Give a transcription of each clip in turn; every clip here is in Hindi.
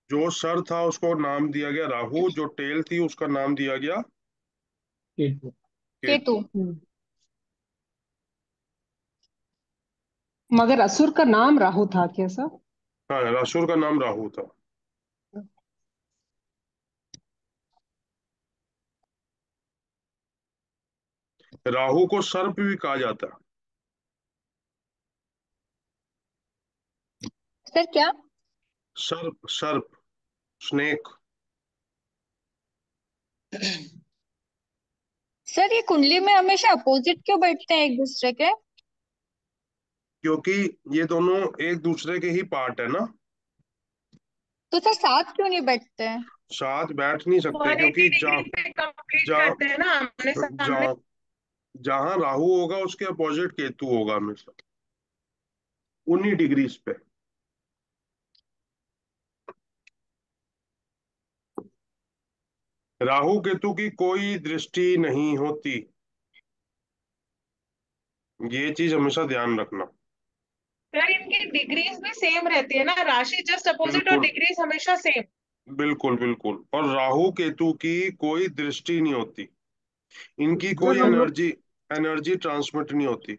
जो सर था उसको नाम दिया गया राहु, जो टेल थी उसका नाम दिया गया केतु। केतु। केतु। मगर असुर का नाम राहु था क्या सर? हाँ, असुर का नाम राहु था। राहु को सर्प भी कहा जाता है। सर क्या? सर्प, सर्प, स्नेक। सर ये कुंडली में हमेशा अपोजिट क्यों बैठते हैं एक दूसरे के? क्योंकि ये दोनों एक दूसरे के ही पार्ट है ना। तो सर साथ क्यों नहीं बैठते हैं? साथ बैठ नहीं सकते, वन क्योंकि एटी डिग्री पे कंप्लीट जा करते हैं ना आमने सामने। जा जहां राहु होगा उसके अपोजिट केतु होगा हमेशा, उन्हीं डिग्रीज पे। राहु केतु की कोई दृष्टि नहीं होती, ये चीज हमेशा ध्यान रखना। सर इनकी डिग्रीज भी सेम रहती है ना, राशि जस्ट अपोजिट और बिल्कुल, डिग्रीज हमेशा सेम। बिल्कुल, बिल्कुल। और राहु केतु की कोई दृष्टि नहीं होती, इनकी सर कोई हम लोग, एनर्जी एनर्जी ट्रांसमिट नहीं होती।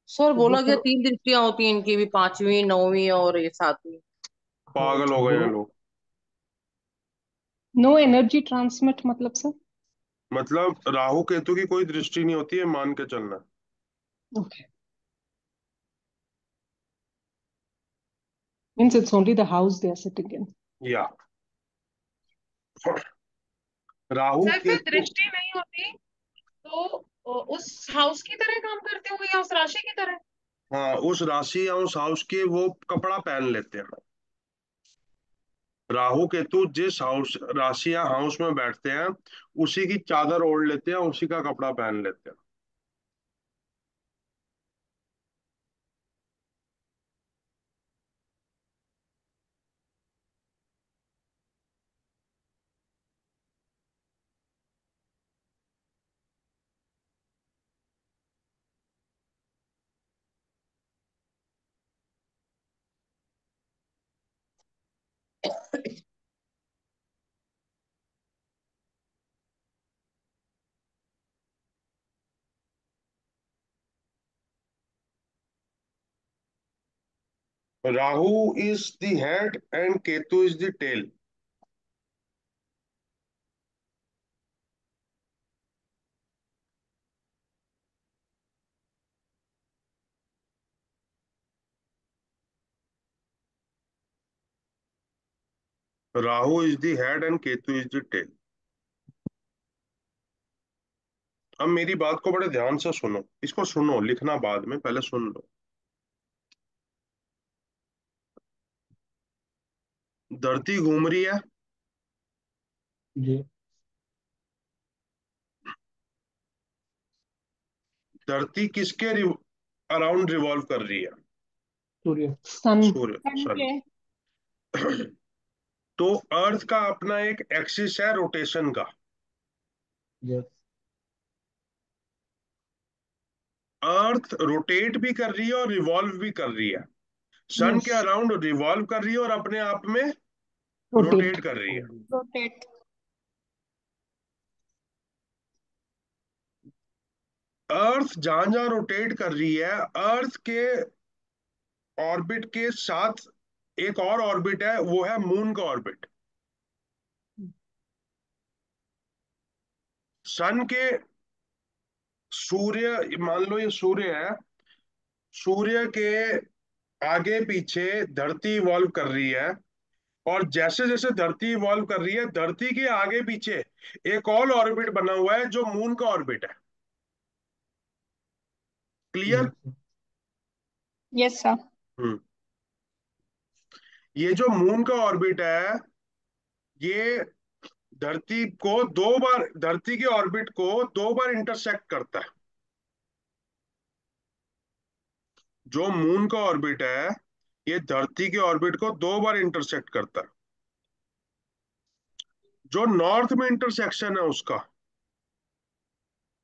सर वो बोला गया तो 3 दृष्टियां होती हैं इनकी भी, 5वीं, 9वीं और ये 7वीं। पागल हो गए हैं वो लोग। नो एनर्जी ट्रांसमिट मतलब सर? मतलब राहु केतु की कोई दृष्टि नहीं होती है, मान के चलना। Okay, means it's only the house they are sitting in. या राहु सर फिर केतु। दृष्टि नहीं होती तो उस हाउस की तरह काम करते होंगे या उस राशि की तरह? हाँ, उस राशि या उस हाउस के वो कपड़ा पहन लेते हैं। राहु केतु जिस हाउस, राशि या हाउस में बैठते हैं, उसी की चादर ओढ़ लेते हैं, उसी का कपड़ा पहन लेते हैं। Rahu is the head and Ketu is the tail. Rahu is the head and Ketu is the tail. अब मेरी बात को बड़े ध्यान से सुनो, इसको सुनो, लिखना बाद में, पहले सुन लो। धरती घूम रही है, जी। धरती किसके अराउंड रिवॉल्व कर रही है? सूर्य। सन। सूर्य, सन सन। के। तो अर्थ का अपना एक एक्सिस है रोटेशन का। यस। अर्थ रोटेट भी कर रही है और रिवॉल्व भी कर रही है। सन यस। के अराउंड रिवॉल्व कर रही है और अपने आप में रोटेट। रोटेट कर रही है। रोटेट। अर्थ जहां जहां रोटेट कर रही है, अर्थ के ऑर्बिट के साथ एक और ऑर्बिट है, वो है मून का ऑर्बिट। सन के, सूर्य, मान लो ये सूर्य है, सूर्य के आगे पीछे धरती इवॉल्व कर रही है। और जैसे जैसे धरती इवॉल्व कर रही है, धरती के आगे पीछे एक और ऑर्बिट बना हुआ है जो मून का ऑर्बिट है। Clear? Yes. Yes sir. Hmm. ये जो मून का ऑर्बिट है, ये धरती को दो बार, धरती के ऑर्बिट को दो बार इंटरसेक्ट करता है। जो मून का ऑर्बिट है, ये धरती के ऑर्बिट को दो बार इंटरसेक्ट करता है। जो नॉर्थ में इंटरसेक्शन है उसका,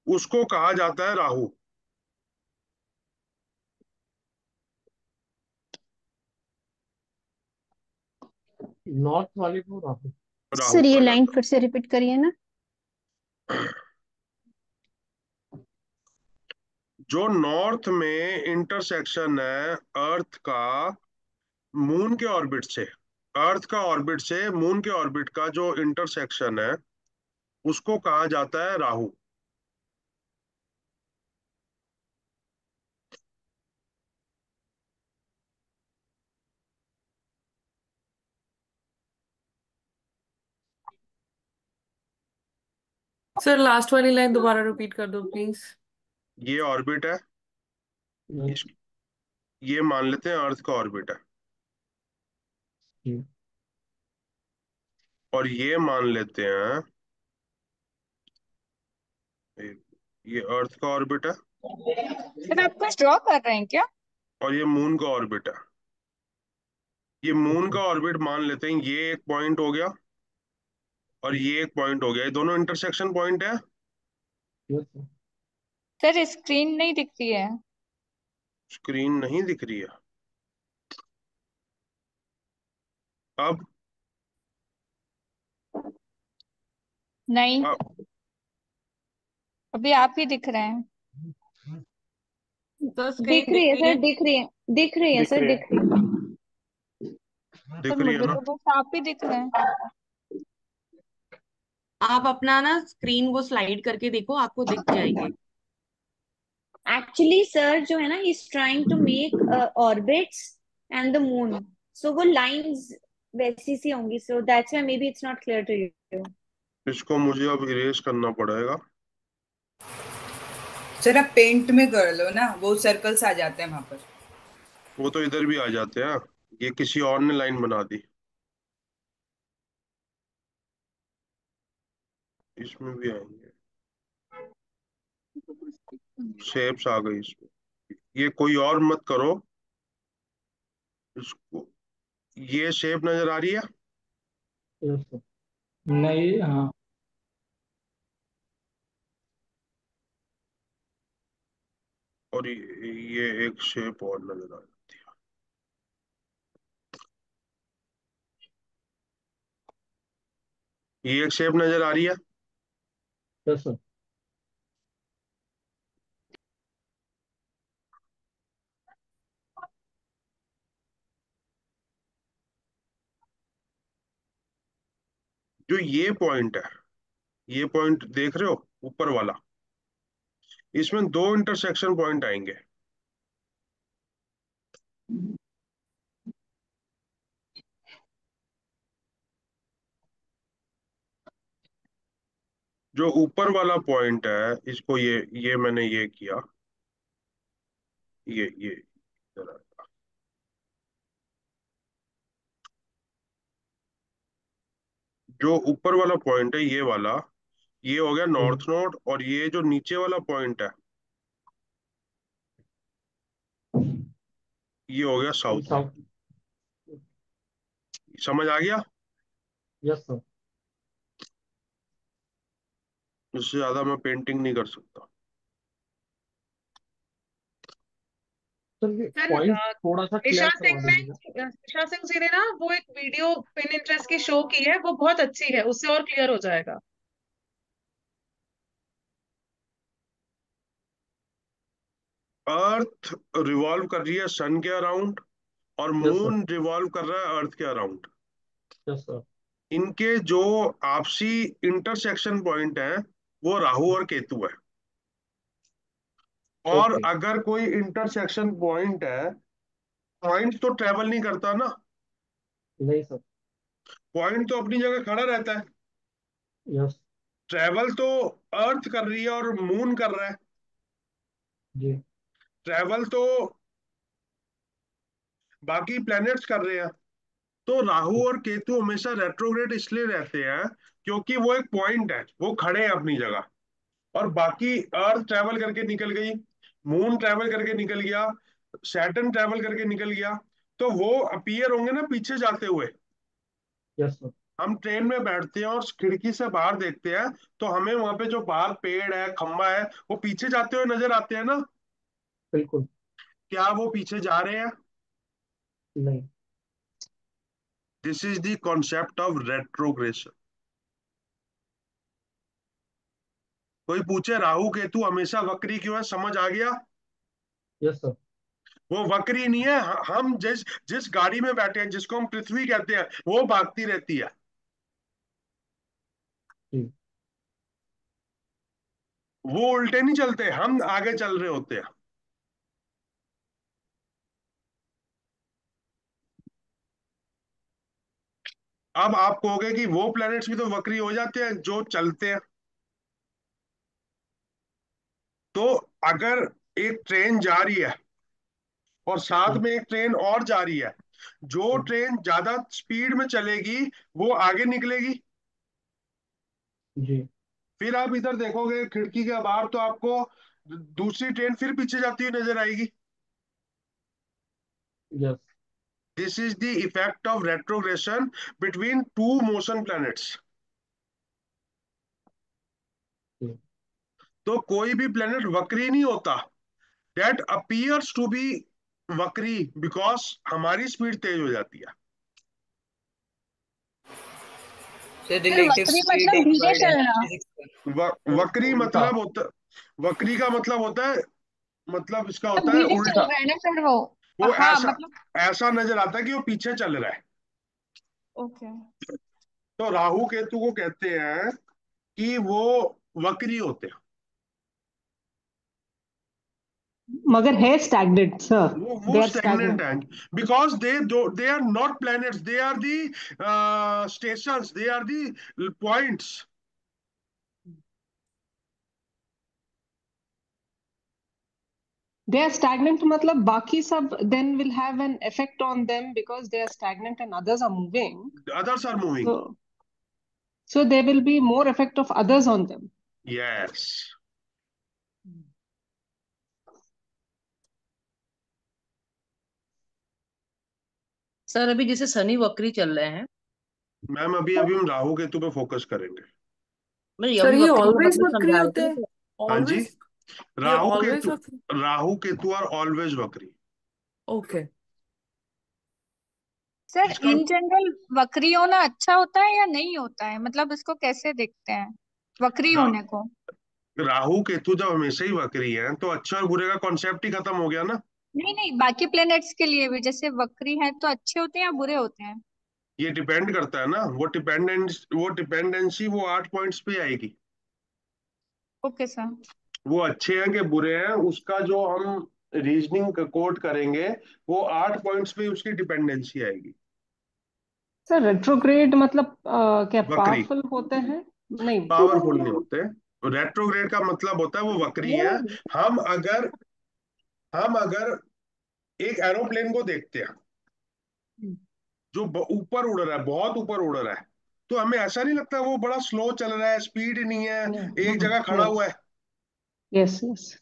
उसको कहा जाता है राहु। नॉर्थ वाली को राहु। राहु सर ये कहा लाइन जाता फिर से रिपीट करिए ना। है। जो नॉर्थ में इंटरसेक्शन है अर्थ का मून के ऑर्बिट से, अर्थ का ऑर्बिट से मून के ऑर्बिट का जो इंटरसेक्शन है उसको कहा जाता है राहु। सर लास्ट वाली लाइन दोबारा रिपीट कर दो प्लीज। ये ऑर्बिट है, इस ये मान लेते हैं अर्थ का ऑर्बिट है, और ये मान लेते हैं ये अर्थ का ऑर्बिट है, सर आप कुछ ड्रॉ कर रहे हैं क्या? और ये मून का ऑर्बिट है। ये मून का ऑर्बिट मान लेते हैं, ये एक पॉइंट हो गया और ये एक पॉइंट हो गया, ये दोनों इंटरसेक्शन पॉइंट है। सर स्क्रीन नहीं दिख रही है। स्क्रीन नहीं दिख रही है अब? नहीं, अब अभी आप ही दिख रहे हैं। तो स्क्रीन दिख रही दिख है रही सर, है। दिख रही है, दिख रही है दिख सर, रहे दिख रही है। सर दिख रही है मुझे ना? तो बस आप ही दिख रहे हैं। आप अपना ना स्क्रीन वो स्लाइड करके देखो, आपको दिख जाएंगे। एक्चुअली सर जो है ना, he is trying to make orbits and the moon, so वो लाइंस वैसी सी होंगी, so that's why maybe it's not clear to you. इसको मुझे अब इरेज करना पड़ेगा। सर आप पेंट में कर लो ना, वो सर्कल्स आ जाते हैं वहां पर। वो तो इधर भी आ जाते हैं, ये किसी और ने लाइन बना दी, इसमें भी आएंगे, शेप्स आ गई इसमें। ये कोई और मत करो इसको, ये शेप नजर आ रही है? नहीं, हाँ। और ये एक शेप और नजर आ जाती है। ये एक शेप नजर आ रही है। Yes sir. जो ये पॉइंट है, ये पॉइंट देख रहे हो ऊपर वाला, इसमें दो इंटरसेक्शन पॉइंट आएंगे। जो ऊपर वाला पॉइंट है इसको ये मैंने ये किया, ये इधर आया। जो ऊपर वाला पॉइंट है ये वाला, ये हो गया नॉर्थ नोड, और ये जो नीचे वाला पॉइंट है ये हो गया साउथ नोड। साउथ। समझ आ गया? Yes sir. इससे ज्यादा मैं पेंटिंग नहीं कर सकता। सर ये सर पॉइंट थोड़ा सा निशा क्लियर सिंह करवा ने दीजिएगा। निशा सिंह जी ने ना वो एक वीडियो पिन इंटरेस्ट की शो की है, वो बहुत अच्छी है, उससे और क्लियर हो जाएगा। अर्थ रिवॉल्व कर रही है सन के अराउंड, और यस सर। मून रिवॉल्व कर रहा है अर्थ के अराउंड। Yes sir. इनके जो आपसी इंटरसेक्शन पॉइंट है वो राहु और केतु है। और ओके। अगर कोई इंटरसेक्शन पॉइंट है, पॉइंट तो ट्रेवल नहीं करता ना, नहीं सर। पॉइंट तो अपनी जगह खड़ा रहता है। यस। ट्रेवल तो अर्थ कर रही है और मून कर रहा है। जी। ट्रेवल तो बाकी प्लैनेट्स कर रहे हैं। तो राहु और केतु हमेशा रेट्रोग्रेड इसलिए रहते हैं क्योंकि वो एक पॉइंट है, वो खड़े हैं अपनी जगह। और बाकी अर्थ ट्रेवल करके निकल गई, मून ट्रेवल करके निकल गया, सैटर्न ट्रेवल करके निकल गया, तो वो अपीयर होंगे ना पीछे जाते हुए। Yes sir. हम ट्रेन में बैठते हैं और खिड़की से बाहर देखते हैं, तो हमें वहां पे जो बाहर पेड़ है खंबा है वो पीछे जाते हुए नजर आते हैं ना। बिल्कुल। क्या वो पीछे जा रहे हैं? नहीं। This is the concept of retrogression. कोई पूछे राहु केतु हमेशा वक्री क्यों है, समझ आ गया? Yes sir. वो वक्री नहीं है, हम जिस जिस गाड़ी में बैठे हैं, जिसको हम पृथ्वी कहते हैं, वो भागती रहती है। जी। वो उल्टे नहीं चलते, हम आगे चल रहे होते हैं। अब आप कहोगे कि वो प्लैनेट्स भी तो वक्री हो जाते हैं जो चलते हैं। तो अगर एक ट्रेन जा रही है और साथ जी। में एक ट्रेन और जा रही है, जो जी। ट्रेन ज्यादा स्पीड में चलेगी वो आगे निकलेगी। जी। फिर आप इधर देखोगे खिड़की के बाहर, तो आपको दूसरी ट्रेन फिर पीछे जाती हुई नजर आएगी। Yes. This is the effect of retrogression between two motion planets. जी। तो कोई भी प्लैनेट वक्री नहीं होता, that appears to be vakri because हमारी स्पीड तेज हो जाती है। So फिर relative वक्री speed मतलब धीरे involved in चलना। physics। वक्री उल्टा। मतलब होता, वक्री का मतलब होता है, मतलब इसका अब होता है धीरे चल उल्टा। रहा है ना फिर वो। वो हाँ ऐसा मतलब। ऐसा नजर आता है कि वो पीछे चल रहा है। ओके। तो राहु केतु को कहते हैं कि वो वक्री होते हैं। मगर है स्टैग्नेंट सर। वो दे आर स्टेगनेंट स्टैग्नेंट। हैं because they are not planets, they are the stations, they are the points. They are stagnant मतलब बाकी सब then will have an effect on them because they are stagnant and others are moving. Others are moving. So so there will be more effect of others on them. Yes. Sir अभी जैसे शनि वक्री चल रहे हैं, मैम अभी अभी हम राहु केतु पे फोकस करेंगे। नहीं सर अभी ये वक्री का ऑलवेज मतलब वक्री समझा रहे होते थे हैं? तो। हाँ जी। ऑलवेज? ये राहु ऑलवेज केतु, वक्री? राहु केतु आर ऑलवेज वक्री। ओके। सर इसका इन जनरल वक्री होना अच्छा होता है या नहीं होता है, मतलब इसको कैसे देखते हैं वक्री रा, होने को? राहु केतु जब हमेशा ही वक्री है तो अच्छे और बुरे का कॉन्सेप्ट ही खत्म हो गया ना। नहीं नहीं, बाकी प्लेनेट्स के लिए भी जैसे वक्री है तो अच्छे होते हैं या बुरे होते हैं? ये डिपेंड करता है ना, वो डिपेंडेंसी वो 8 पॉइंट्स पे आएगी। Okay sir. वो अच्छे हैं कि बुरे हैं, उसका जो हम रीजनिंग कोट करेंगे वो 8 पॉइंट्स पे उसकी डिपेंडेंसी आएगी। सर रेट्रोग्रेड मतलब क्या वक्री पावरफुल होते हैं? नहीं। पावरफुल नहीं होते। रेट्रोग्रेड का मतलब होता है वो वक्री है। हम अगर हम अगर एक एरोप्लेन को देखते हैं जो ऊपर उड़ रहा है, बहुत ऊपर उड़ रहा है, तो हमें ऐसा नहीं लगता वो बड़ा स्लो चल रहा है, स्पीड नहीं है, एक जगह खड़ा हुआ यस है। Yes yes.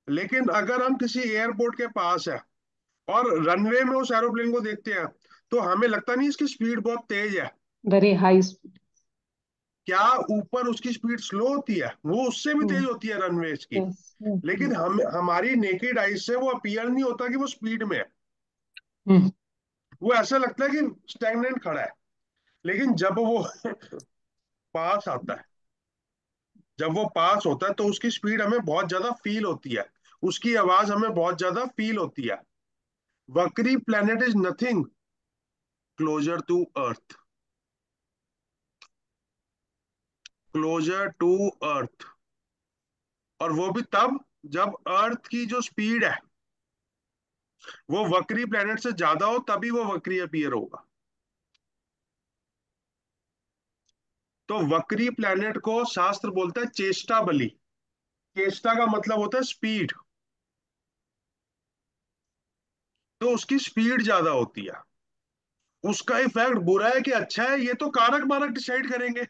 लेकिन अगर हम किसी एयरपोर्ट के पास है और रनवे में उस एरोप्लेन को देखते हैं, तो हमें लगता नहीं इसकी स्पीड बहुत तेज है। Very high speed. क्या ऊपर उसकी स्पीड स्लो होती है? वो उससे भी तेज होती है रनवे की। यस। लेकिन हम हमारी नेकेड आइज से वो अपीयर नहीं होता कि वो स्पीड में है। वो ऐसा लगता है कि स्टैग्नेंट खड़ा है। लेकिन जब वो पास आता है, जब वो पास होता है तो उसकी स्पीड हमें बहुत ज्यादा फील होती है, उसकी आवाज हमें बहुत ज्यादा फील होती है। वक्री planet is nothing closer to earth, closer to earth. और वो भी तब जब अर्थ की जो स्पीड है वो वक्री प्लेनेट से ज्यादा हो, तभी वो वक्री अपीयर होगा। तो वक्री प्लेनेट को शास्त्र बोलता है चेष्टा बलि। चेष्टा का मतलब होता है स्पीड। तो उसकी स्पीड ज्यादा होती है। उसका इफेक्ट बुरा है कि अच्छा है, ये तो कारक मारक डिसाइड करेंगे।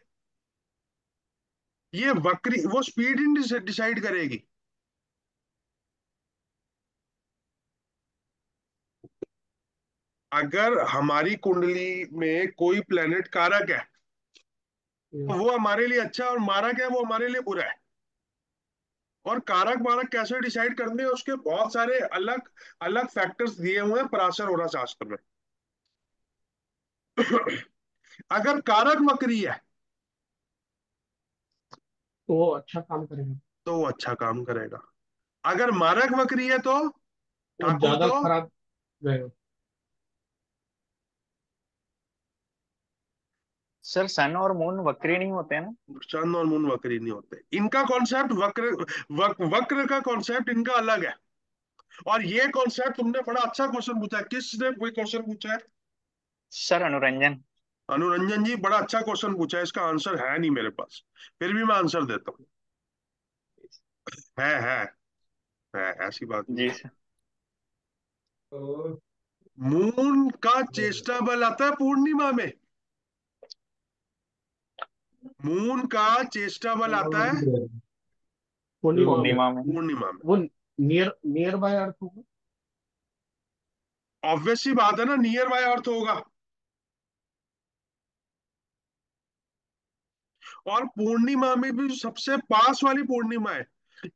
ये वक्री वो स्पीड ही डिसाइड करेगी। अगर हमारी कुंडली में कोई प्लेनेट कारक है तो वो हमारे लिए अच्छा है, और मारक है वो हमारे लिए बुरा है। और कारक मारक कैसे डिसाइड करने हैं, उसके बहुत सारे अलग अलग फैक्टर्स दिए हुए हैं पराशर होरा शास्त्र में। अगर कारक वक्री है तो वो अच्छा काम करेगा। तो वो अच्छा काम करेगा, अगर मारक वक्री है तो वो ठाकुर ज्यादा तो खराब रहेगा। सर सन और मून वक्री नहीं होते हैं ना? चंद्र और मून वक्री नहीं होते, इनका कॉन्सेप्ट वक्र वक्र का कॉन्सेप्ट इनका अलग है। और ये कॉन्सेप्ट तुमने बड़ा अच्छा क्वेश्चन पूछा है, किसने कोई क्वेश्चन पूछा है? सर अनुरंजन। अनुरंजन जी, बड़ा अच्छा क्वेश्चन पूछा है, इसका आंसर है नहीं मेरे पास, फिर भी मैं आंसर देता हूँ। है है है, ऐसी बात नहीं जी है। सर। मून का चेष्टा बल आता है पूर्णिमा में, मून का चेष्टा बल आता है पूर्णिमा में। पूर्णिमा में। पूर्णिमा में। वो नियर नियर बाय अर्थ होगा। ऑब्वियस सी बात है ना, नियर बाय अर्थ होगा। और पूर्णिमा में भी सबसे पास वाली पूर्णिमा है,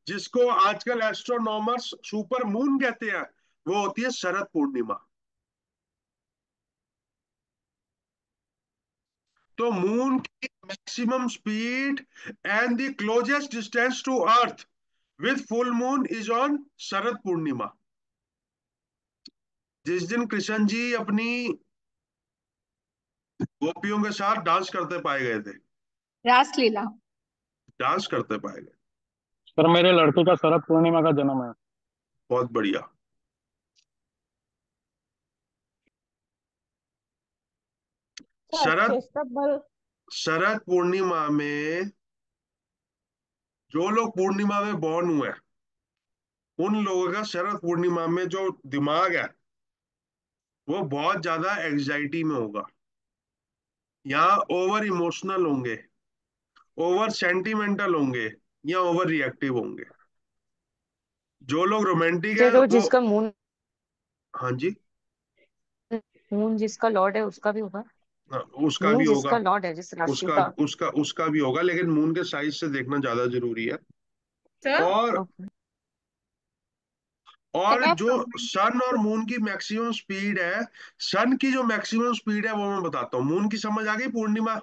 जिसको आजकल एस्ट्रोनॉमर्स सुपर मून कहते हैं, वो होती है शरद पूर्णिमा। तो मून की maximum speed and the closest distance to earth with full moon is on Sharad Purnima, जिस दिन कृष्ण जी अपनी गोपियों के साथ डांस करते पाए गए थे। रासलीला। डांस करते पाए गए। सर मेरे लड़के का शरद पूर्णिमा का जन्म है। बहुत बढ़िया। सर शरद चेष्टा बल। शरद पूर्णिमा में जो लोग पूर्णिमा में बॉर्न हुए हैं, उन लोगों का शरद पूर्णिमा में जो दिमाग है वो बहुत ज्यादा एग्जाइटी में होगा, या ओवर इमोशनल होंगे, ओवर सेंटिमेंटल होंगे, या ओवर रिएक्टिव होंगे। जो लोग रोमांटिक है तो वो, जिसका मून हाँ जी, मून जिसका लॉर्ड है उसका भी होगा। हाँ, उसका मून भी होगा। जिसका लॉर्ड है जिस राशि उसका का। उसका उसका भी होगा, लेकिन मून के साइज से देखना ज्यादा जरूरी है। सर और ओके। और क्या जो प्रॉब्लम? सन और मून की मैक्सिमम स्पीड है, सन की जो मैक्सिमम स्पीड है वो मैं बताता हूँ। मून की समझ आ गई? पूर्णिमा,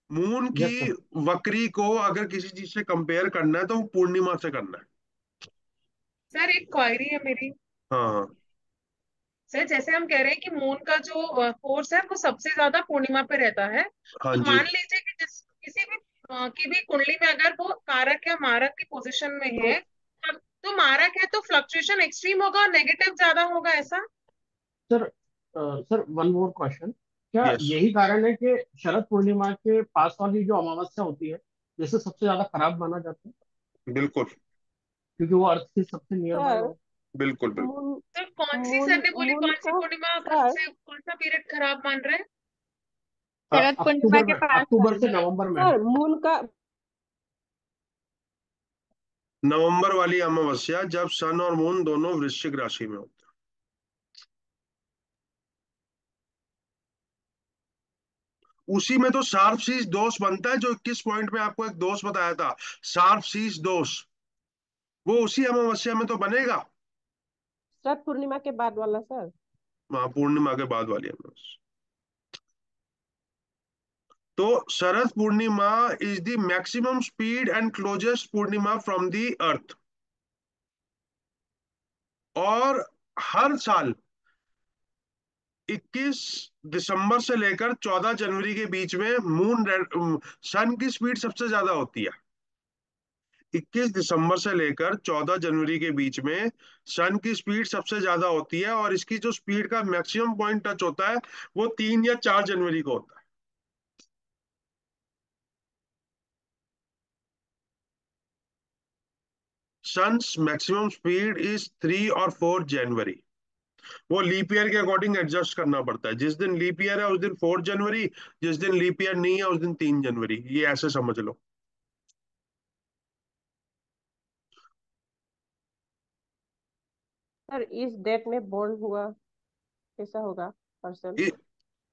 मून यस की सर। वक्री को अगर किसी चीज से कंपेयर करना है तो वो पूर्णिमा से करना है। सर एक क्वायरी है मेरी। हाँ हाँ। सर जैसे हम कह रहे हैं कि मून का जो फोर्स है वो सबसे ज्यादा पूर्णिमा पे रहता है, हाँ तो जी। मान लीजिए कि जिस किसी भी की भी कुंडली में अगर वो कारक या मारक की पोजीशन में है, तो मारक है तो फ्लक्चुएशन एक्सट्रीम होगा और नेगेटिव ज्यादा होगा, ऐसा? Sir sir one more question. क्या यस, यही कारण है कि शरद पूर्णिमा के पास वाली जो अमावस्या होती है जैसे सबसे ज्यादा खराब माना जाता है, बिल्कुल क्योंकि वो अर्थ के सबसे नियर बाय सर हो। बिल्कुल बिल्कुल। मून तो कौन सी मून सर ने बोली, मून कौन सी का पूर्णिमा सर से कौन सा पीरियड खराब मान रहे हैं? शरद पूर्णिमा अक्टूबर के में, पास अक्टूबर वाली। से नवंबर में। सर मून का नवंबर वाली अमावस्या, जब सन और मून दोनों वृश्चिक राशि में होते हैं, उसी में तो शार्प शीश दोष बनता है, जो 21 पॉइंट में आपको एक दोष बताया था, शार्प शीश दोष, वो उसी अमावस्या में तो बनेगा। शरद पूर्णिमा के बाद वाला सर। हाँ, पूर्णिमा के बाद वाली अमावस्या। तो Sharad Purnima is the maximum speed and closest purnima from the earth. और हर साल 21 दिसंबर से लेकर 14 जनवरी के बीच में सन की स्पीड सबसे ज्यादा होती है। 21 दिसंबर से लेकर 14 जनवरी के बीच में सन की स्पीड सबसे ज्यादा होती है, और इसकी जो स्पीड का मैक्सिमम पॉइंट टच होता है वो 3 या 4 जनवरी को होता है। सन्स मैक्सिमम स्पीड इज 3 और 4 जनवरी। वो लीप ईयर के अकॉर्डिंग एडजस्ट करना पड़ता है, जिस दिन लीप ईयर है उस दिन 4 जनवरी, जिस दिन लीप ईयर नहीं है उस दिन 3 जनवरी, ये ऐसे समझ लो। सर इस डेट में बोर्न हुआ कैसा होगा पर्सन। इ-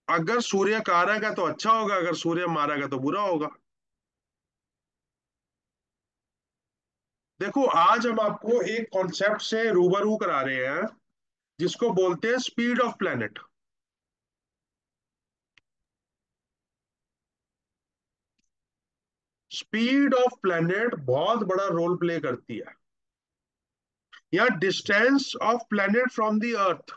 अगर सूर्य कारक है तो अच्छा होगा, अगर सूर्य मारक है तो बुरा होगा। देखो, आज हम आपको एक कॉन्सेप्ट से रूबरू करा रहे हैं, जिसको बोलते हैं speed of planet. Speed of planet बहुत बड़ा रोल प्ले करती है, या distance of planet from the अर्थ।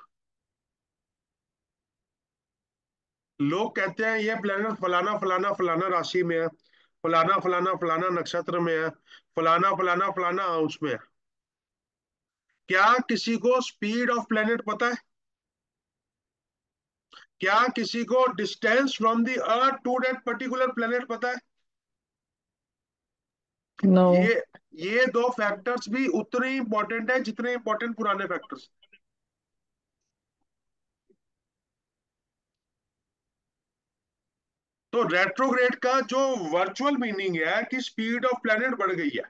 लोग कहते हैं ये प्लेनेट फलाना फलाना फलाना राशि में है, फलाना फलाना फलाना नक्षत्र में है, फलाना फलाना फलाना हाउस में है। क्या किसी को स्पीड ऑफ प्लेनेट पता है? क्या किसी को distance from the earth to that particular planet पता है? नो। ये ये दो फैक्टर्स भी उतने ही इंपॉर्टेंट है जितने इंपॉर्टेंट पुराने फैक्टर्स। तो रेट्रोग्रेड का जो वर्चुअल मीनिंग है कि स्पीड ऑफ प्लेनेट बढ़ गई है।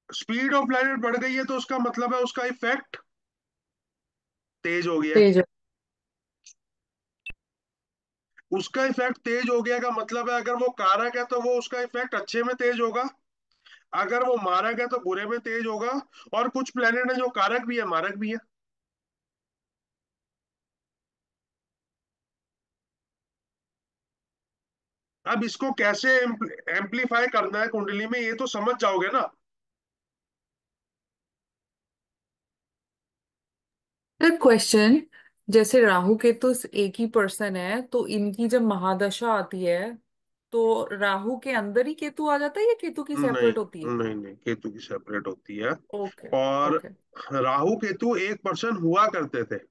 स्पीड ऑफ प्लेनेट बढ़ गई है तो उसका मतलब है उसका इफेक्ट तेज हो गया। तेज। उसका इफेक्ट तेज हो गया का मतलब है अगर वो कारक है तो वो उसका इफेक्ट अच्छे में तेज होगा, अगर वो मारक है तो बुरे में तेज होगा। और कुछ प्लेनेट है जो कारक भी है मारक भी है। अब इसको कैसे एम्पलीफाई करना है कुंडली में ये तो समझ जाओगे ना। सर क्वेश्चन, जैसे राहु केतु एक ही पर्सन है तो इनकी जब महादशा आती है तो राहु के अंदर ही केतु आ जाता है या केतु की नहीं सेपरेट होती है? नहीं नहीं, केतु की सेपरेट होती है। ओके। और ओके। राहु केतु एक पर्सन हुआ करते थे,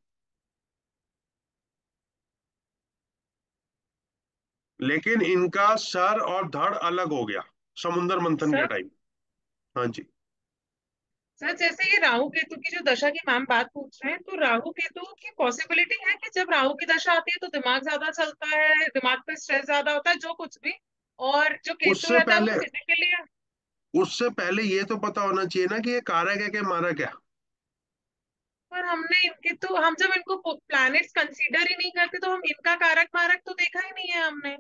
लेकिन इनका सर और धड़ अलग हो गया समुद्र मंथन के सर टाइम। हाँ जी। सर जैसे ये राहु केतु की जो दशा की मैम बात पूछ रहे हैं, तो राहु केतु की पॉसिबिलिटी है कि जब राहु की दशा आती है तो दिमाग ज्यादा चलता है, दिमाग पे स्ट्रेस ज्यादा होता है, जो कुछ भी। और जो केतु उससे रहता है वो पहले फिजिकली। उससे पहले ये तो पता होना चाहिए ना कि ये कारक है कि मारक है। पर हमने इनके तो हम जब इनको प्लैनेट्स कंसीडर ही नहीं करते तो हम इनका कारक मारक तो देखा ही नहीं है हमने।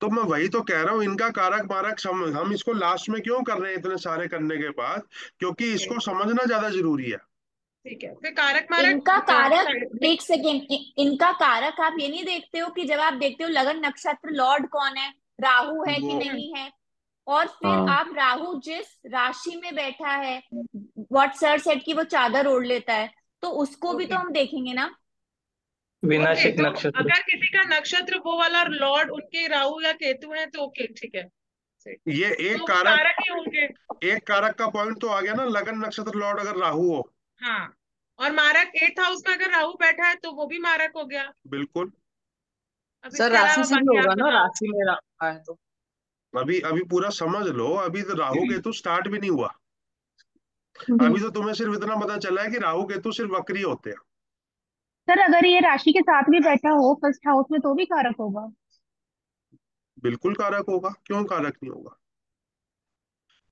तो मैं वही तो कह रहा हूँ, इनका कारक मारक हम इसको लास्ट में क्यों कर रहे हैं इतने सारे करने के बाद? क्योंकि ओके इसको समझना ज्यादा जरूरी है। ठीक है, फिर कारक मारक इनका कारक, साइड में। एक सेकेंड, इनका कारक आप ये नहीं देखते हो कि जब आप देखते हो लगन नक्षत्र लॉर्ड कौन है, राहु है कि वो नहीं है? और फिर हाँ। आप राहु जिस राशि में बैठा है, व्हाट सर सेट की वो चादर ओढ़ लेता है, तो उसको भी ओके तो हम देखेंगे ना। ओके, विनाशक तो नक्षत्र। अगर किसी का नक्षत्र वो वाला लॉर्ड उनके राहु या केतु है तो ओके ठीक है। सही। ये तो वो कारक ही होंगे। एक कारक का पॉइंट तो आ गया ना, लगन नक्षत्र लॉर्ड अगर राहु हो। हाँ, और मारक 8th हाउस में अगर राहु बैठा है तो वो भी मारक हो गया। बिल्कुल। अब सर इसके राशि अलावा से भी बाकी आप होगा ना, बताओ। राशि में रहा है तो। अभी अभी पूरा समझ लो, अभी तो राहु केतु स्टार्ट भी नहीं हुआ। हम्म। अभी तो तुम्हें सिर्फ इतना पता चला है कि राहु केतु सिर्फ वक्री होते हैं। सर अगर ये राशि के साथ भी बैठा हो फर्स्ट हाउस में तो भी कारक होगा? बिल्कुल कारक होगा, क्यों कारक नहीं होगा?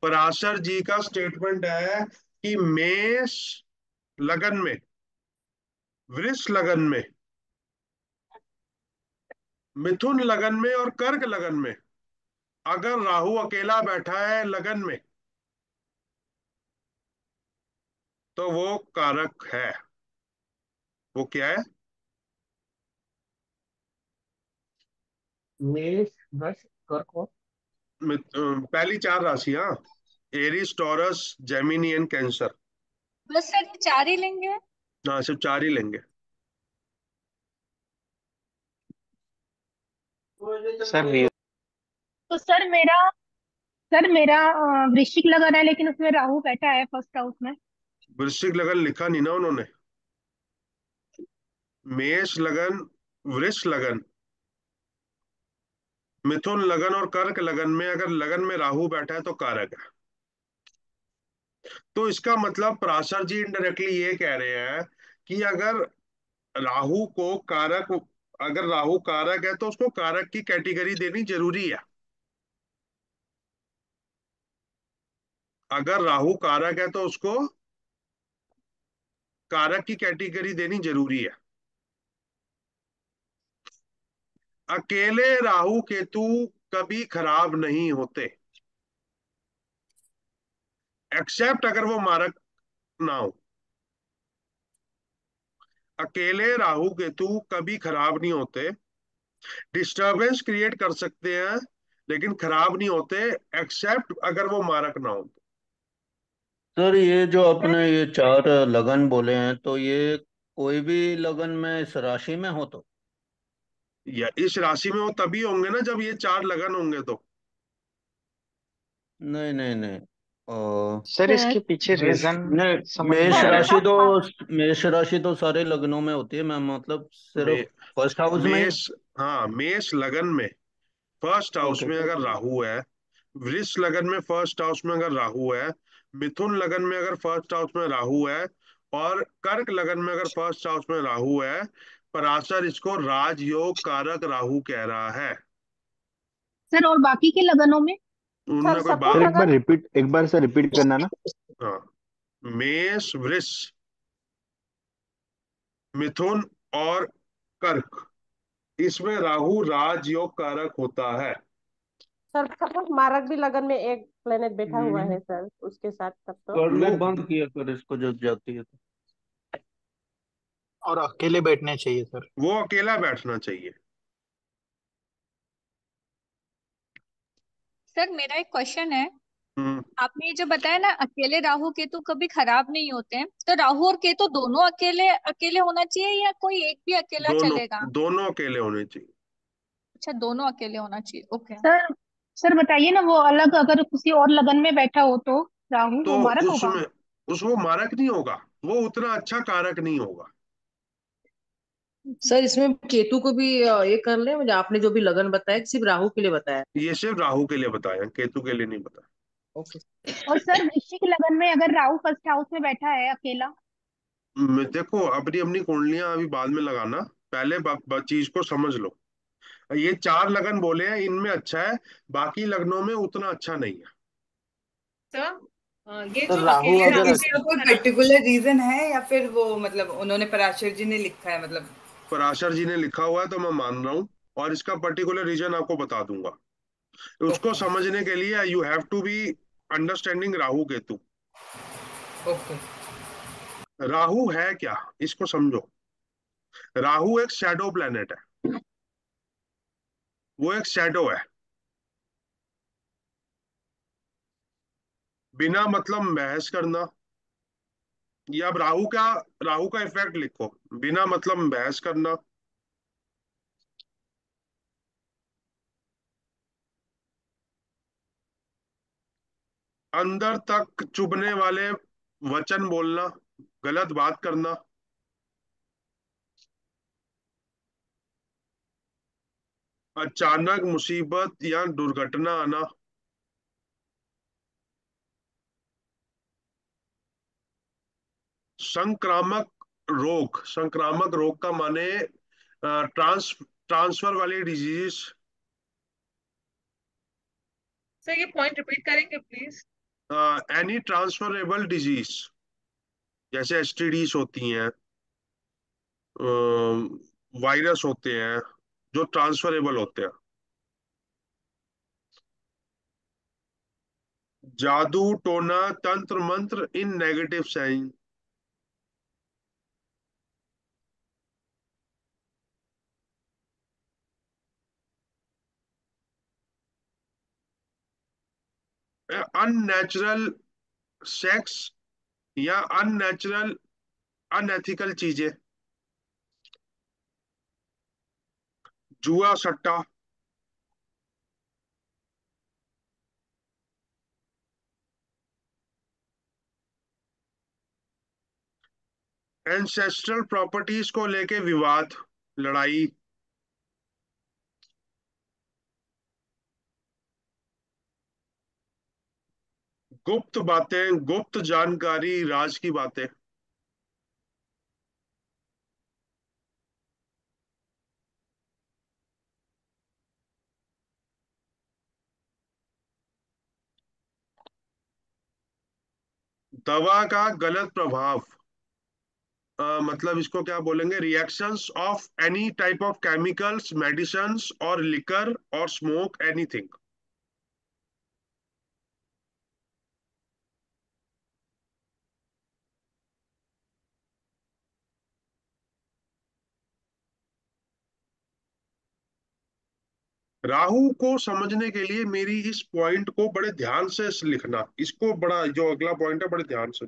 पराशर जी का स्टेटमेंट है कि मेष लगन में, वृष लगन में, मिथुन लगन में और कर्क लगन में अगर राहु अकेला बैठा है लगन में तो वो कारक है। वो क्या है? मेष, वृष, कर्क और पहली चार राशियां, Aries Taurus Gemini and Cancer. बस सर ये चार ही लेंगे? हाँ, सिर्फ चार ही लेंगे। सर तो सर मेरा वृश्चिक लगन है लेकिन उसमें राहु बैठा है फर्स्ट हाउस में। वृश्चिक लगन लिखा नहीं ना उन्होंने। मेष लगन, वृष लगन, मिथुन लगन और कर्क लगन में अगर लगन में राहु बैठा है तो कारक है। तो इसका मतलब पराशर जी इनडायरेक्टली ये कह रहे हैं कि राहु को कारक अगर राहु कारक है तो उसको कारक की कैटेगरी देनी जरूरी है। अगर राहु कारक है तो उसको कारक की कैटेगरी देनी जरूरी है। अकेले राहु केतु कभी खराब नहीं होते, एक्सेप्ट अगर वो मारक ना हो। अकेले राहु केतु कभी खराब नहीं होते। डिस्टरबेंस क्रिएट कर सकते हैं लेकिन खराब नहीं होते, एक्सेप्ट अगर वो मारक ना हो। सर ये जो सर आपने ये चार लगन बोले हैं, तो ये कोई भी लगन में इस राशि में हो तो? या इस राशि में वो तभी होंगे ना जब ये चार लगन होंगे तो। नहीं नहीं नहीं। ओ, सर सर इसके पीछे रीजन नहीं, समझ नहीं मेष आ सर रहा है। राशि मतलब तो मेष राशि तो सारे लग्नों में होती है मैम, मतलब मे, सिर्फ फर्स्ट हाउस में ही। मेष, हाँ मेष लगन में फर्स्ट हाउस ओके में तो अगर राहु है, वृष लगन में फर्स्ट हाउस में अगर राहु है, मिथुन लगन में अगर फर्स्ट हाउस में राहु है, और कर्क लगन में अगर फर्स्ट हाउस में राहु है, पराशर इसको राजयोग कारक राहु कह रहा है। सर और बाकी के लगनों में? उनमें कोई सर बात। एक बार सर रिपीट करना ना। हाँ, मेष, वृष, मिथुन और कर्क, इसमें राहु राजयोग कारक होता है। सर सपोज मारक भी लगन में एक प्लेनेट बैठा हुआ हम्म, है सर उसके साथ, तब तो कर लो वो बंद किया कर इसको जब जाती है तो। और अकेले बैठने चाहिए सर। वो अकेला बैठना चाहिए। सर मेरा एक क्वेश्चन है। हम्म, आपने ये जो बताया ना अकेले राहु केतु कभी खराब नहीं होते हैं, तो राहु और केतु दोनों अकेले अकेले होना चाहिए या कोई एक भी अकेला दोनों चलेगा? दोनों अकेले होने चाहिए। अच्छा, दोनों अकेले होना चाहिए, ओके। सर सर बताइए ना, वो अलग अगर किसी और लगन में बैठा हो तो राहु तो वो मारक होगा? उसमें उसको मारक नहीं होगा, वो उतना अच्छा कारक नहीं होगा। सर इसमें केतु को भी ये कर ले, मुझे आपने जो भी लगन बताया कि सिर्फ राहु के लिए बताया। ये सिर्फ राहु के लिए बताया, केतु के लिए नहीं बताया। ओके। और सर वृश्चिक लगन में अगर राहु फर्स्ट हाउस में बैठा है अकेला? देखो अपनी अपनी कुंडलियां अभी बाद में लगाना, पहले चीज को समझ लो। ये चार लगन बोले हैं, इनमें अच्छा है, बाकी लगनों में उतना अच्छा नहीं है। सर ये सर जो राहु अकेले सर अगर राहु इसका केतु कोई है ना, पर्टिकुलर रीजन है या फिर वो मतलब उन्होंने पराशर जी ने लिखा है मतलब? पराशर जी ने लिखा हुआ है तो मैं मान रहा हूँ, और इसका पर्टिकुलर रीजन आपको बता दूंगा। उसको ओके समझने के लिए you have to be understanding Rahu Ketu. Okay. Rahu है क्या, इसको समझो। राहु एक शैडो प्लेनेट है, वो एक शैडो है। बिना मतलब बहस करना, या अब राहु का इफेक्ट लिखो, बिना मतलब बहस करना, अंदर तक चुभने वाले वचन बोलना, गलत बात करना, अचानक मुसीबत या दुर्घटना आना, संक्रामक रोग का माने ट्रांसफर वाली डिजीज, सर ये पॉइंट रिपीट करेंगे प्लीज? एनी ट्रांसफरेबल डिजीज, जैसे एसटीडीज होती हैं, वायरस होते हैं जो ट्रांसफरेबल होते हैं, जादू टोना तंत्र मंत्र इन नेगेटिव साइन, अननेचुरल सेक्स या अननेचुरल अनएथिकल चीजें, जुआ सट्टा, एंसेस्ट्रल प्रॉपर्टीज को लेके विवाद, लड़ाई, गुप्त बातें, गुप्त जानकारी, राज की बातें, दवा का गलत प्रभाव, मतलब इसको क्या बोलेंगे, reactions of any type of chemicals, medicines और लिकर और स्मोक एनीथिंग। राहु को समझने के लिए मेरी इस पॉइंट को बड़े ध्यान से लिखना, इसको बड़ा, जो अगला पॉइंट है बड़े ध्यान से।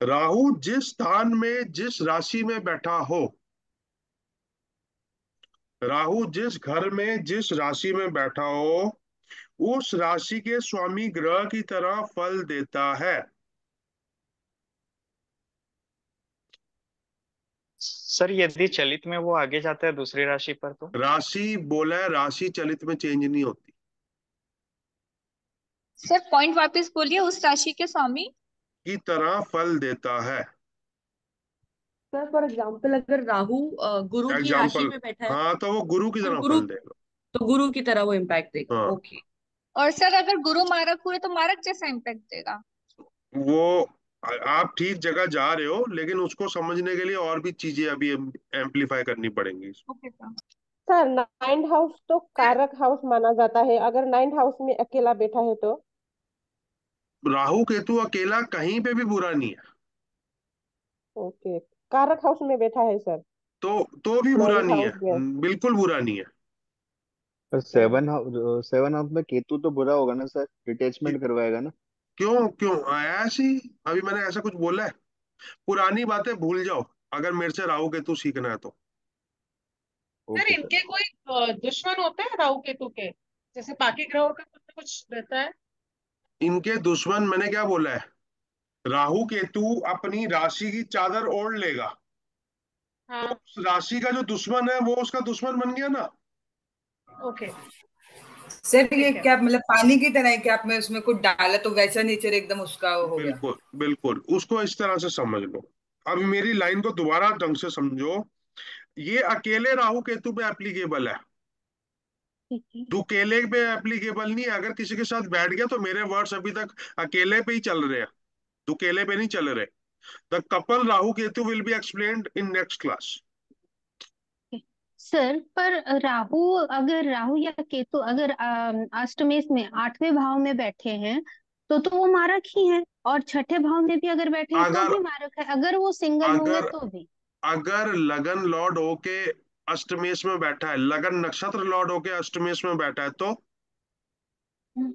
राहु जिस स्थान में जिस राशि में बैठा हो, राहु जिस घर में जिस राशि में बैठा हो, उस राशि के स्वामी ग्रह की तरह फल देता है। सर यदि चलित में वो आगे जाता है दूसरी राशि पर तो? राशि बोला है, राशि चलित में चेंज नहीं होती। सर पॉइंट वापस बोलिए, उस राशि के स्वामी की तरह फल देता है। सर फॉर एग्जाम्पल अगर राहु गुरु की राशि एग्जाम्पल, में बैठा है हाँ तो वो गुरु की तो तरह गुरु फल देगा। तो गुरु की तरह वो इम्पैक्ट देगा। हाँ ओके। और सर अगर गुरु मारक हुए तो मारक जैसा इम्पैक्ट देगा। वो आप ठीक जगह जा रहे हो, लेकिन उसको समझने के लिए और भी चीजें अभी एम्पलीफाई करनी पड़ेंगी। Okay sir. Sir ninth house तो कारक हाउस माना जाता है, अगर नाइन्थ हाउस में अकेला बैठा है तो? राहु केतु अकेला कहीं पे भी बुरा नहीं है। ओके, कारक हाउस में बैठा है सर, तो भी बुरा नाइन्थ नहीं है, हाउस में। बिल्कुल बुरा नहीं है। पर सेवन हाउस में केतु तो बुरा होगा ना सर, डिटेचमेंट करवाएगा ना। क्यों क्यों ऐसी, अभी मैंने ऐसा कुछ बोला है? पुरानी बातें भूल जाओ, अगर मेरे से राहु केतु सीखना है तो। Sir okay sir. इनके कोई दुश्मन होते हैं राहु केतु के, जैसे बाकी ग्रहों का कुछ रहता है? इनके दुश्मन मैंने क्या बोला है? राहु केतु अपनी राशि की चादर ओढ़ लेगा, तो हाँ। उस राशि का जो दुश्मन है वो उसका दुश्मन बन गया ना। ओके सर ये ठीक है। क्या मतलब पानी की तरह है कि आप में उसमें कुछ डाला तो वैसा नेचर एकदम उसका हो गया? बिल्कुल बिल्कुल, उसको इस तरह से समझ लो। अब मेरी लाइन को दोबारा ढंग से समझो। ये अकेले राहु केतु पे एप्लीकेबल है, ठीक है दुकेले पे एप्लीकेबल नहीं है। अगर किसी के साथ बैठ गया तो मेरे वर्ड्स अभी तक अकेले पे ही चल रहे हैं, दुकेले पे नहीं चल रहे। The couple Rahu Ketu will be explained in next class. Sir, पर राहु, अगर राहु या केतु अगर अष्टमेश में 8वें भाव में बैठे हैं तो वो मारक ही है, और छठे भाव में भी अगर बैठे हैं तो अगर भी मारक है, अगर वो सिंगल होंगे अगर तो भी। अगर लगन लॉर्ड होके अष्टमेश में बैठा है, लगन नक्षत्र लॉर्ड होके अष्टमेश में बैठा है तो हम्म,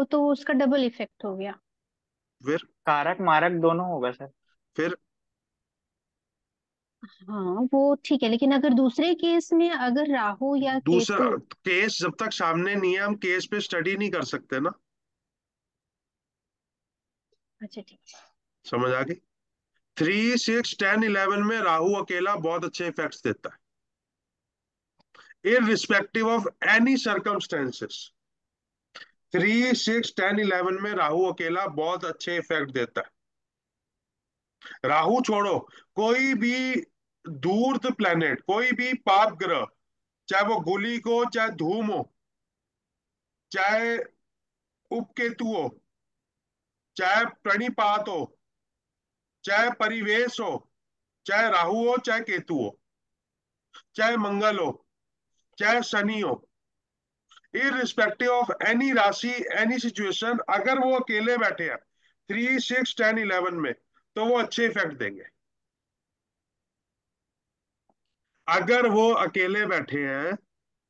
तो उसका डबल इफेक्ट हो गया। फिर कारक मारक दोनों होगा सर। फिर हाँ वो ठीक है, लेकिन अगर दूसरे केस में अगर राहु या दूसरा केतु। केस जब तक सामने नहीं है, हम केस पे स्टडी नहीं कर सकते ना। अच्छा ठीक है। समझ आ गई? 3, 6, 10, 11 में राहु अकेला बहुत अच्छे इफेक्ट्स देता है, इररिस्पेक्टिव ऑफ एनी सर्कमस्टेंसेस। 3, 6, 10, 11 में राहु अकेला बहुत अच्छे इफेक्ट देता है। राहु छोड़ो, कोई भी धूर्त प्लेनेट, कोई भी पाप ग्रह, चाहे वो गुलिक हो, चाहे धूम हो, चाहे उपकेतु हो, चाहे प्रणिपात हो, चाहे परिवेश हो, चाहे राहु हो चाहे केतु हो, चाहे मंगल हो चाहे शनि हो, इररिस्पेक्टिव ऑफ एनी राशि, एनी सिचुएशन, अगर वो अकेले बैठे हैं 3, 6, 10, 11 में, तो वो अच्छे इफेक्ट देंगे। अगर वो अकेले बैठे हैं,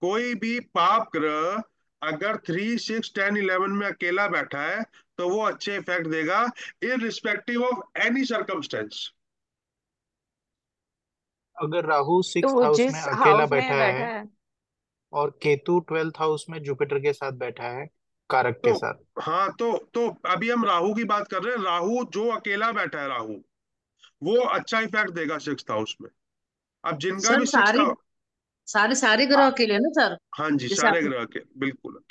कोई भी पाप ग्रह अगर 3, 6, 10, 11 में अकेला बैठा है तो वो अच्छे इफेक्ट देगा, इररिस्पेक्टिव ऑफ एनी सर्कमस्टेंस। अगर राहु तो सिक्स वो हाउस में जिस अकेला हाउस में बैठा बैठा है है। और केतु 12th हाउस में जुपिटर के साथ बैठा है, कारक तो के साथ। हाँ, तो अभी हम राहु की बात कर रहे हैं। राहु जो अकेला बैठा है, राहु वो अच्छा इफेक्ट देगा 6th हाउस में। अब जिनका सर भी सिक्स, सारे सारे सारे ग्रह अकेले हैं ना सर? हाँ जी, जैसे सारे आप ग्रह के बिल्कुल।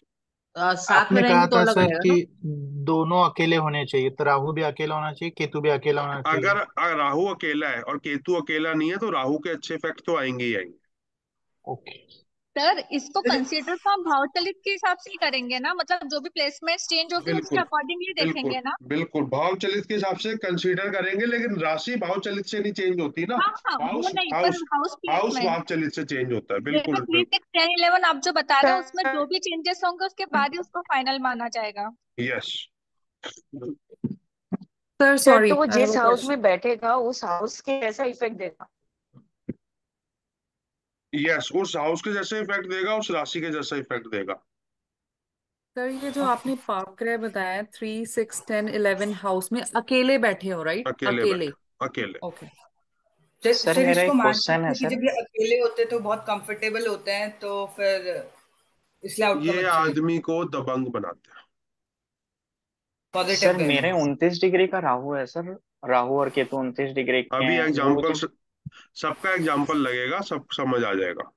साथ में आपने कहा रहेंगे तो था अलग सर रहेगा कि ना। दोनों अकेले होने चाहिए, तो राहु भी अकेला होना चाहिए, केतु भी अकेला होना चाहिए। अगर राहु अकेला है और केतु अकेला नहीं है तो राहु के अच्छे इफेक्ट तो आएंगे ही आएंगे। ओके। सर इसको कंसीडर तो हम भाव चलित के हिसाब से ही करेंगे ना, मतलब जो भी प्लेसमेंट चेंज होगी उसके बिल्कुल अकॉर्डिंगली बिल्कुल देखेंगे ना। बिल्कुल, भाव चलित के हिसाब से कंसीडर करेंगे, लेकिन राशि भाव चलित से नहीं चेंज होती ना। हाँ हाँ, वो हाउस नहीं, पर हाउस हाउस हाउस प्लेसमेंट भाव चलित से चेंज होता है, जैसे बिल्कुल 3, बिल्कुल। 6, 10, 11 आप जो बता रहे हो उसमें जो भी चेंजेस होंगे उसके बाद ही उसको फाइनल माना जाएगा। यस। सर सर सॉरी, तो वो आई हैव जिस अ हाउस क्वेश्चन। में बैठेगा उस हाउस के कैसा इफेक्ट देगा? यस, उस हाउस के जैसा इफेक्ट देगा, उस राशि के जैसा इफेक्ट देगा। सर ये जो आपने पाप ग्रह बताया 3, 6, 10, 11 हाउस में अकेले बैठे हो, राइट? अकेले अकेले। बैठे, अकेले। ओके। सर फिर मेरा इसको एक मान क्वेश्चन है सकते हैं कि सर। जब ये अकेले होते हैं तो बहुत कंफर्टेबल होते हैं, तो फिर इसलिए आउटकम ये अच्छे आदमी को दबंग बनाते हैं। पॉजिटिव सर वे में। मेरे 29 डिग्री का राहु है सर। राहु और केतु 29 डिग्री के अभी हैं वो एग्जाम्पल, जब। सबका एग्जाम्पल लगेगा, सब समझ आ जाएगा।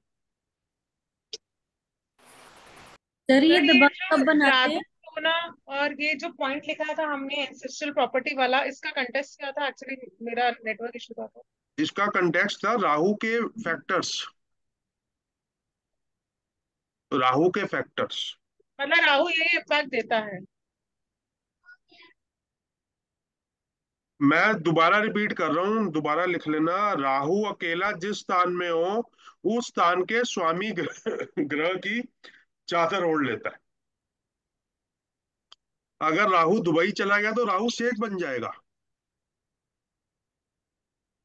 सर ये सर ये दबाव जो कब बनाते जादू हैं? टोना और ये जो पॉइंट लिखा था हमने एंसेस्ट्रल प्रॉपर्टी वाला, इसका कंटेस्ट क्या था? एक्चुअली मेरा नेटवर्क इशू था तो। इसका कंटेक्स्ट था राहु के फैक्टर्स, राहु के फैक्टर्स। मतलब राहु यही इम्पैक्ट देता है। मैं दोबारा रिपीट कर रहा हूँ, दोबारा लिख लेना। राहु अकेला जिस स्थान में हो, उस स्थान के स्वामी ग्रह की चादर ओढ़ लेता है। अगर राहु दुबई चला गया तो राहु शेख बन जाएगा,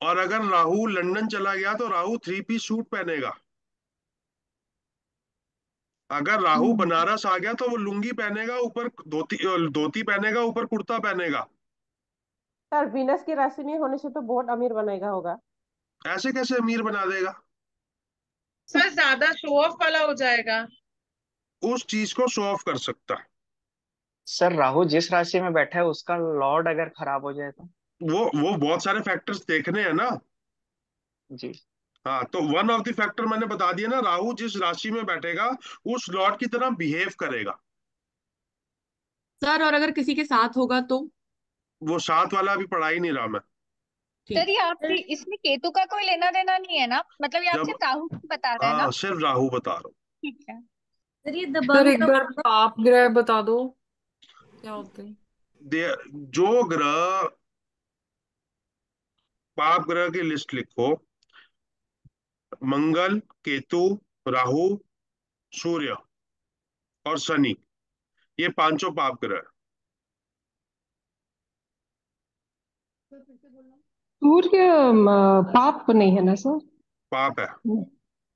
और अगर राहु लंदन चला गया तो राहु 3 पीस सूट पहनेगा। अगर राहु बनारस आ गया तो वो लुंगी पहनेगा, ऊपर धोती, धोती पहनेगा, ऊपर कुर्ता पहनेगा। सर वीनस की राशि में होने से तो बहुत अमीर बनेगा होगा। ऐसे कैसे अमीर बना देगा? सर ज्यादा शो ऑफ वाला हो जाएगा। उस चीज को शो ऑफ कर सकता है। सर राहु जिस राशि में बैठा है उसका लॉर्ड अगर खराब हो जाए तो। वो बहुत सारे फैक्टर्स देखने हैं ना। जी। हाँ, तो वन ऑफ द फैक्टर मैंने बता दिया ना, राहु जिस राशि में बैठेगा उस लॉर्ड की तरह बिहेव करेगा। सर और अगर किसी के साथ होगा तो? वो साथ वाला अभी पढ़ा ही नहीं रहा मैं। सर ये आपकी इसमें केतु का कोई लेना देना नहीं है ना? मतलब ये आप जब, सिर्फ राहु की बता रहे हैं हाँ ना? सिर्फ राहु बता रहा हूँ। ठीक है। सर ये सर दबंग एक कब बार पाप ग्रह बता दो क्या होते हैं। जो ग्रह, पाप ग्रह की लिस्ट लिखो। मंगल, केतु, राहु, सूर्य और शनि, ये पांचों पाप ग्रह हैं। सूर्य पाप नहीं है ना सर? पाप है।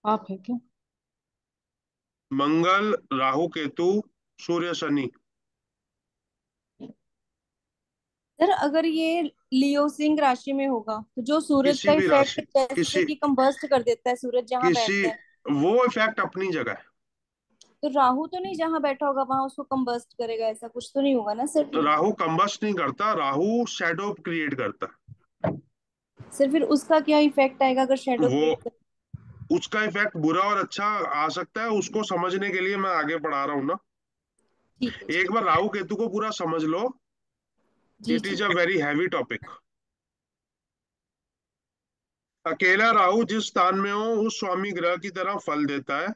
पाप है क्या? मंगल, राहु, केतु, सूर्य, शनि। सर अगर ये लियो सिंह राशि में होगा तो जो सूरज का किसी भी इफेक्ट राशि, जैसे किसी कि कंबस्ट कर देता है सूरज जहां किसी बैठता है, वो इफेक्ट अपनी जगह है। तो राहु तो नहीं जहां बैठा होगा वहां उसको कंबस्ट करेगा, ऐसा कुछ तो नहीं होगा ना सर? राहु कंबस्ट नहीं करता, राहु शैडो क्रिएट करता सर फिर उसका क्या इफेक्ट आएगा अगर है। शेडो क्रिएट कर? उसका इफेक्ट बुरा और अच्छा आ सकता है, उसको समझने के लिए मैं आगे पढ़ा रहा हूँ ना। ठीक है एक बार राहु केतु को पूरा समझ लो। जी इट जी। Is a very heavy topic. अकेला राहु जिस स्थान में हो उस स्वामी ग्रह की तरह फल देता है,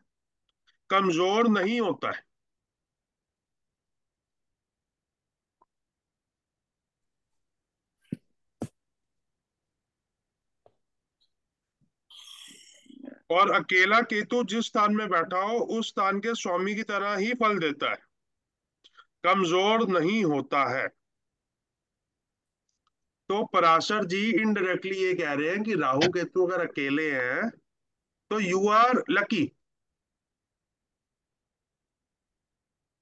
कमजोर नहीं होता है। और अकेला केतु जिस स्थान में बैठा हो उस स्थान के स्वामी की तरह ही फल देता है, कमजोर नहीं होता है। तो पराशर जी इनडायरेक्टली ये कह रहे हैं कि राहु केतु अगर अकेले हैं तो यू आर लकी।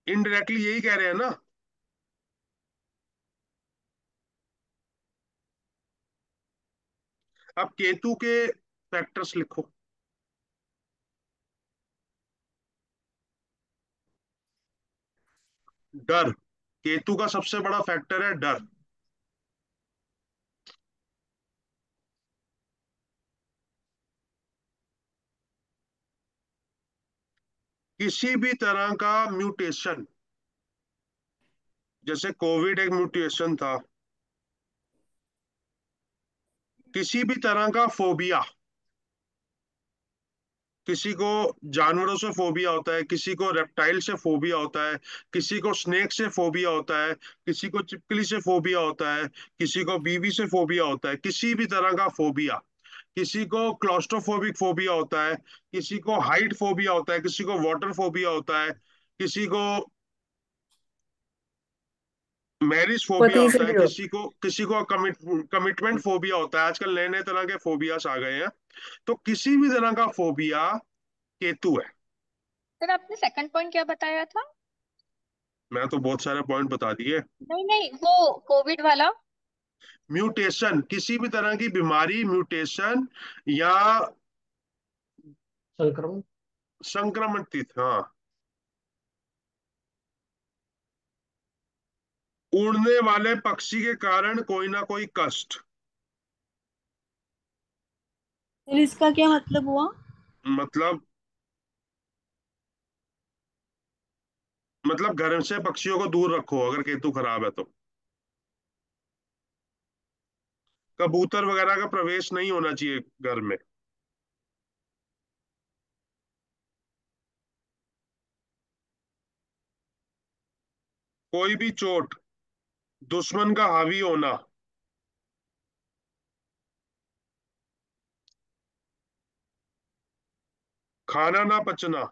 इनडायरेक्टली यही कह रहे हैं ना। अब केतु के फैक्टर्स लिखो। डर, केतु का सबसे बड़ा फैक्टर है डर। किसी भी तरह का म्यूटेशन, जैसे कोविड एक म्यूटेशन था, किसी भी तरह का फोबिया, किसी को जानवरों से फोबिया होता है, किसी को रेप्टाइल से फोबिया होता है, किसी को स्नेक से फोबिया होता है, किसी को चिपकली से फोबिया होता है, किसी को बीवी से फोबिया होता है, किसी भी तरह का फोबिया। किसी को क्लॉस्ट्रोफोबिक फोबिया होता है, किसी को हाइट फोबिया होता है, किसी को वाटर फोबिया होता है, किसी को मैरिज फोबिया पति से होता है, भी होता किसी को कमिटमेंट फोबिया होता है। आजकल नए नए तरह के फोबियास आ गए हैं। तो किसी भी तरह का फोबिया केतु है। सर आपने सेकंड पॉइंट क्या बताया था? मैं तो बहुत सारे पॉइंट बता दिए। नहीं नहीं, वो कोविड वाला। म्यूटेशन, किसी भी तरह की बीमारी, म्यूटेशन या संक्रमण। संक्रमणित, हाँ। उड़ने वाले पक्षी के कारण कोई ना कोई कष्ट। फिर इसका क्या मतलब हुआ? मतलब घर से पक्षियों को दूर रखो अगर केतु खराब है तो। कबूतर वगैरह का प्रवेश नहीं होना चाहिए घर में। कोई भी चोट, दुश्मन का हावी होना, खाना ना पचना।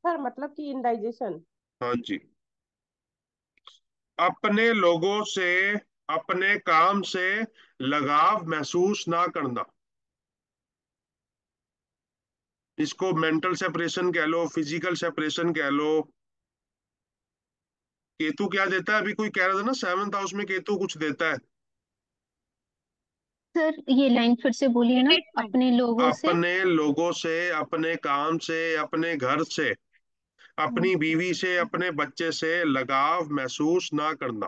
सर मतलब कि इंडाइजेशन। हाँ जी। अपने लोगों से, अपने काम से लगाव महसूस ना करना। इसको मेंटल सेपरेशन कह लो, फिजिकल सेपरेशन कह लो। केतु क्या देता है, अभी कोई कह रहा था ना, सेवंथ हाउस में केतु कुछ देता है। सर ये लाइन फिर से बोलिए ना, डिटैचमेंट। अपने लोगों से। अपने लोगों से, अपने काम से, अपने घर से, अपनी बीवी से, अपने बच्चे से लगाव महसूस ना करना।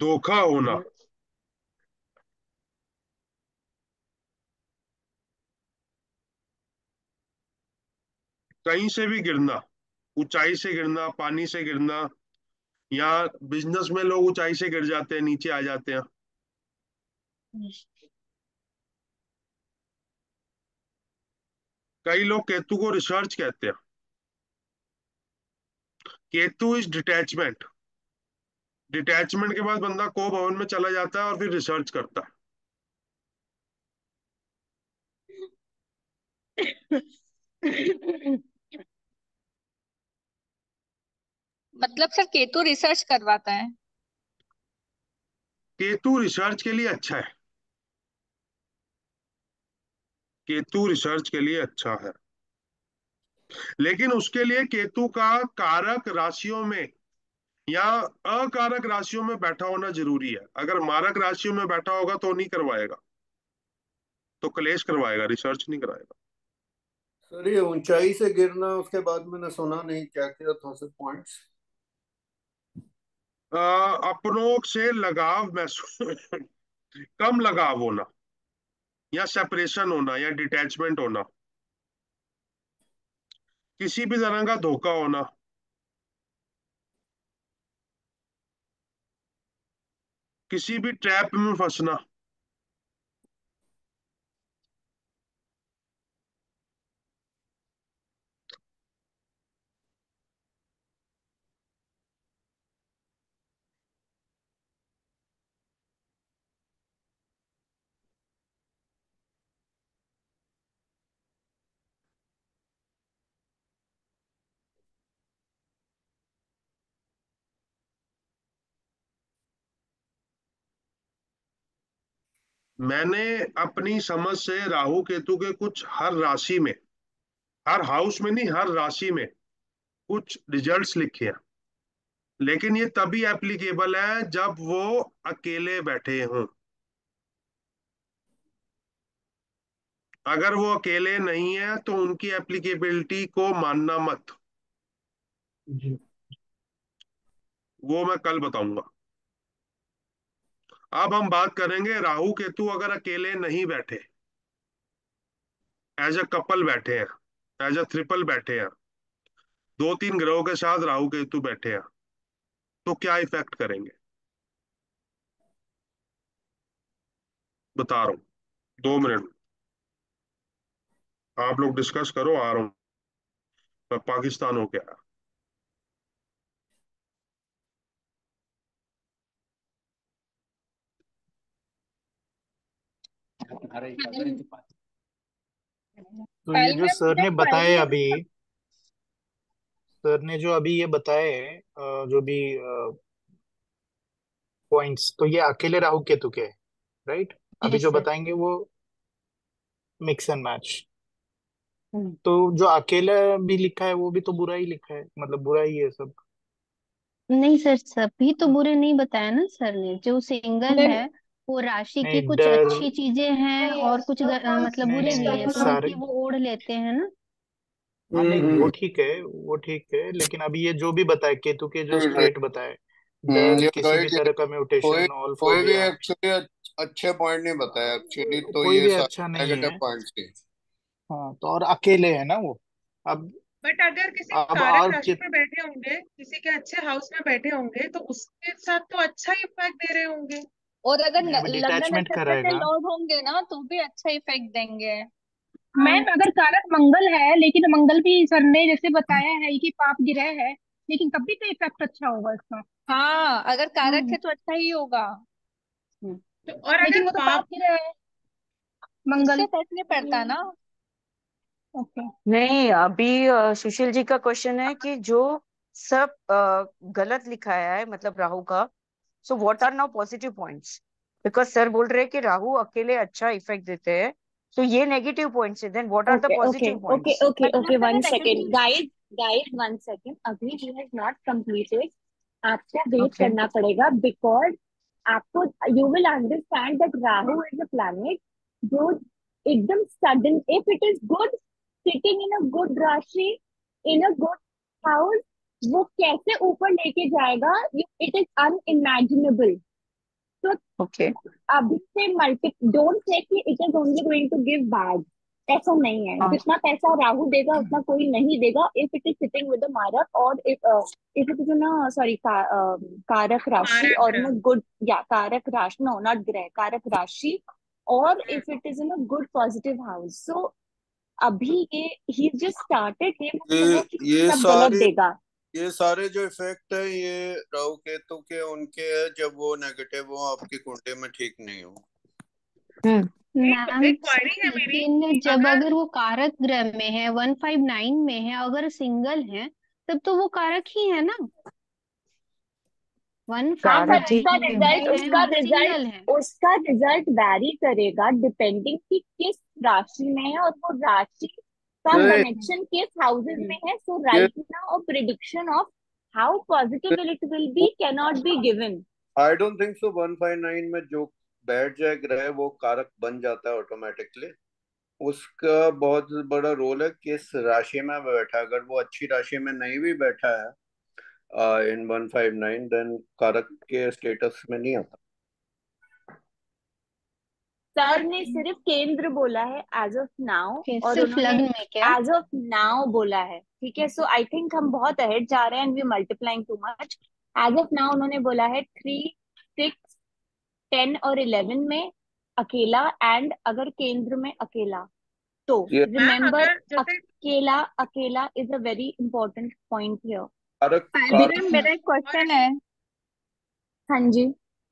धोखा होना। कहीं से भी गिरना, ऊंचाई से गिरना, पानी से गिरना, या बिजनेस में लोग ऊंचाई से गिर जाते हैं, नीचे आ जाते हैं। कई लोग केतु को रिसर्च कहते हैं। Ketu is detachment. डिटैचमेंट के बाद बंदा को भवन में चला जाता है और फिर रिसर्च करता है। मतलब सर केतु रिसर्च करवाता है? केतु रिसर्च के लिए अच्छा है। केतु रिसर्च के लिए अच्छा है, लेकिन उसके लिए केतु का कारक राशियों में या अकारक राशियों में बैठा होना जरूरी है। अगर मारक राशियों में बैठा होगा तो नहीं करवाएगा, तो क्लेश करवाएगा, रिसर्च नहीं कराएगा। सर ये ऊंचाई से गिरना, उसके बाद मैंने सुना नहीं क्या क्या था सर पॉइंट्स। अपनों से लगाव महसूस कम लगाव होना, या सेपरेशन होना, या डिटैचमेंट होना, किसी भी तरह का धोखा होना, किसी भी ट्रैप में फंसना। मैंने अपनी समझ से राहु केतु के कुछ हर राशि में, हर हाउस में नहीं, हर राशि में कुछ रिजल्ट्स लिखे हैं। लेकिन ये तभी एप्लीकेबल है जब वो अकेले बैठे हों। अगर वो अकेले नहीं है तो उनकी एप्लीकेबिलिटी को मानना मत। जी। वो मैं कल बताऊंगा। अब हम बात करेंगे राहु केतु अगर अकेले नहीं बैठे, एज अ कपल बैठे हैं, एज अ ट्रिपल बैठे हैं, दो तीन ग्रहों के साथ राहु केतु बैठे हैं, तो क्या इफेक्ट करेंगे, बता रहा हूँ। 2 मिनट आप लोग डिस्कस करो, आ रहा हूँ। मैं पाकिस्तान हो गया। तो ये पहले जो में सर मुझे ने बताए क्वेरी अभी, सर ने जो अभी ये बताए जो भी पॉइंट्स, तो ये अकेले राहु केतु के, राइट? अभी यस जो सर। बताएंगे वो मिक्स एंड मैच। तो जो अकेला भी लिखा है वो भी तो बुरा ही लिखा है, मतलब बुरा ही है सब। नहीं सर, सभी तो बुरे नहीं बताया ना सर ने। जो सिंगल नहीं है वो राशि की नहीं कुछ डर, अच्छी चीजें हैं और कुछ मतलब नहीं बुरी नहीं भी नहीं है, तो सारे, उनकी वो ओढ़ लेते हैं ना। हाँ नहीं वो ठीक है, वो ठीक है, लेकिन अभी ये जो भी बताए केतु के जो स्ट्रेट बताए, डर, ये किसी भी राइट है। तरह का कोई म्यूटेशन, ऑल कोई भी फोबिया, एक्चुअली अच्छे पॉइंट नहीं बताया एक्चुअली, तो कोई ये भी अच्छा सारे नहीं नेगेटिव है। पॉइंट्स थे। हाँ तो और अकेले है ना वो। अब बट अगर किसी अब कारक और राशि में बैठे होंगे, किसी के अच्छे हाउस में बैठे होंगे, तो उसके साथ तो अच्छा ही इम्पैक्ट दे रहे होंगे। और अगर नहीं, अभी लग्न डिटैचमेंट नक्षत्र के कराएगा। लॉर्ड होंगे ना तो भी अच्छा इफेक्ट देंगे। मैम अगर कारक मंगल है, लेकिन मंगल भी सर ने जैसे बताया है कि पाप ग्रह है, लेकिन तब भी तो इफेक्ट अच्छा होगा इसका। हाँ, अगर कारक है तो अच्छा ही होगा। तो और अगर लेकिन वो तो पाप पाप ग्रह है उससे मंगल। फर्क नहीं पड़ता ना। ओके। नहीं, अभी सुशील जी का क्वेश्चन है कि जो सब गलत लिखाया है मतलब राहु का, so what are now positive points? Because sir बोल रहे हैं कि राहु अकेले अच्छा इफेक्ट देते हैं, तो ये नेगेटिव पॉइंट्स है, then what are the Okay, okay, positive okay, points? okay, मतलब okay. मैंने One second, negative. guys, 1 second. अभी he has not completed. आपको वेट ओके करना पड़ेगा because आपको you will understand that Rahu is a planet जो एकदम sudden, if it is good, sitting in a good राशि, in a good house, वो कैसे ऊपर लेके जाएगा, it is unimaginable. तो ओके अभी से मल्टी डोंट से कि it is only going to give bad, ऐसा नहीं है। हाँ जितना पैसा राहु देगा उतना कोई नहीं देगा, if it is sitting with the मारक, और इफ इट इज ना सॉरी कारक राशि कारक और इन ग्रह। अ गुड, या कारक राशि, नो नॉट ग्रह, कारक राशि, और if it is in a good positive house. So अभी ये ही जस्ट स्टार्टेड, ये मत ये कहो कि ये सब गलत सारे देगा। ये सारे जो इफेक्ट है ये राहु केतु के उनके है, जब वो नेगेटिव हो आपकी कुंडली में, ठीक नहीं हो। मैम एक सर क्वेरी है मेरी लेकिन कि जब अगर अगर वो कारक ग्रह में है, 159 में है, अगर सिंगल है, तब तो वो कारक ही है ना। हाँ, पर कारक 159 उसका ही में रिजल्ट है और सिंगल है। उसका रिजल्ट वैरी करेगा डिपेंडिंग कि किस राशि में है और वो राशि का तो कनेक्शन किस हाउसेस में है। सो ये right now prediction of how positive it will B cannot be given. I don't think so 159 में जो बैठ जाए ग्रह वो कारक बन जाता है ऑटोमेटिकली। उसका बहुत बड़ा रोल है किस राशि में बैठा है। अगर वो अच्छी राशि में नहीं भी बैठा है इन 159, देन कारक के स्टेटस में नहीं आता। सर ने सिर्फ केंद्र बोला है एज ऑफ नाउ, और सिर्फ उन्होंने लग्न में क्या? एज ऑफ नाउ बोला है, ठीक है। सो आई थिंक हम बहुत अहेड जा रहे हैं and we multiplying too much. As of now उन्होंने बोला है 3, 6, 10 और 11 में अकेला, एंड अगर केंद्र में अकेला, तो ये मैम रिमेम्बर अगर जैसे अकेला अकेला is a very important point here. कारक पायल कारक मैम, मेरा एक क्वेश्चन है। हाँ जी।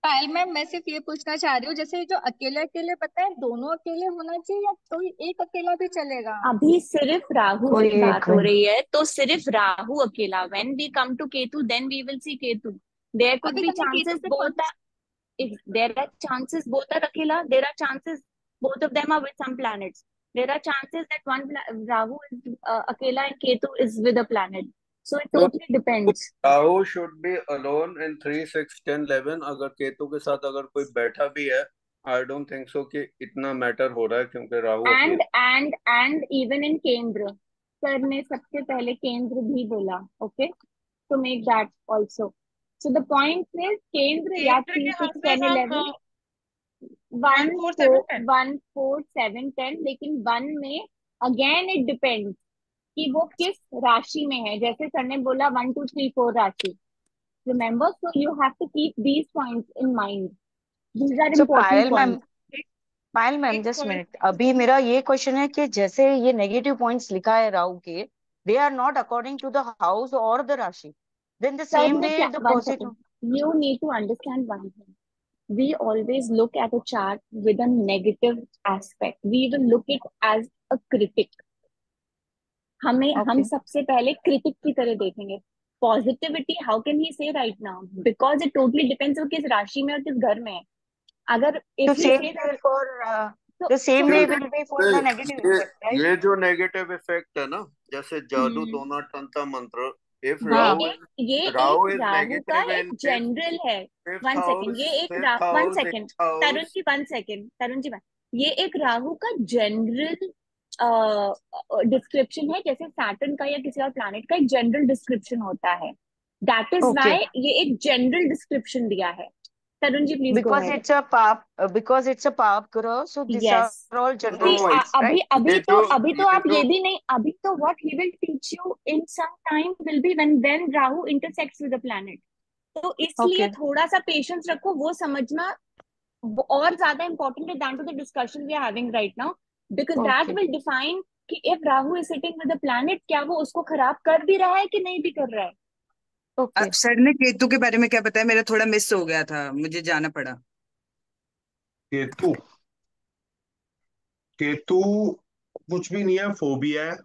पायल मैम, मैं सिर्फ ये पूछना चाह रही हूँ, जैसे जो अकेले अकेले बताए, दोनों अकेले होना चाहिए या कोई एक अकेला भी चलेगा? अभी सिर्फ राहु कोई की एक बात हो रही है, तो सिर्फ राहु अकेला। When we come to Ketu then we will see Ketu. There could अभी बी हमने केतु चांसेस पे both are, if there are chances both are akela, there are chances both of them are with some planets. There are chances that Rahu is akela and Ketu is with a planet. So it totally depends. Rahu should be alone in 3, 6, 10, 11। अगर केतु के साथ अगर कोई बैठा भी है, आई डोंट थिंक सो कि इतना मैटर हो रहा है, क्योंकि राहु And अकेला। and even in Kendra, sir ने सबसे पहले केंद्र भी बोला, okay, to make that also. So the point is केंद्र या केंद्र 3, के 6, 10, हाउसेस 11, हम 1, 1, 4, 7, 4, 10। 1, 4, 7, 10, लेकिन 1 में अगेन इट डिपेंड्स कि वो किस राशि में है। जैसे सर ने बोला 1, 2, 3, 4 राशि, remember. So you have to keep these points in mind, these are so important points. Payal ma'am एक जस्ट पॉइंट मिनट, अभी मेरा ये क्वेश्चन है कि जैसे ये नेगेटिव पॉइंट्स लिखा है राहु के, they are not according to the house और the rashi, then the sir same ने वे क्या, the 1 second, positive. You need to understand one thing. we always look at a chart with a negative aspect. We will look it as a critic. हम ओके। सबसे पहले क्रिटिक की तरह देखेंगे. पॉजिटिविटी हाउ कैन ही से right now, because it totally depends वो किस राशि में और किस घर में है. अगर तो इफ ही same से way for तो the same so way ये will be for the negative effect, right? ये जो नेगेटिव इफेक्ट है ना, जैसे जादू हम्म, टोना तंत्र मंत्र, इफ ये हाँ एक राहु इज राहु का नेगेटिव एक इन जनरल है. फिफ्थ वन सेकेंड, हाउस, ये एक fifth one house, second eighth Tarun house. जी, वन सेकेंड तरुण जी, ये एक राहु का जनरल डिस्क्रिप्शन है, जैसे सैटर्न का या किसी और प्लैनेट का एक जनरल डिस्क्रिप्शन होता है. दैट इज okay, वाई ये एक जनरल डिस्क्रिप्शन दिया है. Tarun ji please go because ahead. it's a pap because it's a pap grah, so these yes. are all See, general no, points, अभी right? अभी ये तो जो अभी तो ये आप जो ये भी नहीं. अभी तो what he will teach you in some time will be when Rahu intersects with the planet. तो इसलिए Okay, थोड़ा सा पेशेंस रखो, वो समझना और ज्यादा इंपॉर्टेंट है than to the discussion we are having right now, because that okay, will define कि if Rahu is sitting with the planet, क्या वो उसको खराब कर भी रहा है कि नहीं भी कर रहा है. okay. सर ने केतु के बारे में क्या बताया? मेरा थोड़ा मिस हो गया था, मुझे जाना पड़ा। केतु, केतु कुछ भी नहीं है, फोबिया है,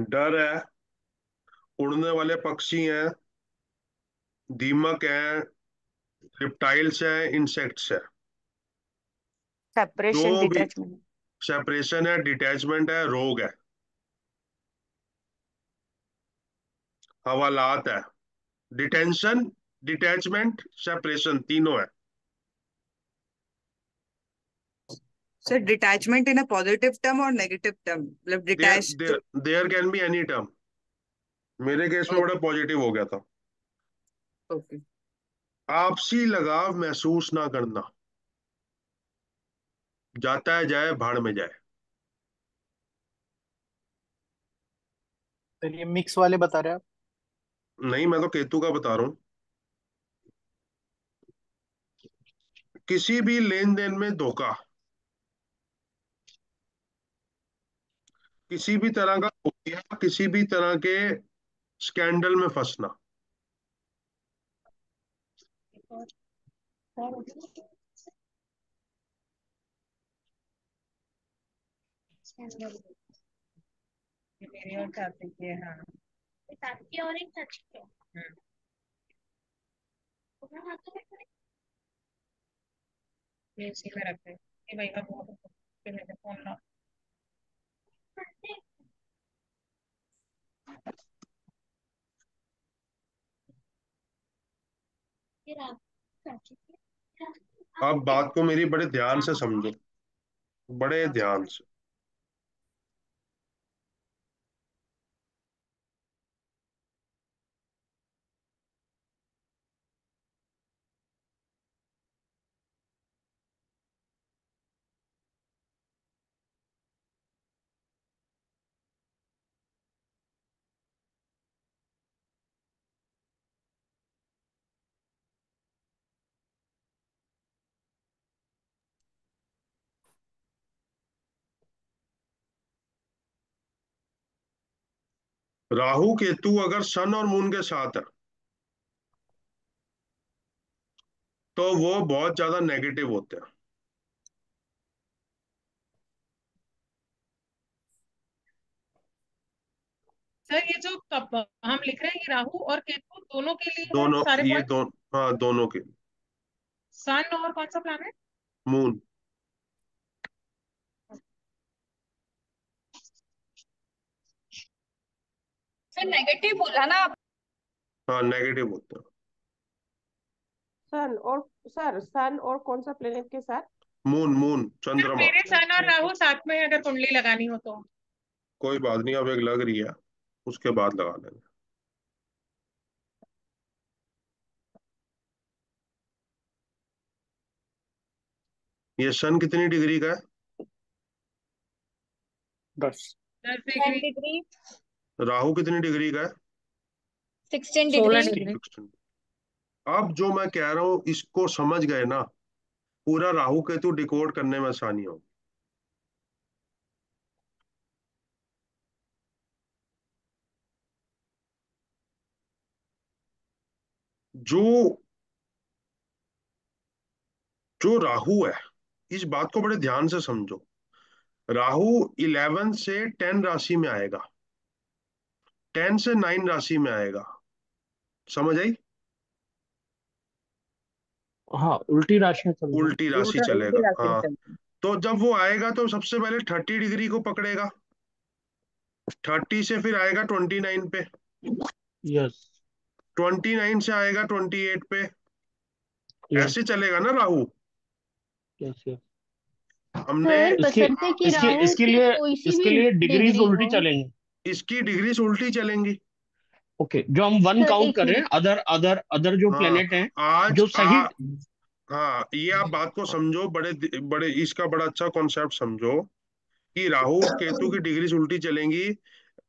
डर है, उड़ने वाले पक्षी हैं, दीमक है, रिप्टाइल्स है, इंसेक्ट्स है. Separation, जो भी detachment. सेपरेशन है, डिटैचमेंट है, रोग है, हवालात है, डिटेंशन, डिटैचमेंट, सेपरेशन, तीनों है. Sir detachment in a positive term और नेगेटिव टर्म, मतलब देयर डिटैच तो। There there can be any term. मेरे केस में बड़ा पॉजिटिव हो गया था. ओके। आपसी लगाव महसूस ना करना, जाता है जाए भाड़ में जाए. सर ये मिक्स वाले बता रहे हैं आप? नहीं, मैं तो केतु का बता रहा हूँ. किसी भी लेन देन में धोखा, किसी भी तरह का धोखा, किसी भी तरह के स्कैंडल में फंसना. मेरी और कार्तिक के, हाँ. साथी और एक साथी है. ये इसी में रखते हैं. ये भाई का बहुत फोन ला. आप बात को मेरी बड़े ध्यान से समझो, बड़े ध्यान से. राहु केतु अगर सन और मून के साथ है तो वो बहुत ज्यादा नेगेटिव होते हैं. सर ये जो हम लिख रहे हैं कि राहु और केतु दोनों के लिए है दोनों, सारे ये पॉइंट. हाँ, दोनों के. सन और कौन सा प्लैनेट? मून. सर नेगेटिव बोला ना आप? हाँ, नेगेटिव होते हैं. सन और सर सन और कौन सा प्लेनेट के साथ? मून, मून, सर चंद्रमा. मेरे सन और राहु साथ में है, अगर कुंडली लगानी हो तो. कोई बात नहीं, अब एक लग रही है, उसके बाद लगा लेंगे. ये सन कितनी डिग्री का है? 10। 10 डिग्री. 10 डिग्री। राहु कितनी डिग्री का है? 16 डिग्री। 16 डिग्री। 16. अब जो मैं कह रहा हूं इसको समझ गए ना, पूरा राहु केतु डिकोड करने में आसानी होगी. जो जो राहु है, इस बात को बड़े ध्यान से समझो। राहु 11 से 10 राशि में आएगा, 10 से 9 राशि में आएगा। समझ आई? हाँ, उल्टी राशियां चल रही उल्टी राशि उल्टा उल्टी चलेगा, राशि में हाँ। चलते हैं। तो जब वो आएगा तो सबसे पहले 30 डिग्री को पकड़ेगा, 30 से फिर आएगा 29 पे, यस 29 से आएगा 28 पे। यस ऐसे चलेगा ना राहु। Yes yes. हमने सर इसके बशर्ते कि इसके राहु इसके की लिए कोई सी इसके भी लिए डिग्रीज डिग्री उल्टी हो। चलेंगी। इसकी डिग्रीज उल्टी चलेंगी। ओके, जो हम वन सर काउंट एक कर रहे हैं, मिनट। अदर अदर अदर जो हाँ प्लेनेट हैं, आज जो सही। हाँ, ये आप बात को समझो, बड़े बड़े इसका बड़ा अच्छा कॉन्सेप्ट समझो कि राहु केतु की डिग्रीज उल्टी चलेंगी।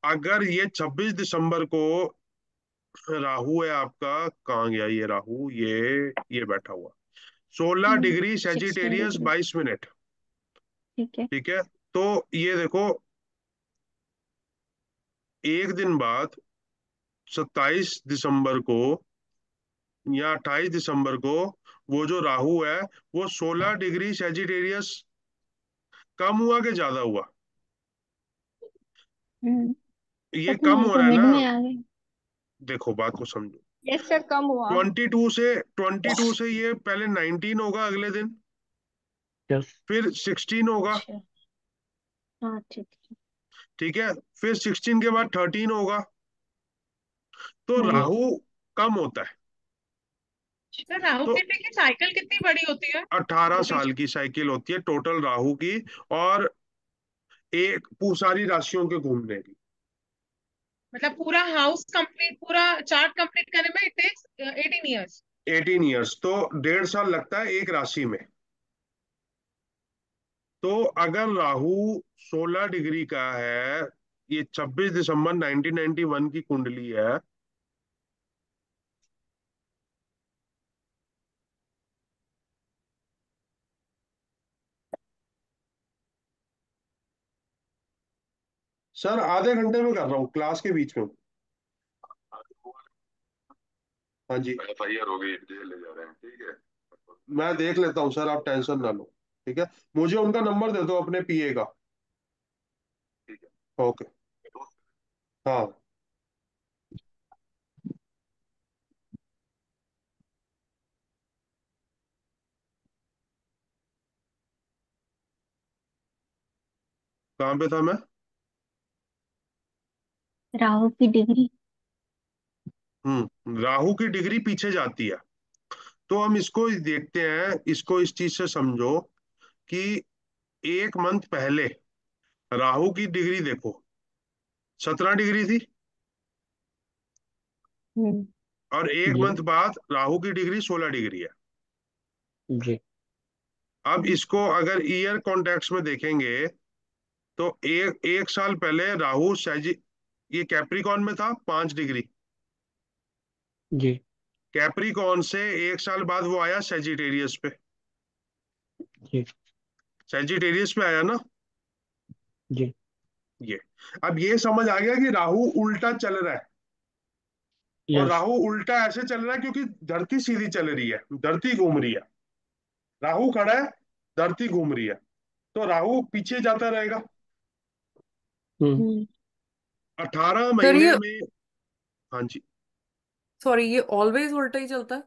अगर ये 26 दिसंबर को राहु है आपका, कहाँ गया ये राहु, ये बैठा हुआ 16 डिग्री 16 सेजिटेरियस डिग्री 22 मिनट। ठीक है। ठीक है, तो ये देखो, एक दिन बाद 27 दिसंबर को या 28 दिसंबर को वो जो राहु है वो 16 डिग्री सेजिटेरियस कम हुआ कि ज्यादा हुआ? हम्म ये पता कम नहीं, हो तो रहा है मिड ना। में आ गई। देखो बात को समझो। यस सर, कम हुआ। 22 से ये पहले 19 होगा अगले दिन, यस फिर 16 होगा। अच्छा हाँ ठीक है। ठीक है, फिर 16 के बाद 13 होगा। तो हम्म राहु कम होता है। सर राहु तो केतु की साइकिल कितनी बड़ी होती है? 18 छोटी साल की साइकिल होती है टोटल राहु की, और एक सारी राशियों के घूमने की। मतलब पूरा हाउस कंप्लीट, पूरा चार्ट कंप्लीट करने में इट टेक्स 18 इयर्स। 18 ईयर्स, तो 1.5 साल लगता है एक राशि में। तो अगर राहु 16 डिग्री का है, ये 26 दिसंबर 1991 की कुंडली है। सर आधे घंटे में कर रहा हूँ, क्लास के बीच में हूँ। हाँ जी, FIR हो गई, जेल ले जा रहे हैं। ठीक है, मैं देख लेता हूँ सर, आप टेंशन ना लो। ठीक है, मुझे उनका नंबर दे दो अपने PA का। ठीक है, ओके। हाँ, कहाँ पे था मैं? राहु की डिग्री। राहु की डिग्री पीछे जाती है। तो हम इसको देखते हैं, इसको इस चीज से समझो कि एक मंथ पहले राहु की डिग्री देखो 17 डिग्री थी, हम्म और एक जी मंथ बाद राहु की डिग्री 16 डिग्री है। जी अब इसको अगर ईयर कॉन्टेक्स्ट में देखेंगे तो एक एक साल पहले राहु ये कैप्रिकॉन में था 5 डिग्री। जी कैप्रिकॉन से एक साल बाद वो आया सेजिटेरियस पे। जी सेजिटेरियस पे आया ना जी ये। अब ये समझ आ गया कि राहु उल्टा चल रहा है। और यस राहु उल्टा ऐसे चल रहा है क्योंकि धरती सीधी चल रही है, धरती घूम रही है। राहु खड़ा है, धरती घूम रही है, तो राहु पीछे जाता रहेगा हम्म 18 सर महीने ये, में। हाँ जी, सॉरी, ये ऑलवेज उल्टा ही चलता है?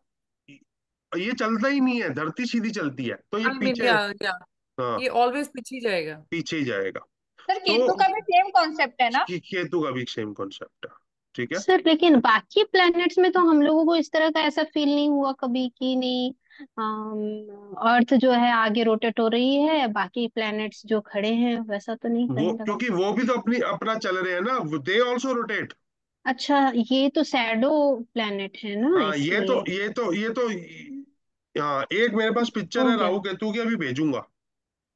ये चलता ही नहीं है, धरती सीधी चलती है तो ये आई मीन, पीछे। या हाँ, ये ऑलवेज पीछे ही जाएगा? पीछे ही जाएगा। सर तो केतु का भी सेम कॉन्सेप्ट है ना? केतु का भी सेम कॉन्सेप्ट है। ठीक है, सर लेकिन बाकी प्लैनेट्स में तो हम लोगों को इस तरह का ऐसा फील नहीं हुआ कभी कि नहीं, अर्थ जो है आगे रोटेट हो रही है, बाकी प्लैनेट्स जो खड़े हैं वैसा तो नहीं वो कहीं लगा। क्योंकि वो भी तो अपना चल रहे हैं ना, दे ऑल्सो रोटेट। अच्छा, ये तो शैडो प्लैनेट है ना हाँ, इसलिए। ये तो हाँ, एक मेरे पास पिक्चर हो है गया। राहु केतु की, अभी भेजूंगा।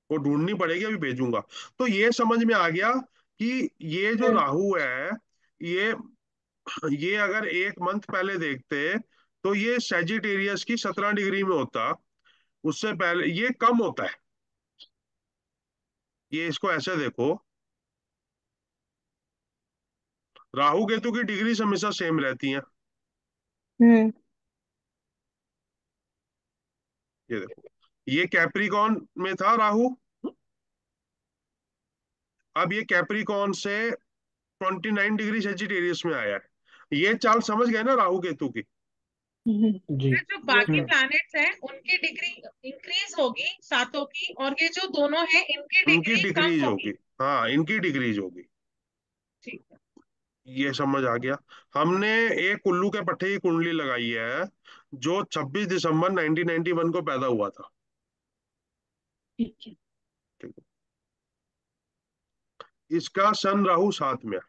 वो ढूंढनी पड़ेगी, अभी भेजूंगा। तो ये समझ में आ गया कि ये जो हम्म राहु है, ये ये अगर एक मंथ पहले देखते तो ये सेजिटेरियस की 17 डिग्री में होता। उससे पहले ये कम होता है। ये इसको ऐसे देखो, राहु केतु की डिग्री हमेशा सेम रहती हैं। हम्म ये देखो, ये कैप्रिकॉन में था राहु, अब ये कैप्रिकॉन से 29 डिग्री सेजिटेरियस में आया है। ये चाल समझ गए ना राहु केतु की? जी। जो बाकी ये प्लैनेट्स हैं उनकी डिग्री इंक्रीज होगी सातों की, और ये जो दोनों हैं इनकी इनकी डिग्री कम डिक्रीज होगी। होगी। हाँ, इनकी डिक्रीज होगी। ठीक है। ये समझ आ गया। हमने एक उल्लू के पट्टे की कुंडली लगाई है जो 26 दिसंबर 1991 को पैदा हुआ था। ठीक है। ठीक है। इसका सन राहु साथ में है।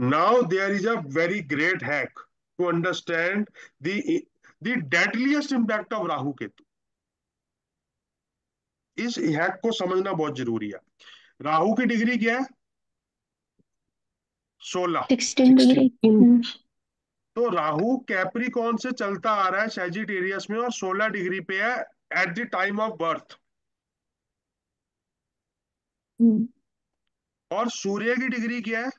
Now there is a very great hack to understand the deadliest impact of Rahu Ketu. इस हैक को समझना बहुत जरूरी है। राहु की डिग्री क्या है? 16। 16 डिग्री। तो राहु कैप्रिकॉन से चलता आ रहा है सैजिटेरियस में और 16 डिग्री पे है at the time of birth. और सूर्य की डिग्री क्या है?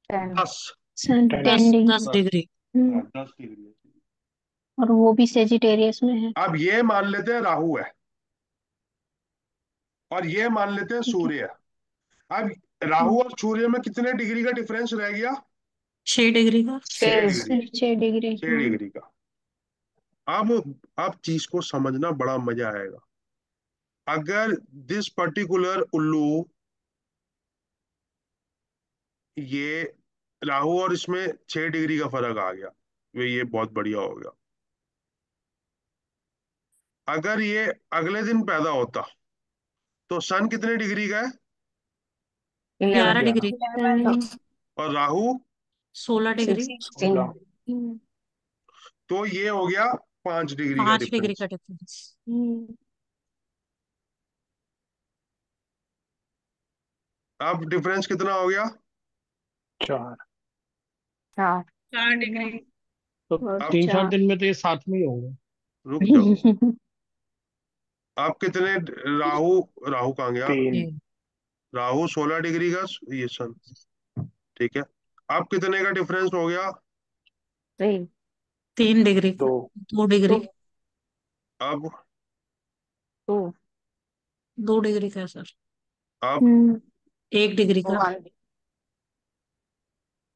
10। 10 डिग्री। 10 डिग्री। 10 डिग्री। और वो भी सेजिटेरियस में है। अब ये मान लेते हैं राहु है और ये मान लेते हैं ठीक है। सूर्य है। अब राहु और सूर्य में कितने डिग्री का डिफरेंस रह गया? 6 डिग्री का। 6 डिग्री। 6 डिग्री। 6 डिग्री का। अब चीज को समझना बड़ा मजा आएगा। अगर दिस पर्टिकुलर उल्लू, ये राहु और इसमें 6 डिग्री का फर्क आ गया, वे ये बहुत बढ़िया हो गया। अगर ये अगले दिन पैदा होता तो सन कितने डिग्री का है? 11 डिग्री। और राहु 16 डिग्री। 16। तो ये हो गया 5 डिग्री का 5 डिग्री डिफरेंस। का डिफरेंस। अब डिफरेंस कितना हो गया? 4। 4 डिग्री। तो अब 3-4 दिन में तो ये साथ में ही होंगे। रुक जाओ। अब कितने? राहु राहु कहाँ गया? 3। राहु 16 डिग्री का, ये सन। ठीक है। अब कितने का डिफरेंस हो गया? 3 डिग्री का। 2। 2 डिग्री। अब 2 डिग्री का सर। अब 1 डिग्री का।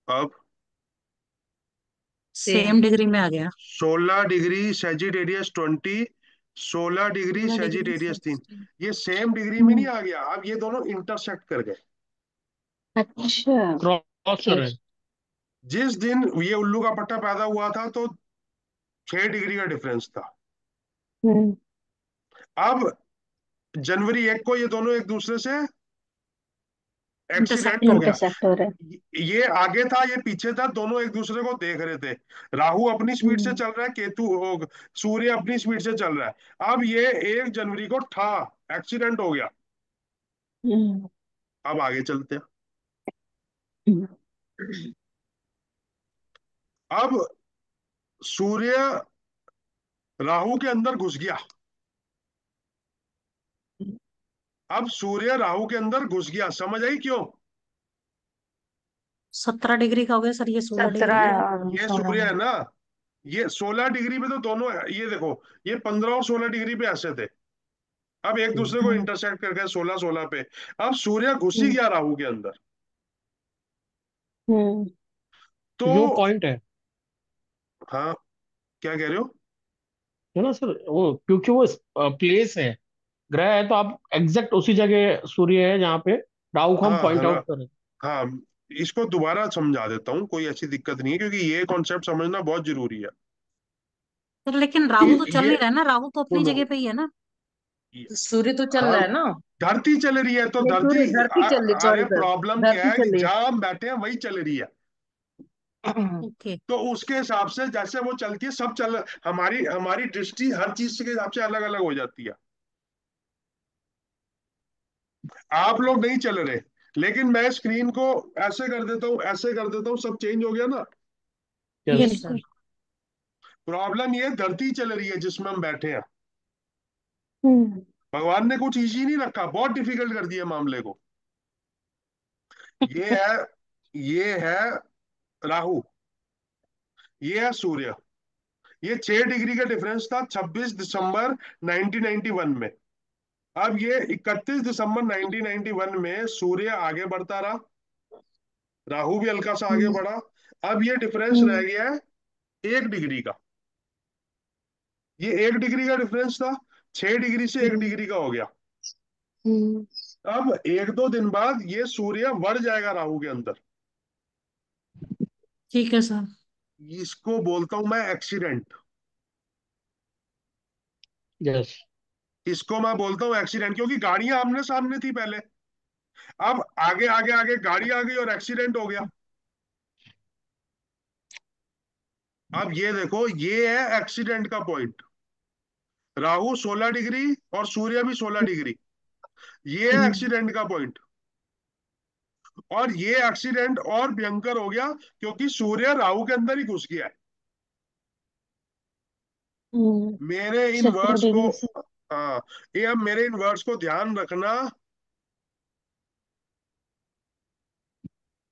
अब सेम डिग्री में आ गया। 16 degree Sagittarius 20, 16 degree 16 degree Sagittarius 3। से। ये सेम डिग्री में नहीं आ गया, अब ये दोनों इंटरसेक्ट कर गए। अच्छा। क्रॉस कर रहे हैं। जिस दिन ये उल्लू का पट्टा पैदा हुआ था तो 6 डिग्री का डिफरेंस था। अब जनवरी 1 को ये दोनों एक दूसरे से इंटरसेक्ट एक्सीडेंट हो हो गया। गया। इंटरसेक्ट हो रहा है। ये आगे था, ये पीछे था, दोनों एक दूसरे को देख रहे थे। राहु अपनी स्पीड से चल रहा है, सूर्य अपनी स्पीड से चल रहा है। अब ये 1 जनवरी को था एक्सीडेंट हो गया। अब आगे चलते हैं। अब सूर्य राहु के अंदर घुस गया। अब सूर्य राहु के अंदर घुस गया, समझ आई क्यों? 17 डिग्री का हो गया सर, ये 16 डिग्री का। ये सूर्य है ना, ये 16 डिग्री पे तो दोनों, ये देखो, ये 15 और 16 डिग्री पे ऐसे थे। अब एक दूसरे को इंटरसेक्ट कर गए 16 16 पे। अब सूर्य घुस ही गया राहु के अंदर। तो जो पॉइंट है हाँ, क्या कह रहे हो? है ना सर, वो क्योंकि वो प्लेस है, ग्रह है, तो आप एग्जैक्ट उसी जगह सूर्य है जहाँ पे राहु को हम हाँ पॉइंट आउट करें। हाँ, इसको दोबारा समझा देता हूँ, कोई ऐसी दिक्कत नहीं है, क्योंकि ये कॉन्सेप्ट समझना बहुत जरूरी है। सर लेकिन राहु तो चल ये नहीं रहा है ना, राहु तो अपनी सुनो, जगह पे ही है ना। सूर्य तो चल हाँ, रहा है ना। धरती चल रही है तो नहीं धरती, सूर्य धरती चल रही, अरे सॉरी सर। प्रॉब्लम क्या धरती है कि चल रही जहां हम बैठे हैं वही चल रही है। ओके। तो उसके हिसाब से जैसे वो चलती है, सब चल, हमारी हमारी दृष्टि हर चीज के हिसाब से अलग अलग हो जाती है। आप लोग नहीं चल रहे, लेकिन मैं स्क्रीन को ऐसे कर देता हूँ, ऐसे कर देता हूँ, सब चेंज हो गया ना। Yes sir. प्रॉब्लम ये धरती चल रही है जिसमें हम बैठे हैं। भगवान ने कुछ इजी नहीं रखा, बहुत डिफिकल्ट कर दिया मामले को। ये है राहु, ये है सूर्य, ये 6 डिग्री का डिफरेंस था 26 दिसंबर 1991 में। अब ये 31 दिसंबर 1991 में सूर्य आगे बढ़ता रहा, राहु भी हल्का सा आगे बढ़ा। अब ये डिफरेंस रह गया है 1 डिग्री का। ये 1 डिग्री का डिफरेंस था, 6 डिग्री से 1 डिग्री का हो गया। अब 1-2 दिन बाद ये सूर्य बढ़ जाएगा राहु के अंदर। ठीक है सर। इसको बोलता हूं मैं एक्सीडेंट। यस। इसको मैं बोलता हूँ एक्सीडेंट, क्योंकि गाड़ियां आमने सामने थी पहले, अब आगे आगे आगे गाड़ी आ गई और एक्सीडेंट हो गया। अब ये देखो, ये है एक्सीडेंट का पॉइंट। राहु 16 डिग्री और सूर्य भी 16 डिग्री, ये है एक्सीडेंट का पॉइंट। और ये एक्सीडेंट और भयंकर हो गया क्योंकि सूर्य राहु के अंदर ही घुस गया है। मेरे इन वर्ड्स को, हाँ, ये अब मेरे इन वर्ड्स को ध्यान रखना।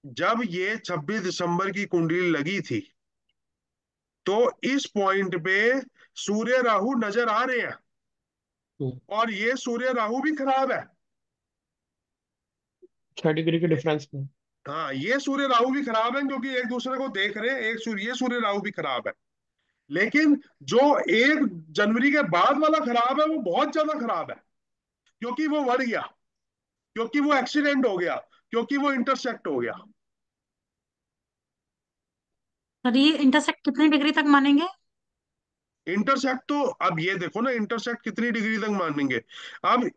जब ये 26 दिसंबर की कुंडली लगी थी तो इस पॉइंट पे सूर्य राहु नजर आ रहे हैं, और ये सूर्य राहु भी खराब है। 6 डिग्री के डिफरेंस में। हाँ, ये सूर्य राहु भी खराब है क्योंकि एक दूसरे को देख रहे हैं। ये सूर्य राहु भी खराब है, लेकिन जो 1 जनवरी के बाद वाला खराब है वो बहुत ज्यादा खराब है, क्योंकि वो बढ़ गया, क्योंकि वो एक्सीडेंट हो गया, क्योंकि वो इंटरसेक्ट हो गया। सर ये इंटरसेक्ट कितनी डिग्री तक मानेंगे? इंटरसेक्ट तो अब ये देखो ना, इंटरसेक्ट कितनी डिग्री तक मानेंगे। अब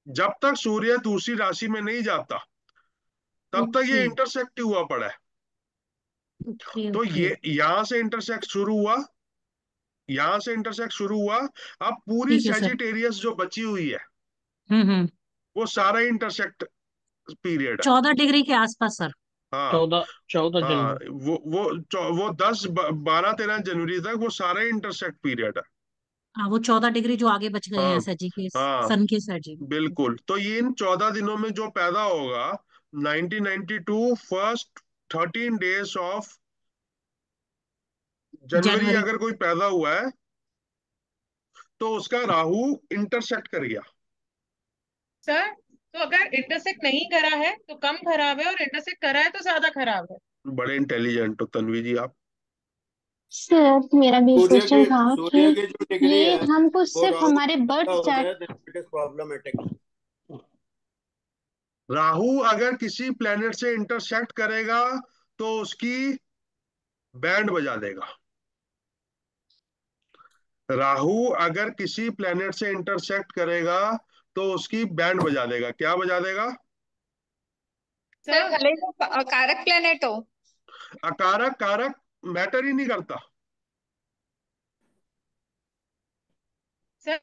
जब तक सूर्य दूसरी राशि में नहीं जाता तब तक ये ओके इंटरसेक्ट ही हुआ पड़ा है। ओके तो ओके। ये यहां से इंटरसेक्ट शुरू हुआ, यहां से इंटरसेक्ट शुरू हुआ। अब पूरी ठीक है सर। सैजिटेरियस जो बची हुई है हम्म। वो सारा इंटरसेक्ट पीरियड है। 14 डिग्री के आसपास सर। हाँ 14 14 जनवरी। हाँ, वो 10 12 13 जनवरी तक वो सारा इंटरसेक्ट पीरियड है। हाँ वो 14 डिग्री जो आगे बच गए हैं हाँ सर जी के, हाँ, सन के सर जी। बिल्कुल। तो ये इन 14 दिनों में जो पैदा होगा, 1992 फर्स्ट 13 डेज ऑफ जनवरी जनवरी। अगर कोई पैदा हुआ है तो उसका राहु इंटरसेक्ट कर गया। सर तो अगर इंटरसेक्ट नहीं करा है तो कम खराब है, और इंटरसेक्ट करा है तो ज्यादा खराब है। बड़े इंटेलिजेंट हो तन्वी जी आप। सर मेरा भी क्वेश्चन था कि सूर्य की जो डिग्री ये है हमको वो सिर्फ राहु हमारे का बर्थ हो चार्ट। जाए then it is problematic। Rahu अगर किसी प्लेनेट से इंटरसेक्ट करेगा तो उसकी बैंड बजा देगा। राहु अगर किसी प्लेनेट से इंटरसेक्ट करेगा तो उसकी बैंड बजा देगा। क्या बजा देगा? सर भले ही वो कारक प्लेनेट हो। अकारक कारक मैटर ही नहीं करता। सर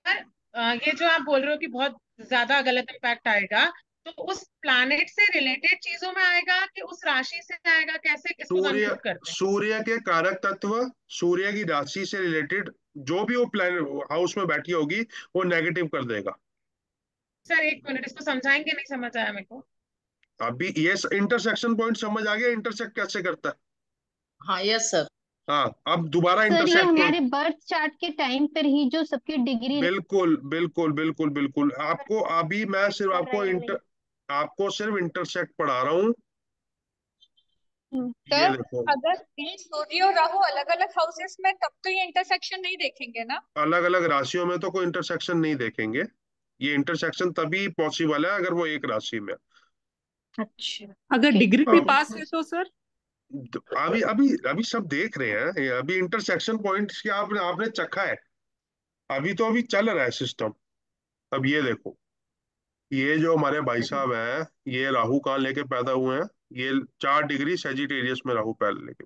ये जो आप बोल रहे हो कि बहुत ज्यादा गलत इम्पैक्ट आएगा, तो उस प्लैनेट से रिलेटेड चीजों में आएगा कि उस राशि से आएगा, कैसे इसको सूर्य कंक्लूड करते हैं? सूर्य के कारक तत्व, सूर्य की राशि से रिलेटेड जो भी वो प्लेनेट हाउस में बैठी होगी वो नेगेटिव कर देगा। सर एक मिनट, इसको समझाएंगे? नहीं समझ आया मेरे को। अभी ये इंटरसेक्शन पॉइंट समझ आ गया, इंटरसेक्ट कैसे करता है? हाँ यस सर। हाँ, अब दोबारा सर ये इंटरसेक्ट हमारे बर्थ चार्ट के टाइम पर ही जो सबकी डिग्री बिल्कुल बिल्कुल बिल्कुल बिल्कुल। आपको अभी मैं सिर्फ कर रहे हैं नहीं। आपको सिर्फ इंटरसेक्ट पढ़ा रहा हूँ। ये सर देखो, अगर ये सूर्य और राहु अलग अलग हाउसेस में तब तो ये इंटरसेक्शन नहीं देखेंगे ना। अलग अलग राशियों में तो कोई इंटरसेक्शन नहीं देखेंगे। ये इंटरसेक्शन तभी पॉसिबल है अगर वो एक राशि में। अच्छा अगर डिग्री भी अब पास है तो सर। अभी अभी अभी सब देख रहे हैं, ये अभी इंटरसेक्शन पॉइंट्स की आपने आपने चखा है। अभी तो अभी चल रहा है सिस्टम। अब ये देखो, ये जो हमारे भाई साहब हैं, ये राहु कहाँ लेके पैदा हुए हैं? ये 4 डिग्री सेजिटेरियस में राहु पैदा लेके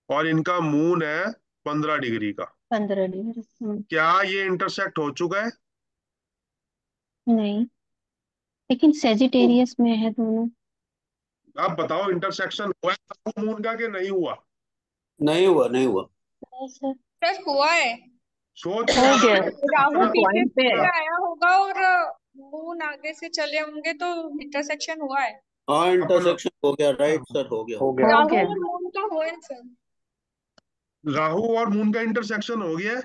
और इनका मून है 15 डिग्री का। 15 डिग्री। क्या ये इंटरसेक्ट हो चुका है? नहीं, लेकिन सेजिटेरियस में है दोनों। आप बताओ, इंटरसेक्शन हुआ है राहु मून का कि नहीं हुआ? नहीं हुआ, नहीं हुआ। नहीं सर। सर हुआ है। सोच हो के गया राहु अपना पीछे पॉइंट पे से है। आया होगा और मून आगे से चले होंगे तो इंटरसेक्शन हुआ है। हाँ अपना इंटरसेक्शन हो गया, राइट सर, हो गया हो हो गया। गया। राहु गया। और मून का हुआ है सर। राहु और मून का इंटरसेक्शन हो गया है।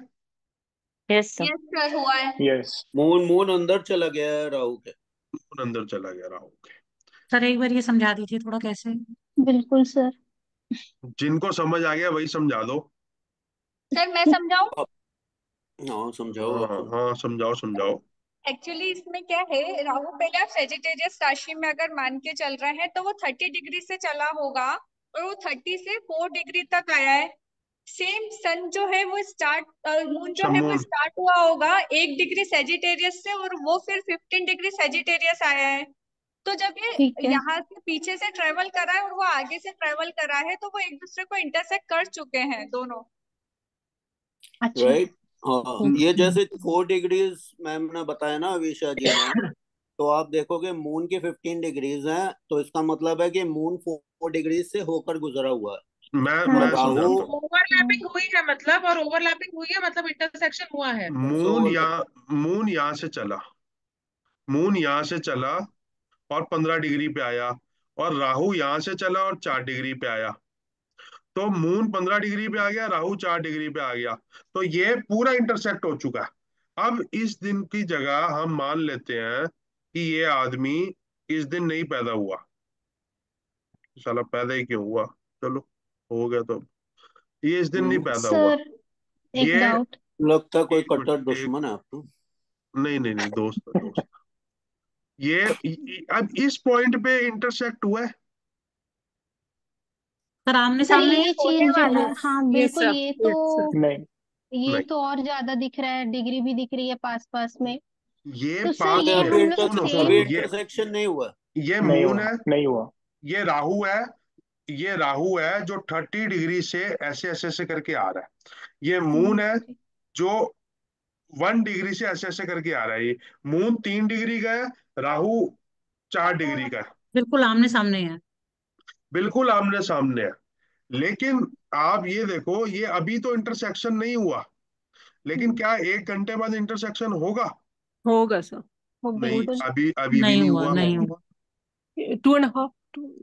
Yes sir. यस सर, हुआ है। यस। मून मून अंदर चला गया है राहु के। मून अंदर चला गया राहु के। सर एक बार ये समझा दीजिए थोड़ा कैसे। बिल्कुल सर। जिनको समझ आ गया वही समझा दो। सर मैं समझाऊं? हाँ समझाओ हाँ आप समझाओ। हाँ, समझाओ समझाओ। एक्चुअली इसमें क्या है, राहु पहले आप सेजिटेरियस राशि में अगर मान के चल रहे हैं तो वो 30 डिग्री से चला होगा, और वो 30 से 4 डिग्री तक आया है। सेम सन जो है वो स्टार्ट, मून जो है वो समून। स्टार्ट हुआ होगा 1 डिग्री सेजिटेरियस से, और वो फिर 15 डिग्री सेजिटेरियस आया है। तो जब ये ठीक है। यहाँ से पीछे से ट्रेवल करा है और वो आगे से ट्रेवल करा है, तो वो एक दूसरे को इंटरसेक्ट कर चुके हैं दोनों। अच्छा। राइट। हाँ ये ओके। जैसे 4 डिग्रीज मैम ने बताया ना अविशा जी ने, तो आप देखोगे मून के 15 डिग्रीज हैं, तो इसका मतलब है कि मून 4 डिग्रीज से होकर गुजरा हुआ है। मैं और हाँ। राहु समझाता हूँ। ओवरलैपिंग हुई है मतलब, और ओवरलैपिंग हुई है मतलब इंटरसेक्शन हुआ है। मून यहाँ से चला, मून यहाँ से चला और 15 डिग्री पे आया, और राहु यहाँ से चला और 4 डिग्री पे आया। तो मून 15 डिग्री पे आ गया, राहु 4 डिग्री पे आ गया। तो ये पूरा इंटरसेक्ट हो चुका है। अब इस दिन की जगह हम मान लेते हैं कि ये आदमी इस दिन नहीं पैदा हुआ। साला पैदा ही क्यों हुआ, चलो हो गया। तो ये इस दिन नहीं पैदा हुआ। सर एक ये डाउट। लगता है कोई एक कट्टर मिनट, एक, दुश्मन है आपको। नहीं नहीं नहीं, दोस्त है दोस्त। अब इस पॉइंट पे इंटरसेक्ट हुआ है। सर आमने सर सामने। ये चीज होने जो वाला है, है। हाँ यस बिल्कुल, सर। ये तो यस सर। नहीं। ये नहीं, तो और ज्यादा दिख रहा है, डिग्री भी दिख रही है पास पास में। ये तो सर पास ये में हम लोग सुनो अभी सुनो, सेम। इंटरसेक्शन नहीं हुआ। ये नहीं मून हुआ। है, नहीं हुआ। ये राहु है। ये राहु है जो 30 डिग्री से ऐसे ऐसे ऐसे करके आ रहा है। ये मून है जो 1 डिग्री से ऐसे ऐसे करके आ रहा है। ये मून 3 डिग्री का है, राहु 4 डिग्री का है। बिल्कुल आमने सामने है। बिल्कुल आमने सामने है। लेकिन आप ये देखो, ये अभी तो इंटरसेक्शन नहीं हुआ, लेकिन क्या 1 घंटे बाद इंटरसेक्शन होगा? होगा सर। वो नहीं, बिल्कुल। अभी अभी भी नहीं नहीं हुआ, हुआ। नहीं हुआ। 2.5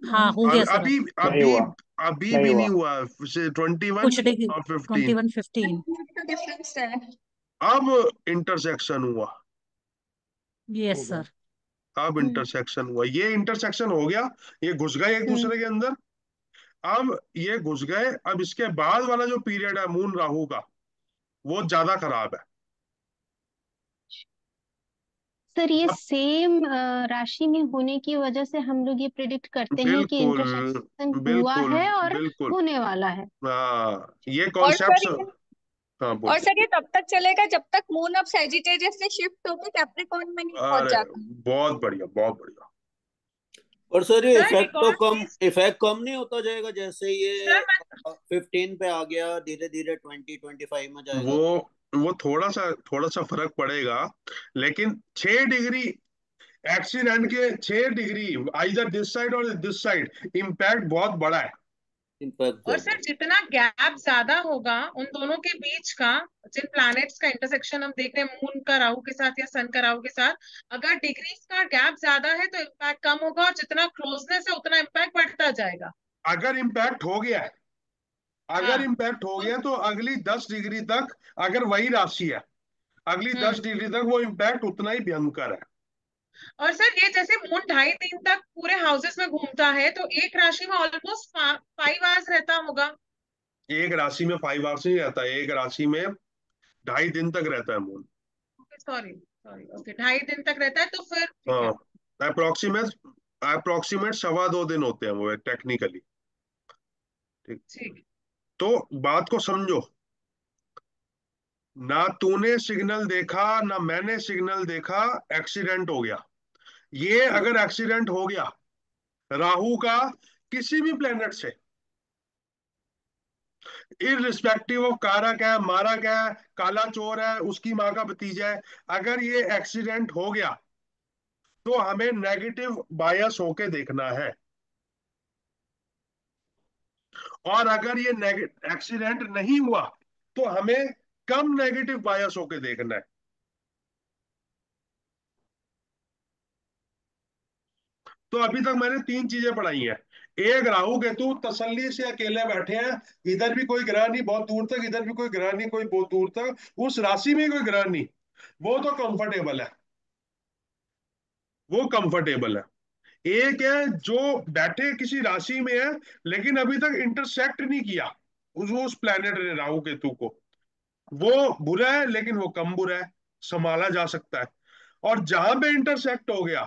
हाँ हो गया सर। अभी नहीं अभी हुआ। अभी नहीं भी नहीं हुआ। हुआ। 21 कुछ डिग्री। और 15 21, 15। डिफरेंस है। अब इंटरसेक्शन हुआ। यस होगा। सर। अब इंटरसेक्शन हुआ, ये इंटरसेक्शन हो गया। ये घुस गए एक हम्म। दूसरे के अंदर। अब ये घुस गए, अब इसके बाद वाला जो पीरियड है मून राहु का, वो ज्यादा खराब है। सर ये अब सेम राशि में होने की वजह से हम लोग ये प्रिडिक्ट करते हैं कि बिल्कुल इंटरसेक्शन हुआ बिल्कुल है और बिल्कुल। होने वाला है। हाँ ये और सर कॉन्सेप्ट। ये हाँ और बोलिए। सर ये तब तक चलेगा जब तक मून अब सेजिटेरियस से शिफ्ट होकर कैप्रिकॉर्न में नहीं पहुंच अरे जाता। बहुत बढ़िया, बहुत बढ़िया। और सर ये सर इफेक्ट एक तो और कम, चीज। इफेक्ट कम नहीं होता जाएगा जैसे ये सर मैं 15 पे आ गया, धीरे धीरे 20-25 में वो जाएगा। वो थोड़ा सा फर्क पड़ेगा। लेकिन 6 डिग्री एक्सीडेंट के 6 डिग्री, आइदर दिस साइड और दिस साइड, इम्पैक्ट बहुत बड़ा है। इम्पैक्ट और ज्यादा सर है। जितना गैप ज्यादा होगा उन दोनों के बीच का, जिन प्लैनेट्स का इंटरसेक्शन हम देख रहे हैं मून का राहु के साथ या सन का राहु के साथ, अगर डिग्रीज का गैप ज्यादा है तो इम्पैक्ट कम होगा, और जितना क्लोजनेस है उतना इम्पैक्ट बढ़ता जाएगा। अगर इम्पैक्ट हो गया है, अगर हाँ इम्पैक्ट हो तो गया तो अगली 10 डिग्री तक, अगर वही राशि है, अगली दस हम्म। डिग्री तक वो इम्पैक्ट उतना ही भयंकर है। और सर ये जैसे मून 2.5 दिन तक पूरे हाउसेस में घूमता है, तो एक राशि में ऑलमोस्ट 5 आवर्स रहता होगा। एक राशि में 5 आवर्स नहीं रहता, एक राशि में 2.5 दिन तक रहता है मून। सॉरी सॉरी, ओके 2.5 दिन तक रहता है तो फिर ठीक हाँ, है। अप्रोक्सीमेट अप्रोक्सीमेट 2.25 दिन होते हैं वो टेक्निकली। ठीक। ठीक। तो बात को समझो, ना तूने सिग्नल देखा ना मैंने सिग्नल देखा, एक्सीडेंट हो गया। ये अगर एक्सीडेंट हो गया राहु का किसी भी प्लेनेट से, इररिस्पेक्टिव ऑफ कारक है, मारक है, काला चोर है, उसकी माँ का भतीजा है, अगर ये एक्सीडेंट हो गया तो हमें नेगेटिव बायस होके देखना है। और अगर ये एक्सीडेंट नहीं हुआ तो हमें कम नेगेटिव बायस होके देखना है। तो अभी तक मैंने 3 चीजें पढ़ाई हैं। एक राहु केतु तसल्ली से अकेले बैठे हैं, इधर भी कोई ग्रह नहीं बहुत दूर तक, इधर भी कोई ग्रह नहीं कोई बहुत दूर तक, उस राशि में कोई ग्रह नहीं, वो तो कंफर्टेबल है, वो कंफर्टेबल है। एक है जो बैठे किसी राशि में है लेकिन अभी तक इंटरसेक्ट नहीं किया उस प्लेनेट ने राहु केतु को, वो बुरा है लेकिन वो कम बुरा है, संभाला जा सकता है। और जहां पे इंटरसेक्ट हो गया,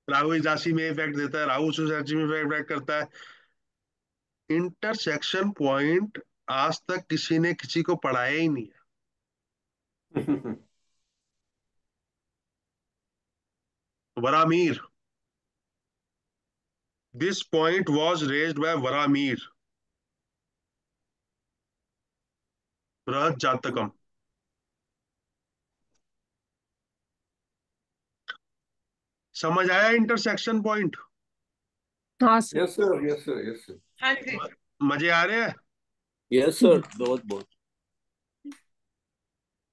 राहु इस राशि में इफेक्ट देता है, राहु उस राशि में इफेक्ट करता है। इंटरसेक्शन पॉइंट आज तक किसी ने किसी को पढ़ाया ही नहीं है। Varahamihira, this point was raised by Varahamihira Brihat Jatakam. समझ आया इंटरसेक्शन पॉइंट? हाँ sir. Yes sir, yes sir, yes sir. हाँ जी। मजे आ रहे हैं? यस सर, बहुत बहुत।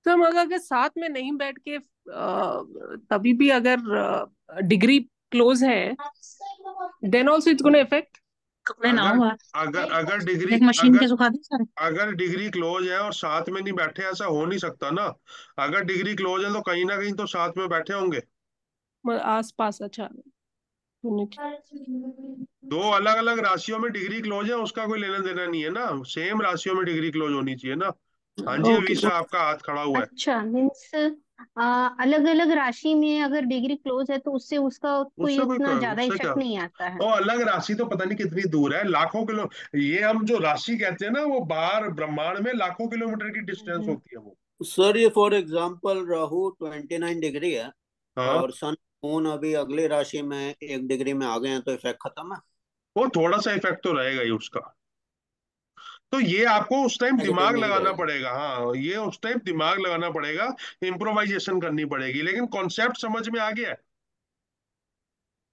तो मगर अगर साथ में नहीं बैठ के तभी भी अगर डिग्री क्लोज है, then also it's gonna effect. कपड़े ना अगर हुआ, अगर अगर डिग्री एक मशीन के सुखा दी सारे। अगर डिग्री क्लोज है और साथ में नहीं बैठे, ऐसा हो नहीं सकता ना। अगर डिग्री क्लोज है तो कहीं ना कहीं तो साथ में बैठे होंगे। आस पास। अच्छा, दो अलग अलग राशियों में डिग्री क्लोज है, उसका कोई लेना देना नहीं है ना, सेम राशियों में डिग्री क्लोज होनी चाहिए ना। हाँ जी ओके। अवीशा, आपका हाथ खड़ा हुआ है। अच्छा, मीन्स अलग अलग राशि में अगर डिग्री क्लोज है तो उससे उसका कोई उससे इतना ज्यादा उससे क्या, इफेक्ट नहीं आता है। और अलग राशि तो पता नहीं कितनी दूर है, लाखों किलो। ये हम जो राशि कहते हैं ना, वो बाहर ब्रह्मांड में लाखों किलोमीटर की डिस्टेंस होती है वो। सर ये फॉर एग्जांपल राहु 29 डिग्री है हाँ, और सन मून अभी अगली राशि में 1 डिग्री में आ गए हैं, तो इफेक्ट खत्म है। वो थोड़ा सा इफेक्ट तो रहेगा ही उसका। तो ये आपको उस टाइम नेगेटिव दिमाग नहीं लगाना रहेगा। पड़ेगा, हाँ ये उस टाइम दिमाग लगाना पड़ेगा, इम्प्रोवाइजेशन करनी पड़ेगी, लेकिन कॉन्सेप्ट समझ में आ गया है।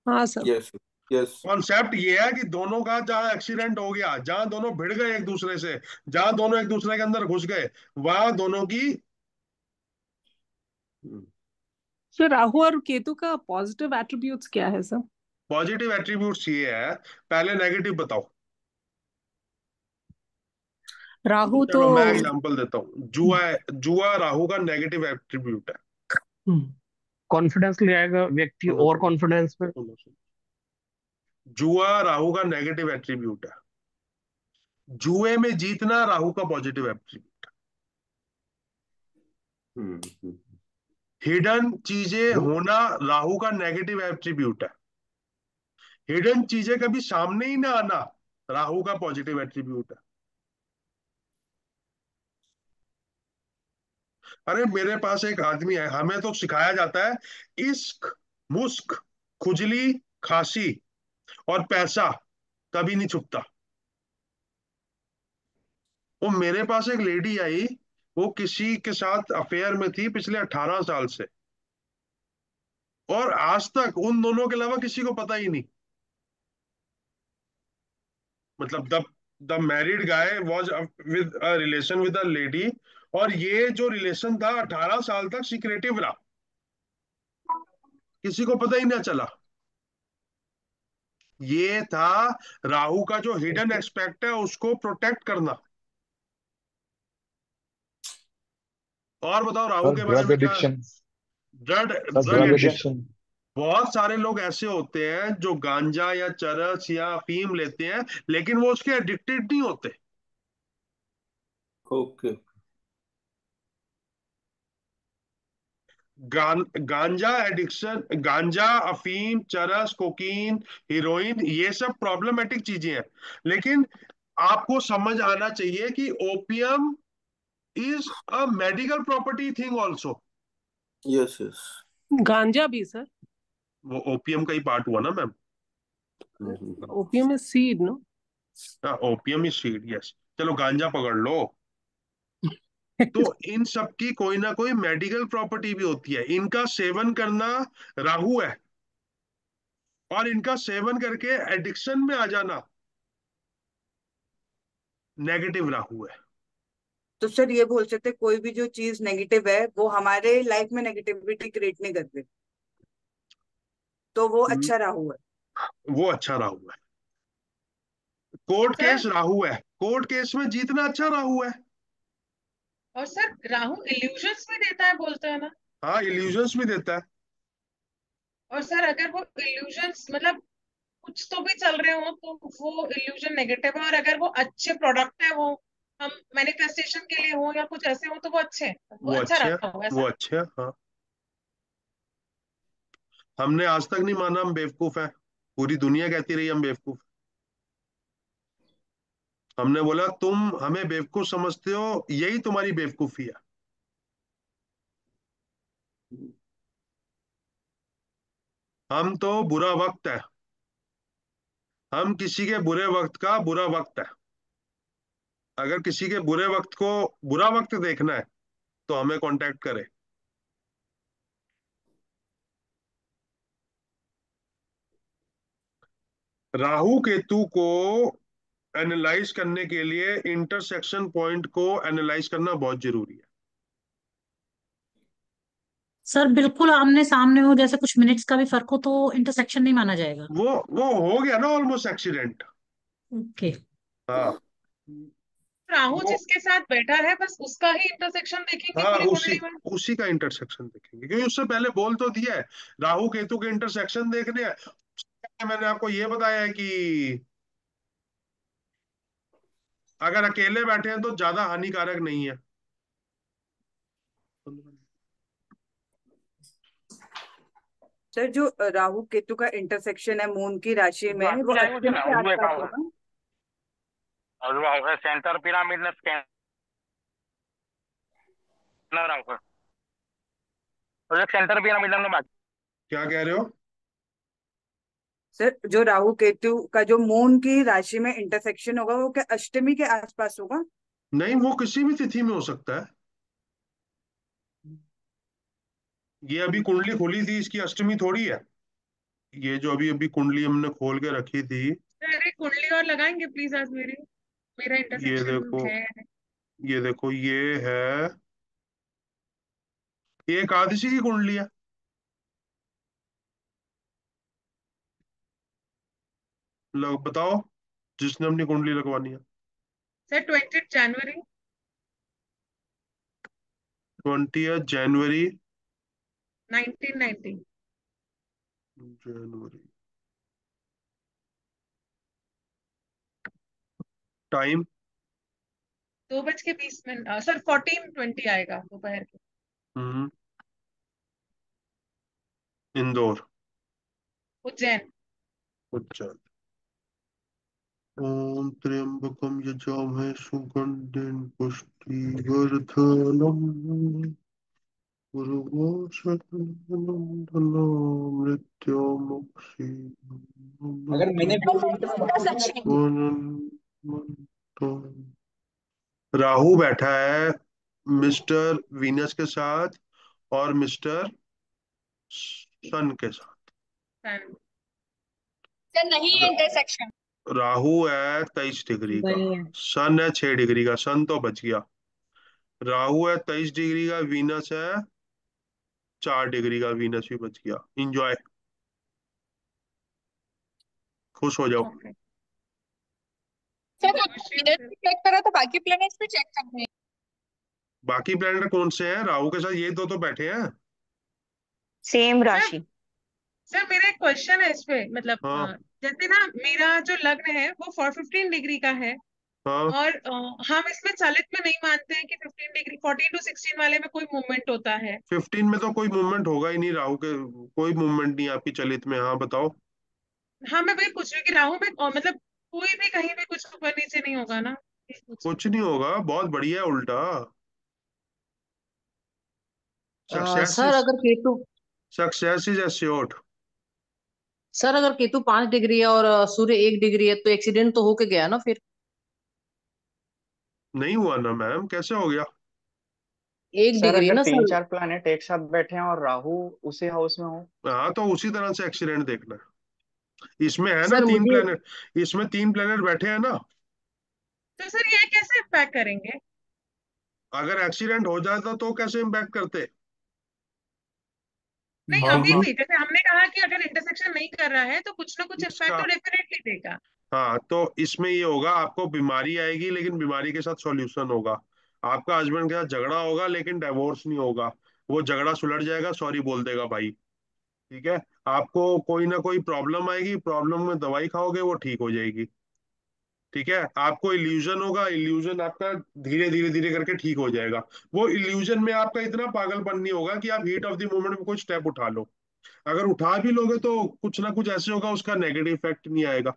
हाँ सर। Yes yes. कॉन्सेप्ट ये है कि दोनों का जहां एक्सीडेंट हो गया, जहां दोनों भिड़ गए एक दूसरे से, जहां दोनों एक दूसरे के अंदर घुस गए, वहां दोनों की। सर राहु और केतु का पॉजिटिव एट्रीब्यूट्स क्या है सर? पॉजिटिव एट्रीब्यूट्स ये है, पहले नेगेटिव बताओ। राहु तो चलो मैं एग्जांपल देता हूँ, जुआ जुआ राहु का नेगेटिव एट्रीब्यूट है। कॉन्फिडेंस ले आएगा व्यक्ति सुनो और सुनो कॉन्फिडेंस पे। सुनो सुनो, जुआ राहु का नेगेटिव एट्रीब्यूट है, जुए में जीतना राहु का पॉजिटिव एट्रीब्यूट है। हिडन चीजें होना राहु का नेगेटिव एट्रीब्यूट है, हिडन चीजें कभी सामने ही ना आना राहु का पॉजिटिव एट्रीब्यूट है। अरे मेरे पास एक आदमी है, हमें तो सिखाया जाता है इश्क, मुस्क, खुजली, खांसी और पैसा कभी नहीं छुपता। वो मेरे पास एक लेडी आई, वो किसी के साथ अफेयर में थी पिछले 18 साल से, और आज तक उन दोनों के अलावा किसी को पता ही नहीं। मतलब the the married guy was with a relation with a lady, और ये जो रिलेशन था 18 साल तक सीक्रेटिव रहा, किसी को पता ही ना चला। ये था राहु का जो हिडन एस्पेक्ट है उसको प्रोटेक्ट करना। और बताओ राहु सर के बारे ड्रग में क्या? Addiction. Drug sir drug drug addiction. Addiction. बहुत सारे लोग ऐसे होते हैं जो गांजा या चरस या अफीम लेते हैं, लेकिन वो उसके एडिक्टेड नहीं होते। ओके। गांजा एडिक्शन, गांजा, अफीम, चरस, कोकीन, हीरोइन, ये सब प्रॉब्लमेटिक चीजें हैं, लेकिन आपको समझ आना चाहिए कि opium is a medical property thing also. Yes yes. गांजा भी सर? वो ओपियम का ही पार्ट हुआ ना ma'am. Opium is seed no? Opium is seed, yes. चलो गांजा पकड़ लो। तो इन सब की कोई ना कोई मेडिकल प्रॉपर्टी भी होती है, इनका सेवन करना राहु है, और इनका सेवन करके एडिक्शन में आ जाना नेगेटिव राहु है। तो सर ये बोल सकते हैं, कोई भी जो चीज नेगेटिव है वो हमारे लाइफ में नेगेटिविटी क्रिएट नहीं करते, तो वो अच्छा राहु है। वो अच्छा राहु है। कोर्ट सर केस राहु है, कोर्ट केस में जीतना अच्छा राहु है। और सर राहु इल्यूजन्स में देता है बोलते हैं ना। हाँ, इल्यूजन्स भी देता है। और सर अगर वो इल्यूजन्स मतलब कुछ तो भी चल रहे हो तो वो इल्यूजन नेगेटिव है, और अगर वो अच्छे प्रोडक्ट है, वो हम मैनिफेस्टेशन के लिए हो या कुछ ऐसे हो तो वो अच्छे हैं, वो वो अच्छा अच्छे है, रहा होगा वो ऐसा। अच्छे है, हाँ। हमने आज तक नहीं माना हम बेवकूफ है, पूरी दुनिया कहती रही हम बेवकूफ। हमने बोला तुम हमें बेवकूफ समझते हो, यही तुम्हारी बेवकूफी है। हम तो बुरा वक्त है, हम किसी के बुरे वक्त का बुरा वक्त है। अगर किसी के बुरे वक्त को बुरा वक्त देखना है तो हमें कांटेक्ट करे। राहु केतु को एनालाइज करने के लिए इंटरसेक्शन पॉइंट को एनालाइज करना बहुत जरूरी है। सर बिल्कुल आमने सामने हो, जैसे कुछ मिनट्स का भी फर्क हो तो इंटरसेक्शन नहीं माना जाएगा। वो हो गया ना ऑलमोस्ट एक्सीडेंट। ओके। हाँ, राहु वो जिसके साथ बैठा है बस उसका ही इंटरसेक्शन देखेंगे हाँ पूरी उसी कुंडली में। उसी का इंटरसेक्शन देखेंगे, क्योंकि उससे पहले बोल तो दिया है राहु केतु के इंटरसेक्शन देखने हैं। मैंने आपको ये बताया है कि अगर अकेले बैठे हैं तो ज्यादा हानिकारक नहीं है। सर जो राहु केतु का इंटरसेक्शन है मून की राशि में, वो अष्टमी के आसपास होगा। सेंटर पिरामिड ने स्कैनर आउगा और सेंटर पिरामिड ने बात। क्या कह रहे हो? सर जो राहु केतु का जो मून की राशि में इंटरसेक्शन होगा वो क्या अष्टमी के आसपास होगा? नहीं, वो किसी भी तिथि में हो सकता है। ये अभी कुंडली खोली थी, इसकी अष्टमी थोड़ी है। ये जो अभी अभी कुंडली हमने खोल के रखी थी, सर एक कुंडली और लगाएंगे प्लीज आज मेरी, मेरा ये इंटरसेक्शन देखो, है। ये देखो, ये एकादशी की कुंडली है। बताओ जिसने अपनी कुंडली लगवानी है। सर 20 जनवरी 20 जनवरी 1990। जनवरी। टाइम 2:20 सर 14:20 आएगा दोपहर के। इंदौर, उज्जैन। उज्जैन। ओम त्र्यंबकम यजामहे सुगंधिं पुष्टिवर्धनम् उर्वारुकमिव अगर मैंने राहु बैठा है मिस्टर वीनस के साथ और मिस्टर सन के साथ। सर नहीं है इंटरसेक्शन। राहु है 23 डिग्री का, नहीं है। सन है 6 डिग्री का, सन तो बच गया। राहु है 23 डिग्री का, वीनस है 4 डिग्री का, वीनस भी बच गया। इंजॉय, खुश हो जाओ। सर चेक करा तो बाकी प्लैनेट्स भी चेक करने हैं। बाकी प्लैनेट कौन से हैं? राहु के साथ ये दो तो बैठे हैं। सेम राशि। सर मेरा एक क्वेश्चन है इस पे, मतलब हाँ जैसे ना मेरा जो लग्न है वो 15 डिग्री का है, हाँ, और हम इसमें चलित में नहीं मानते हैं कि 15 डिग्री 14 to 16 वाले में कोई मूवमेंट होता है। 15 में तो कोई मूवमेंट होगा ही नहीं राहु के, कोई मूवमेंट नहीं आपकी चलित में। हाँ बताओ। हाँ मैं वही पूछ रही हूँ कि राहु में मतलब कोई भी कहीं भी कुछ ऊपर नीचे नहीं होगा ना, ये पूछ रही कुछ नहीं होगा, बहुत बढ़िया है उल्टा। सक्सेस सर इज अगर Ketu success is assured. Sir अगर केतु 5 डिग्री है और सूर्य 1 डिग्री है तो एक्सीडेंट तो होके गया ना फिर। नहीं हुआ ना मैम, कैसे हो गया? एक सर डिग्री अगर ना तीन सर। चार प्लैनेट एक साथ बैठे हैं और राहु उसी हाउस में हो। हाँ, तो उसी तरह से एक्सीडेंट देखना है। इसमें है ना सर तीन मुझे प्लेनेट, इसमें 3 प्लेनेट बैठे हैं ना। तो सर ये कैसे पैक करेंगे? अगर एक्सीडेंट हो जाता तो कैसे इम्पैक्ट करते? नहीं, बहुत अभी बहुत भी जैसे हमने कहा कि अगर इंटरसेक्शन नहीं कर रहा है तो कुछ ना कुछ इफेक्ट इसका तो डेफिनेटली देगा। हाँ, तो इसमें ये होगा, आपको बीमारी आएगी लेकिन बीमारी के साथ सॉल्यूशन होगा। आपका हस्बैंड के साथ झगड़ा होगा लेकिन डिवोर्स नहीं होगा। वो झगड़ा सुलझ जाएगा, सॉरी बोल देगा भाई। ठीक है। आपको कोई ना कोई प्रॉब्लम आएगी, प्रॉब्लम में दवाई खाओगे वो ठीक हो जाएगी। ठीक है। आपको इल्यूजन होगा, इल्यूजन आपका धीरे धीरे धीरे करके ठीक हो जाएगा। वो इल्यूजन में आपका इतना पागलपन नहीं होगा कि आप हीट ऑफ द मोमेंट में कोई स्टेप उठा लो। अगर उठा भी लोगे तो कुछ ना कुछ ऐसे होगा, उसका नेगेटिव इफेक्ट नहीं आएगा।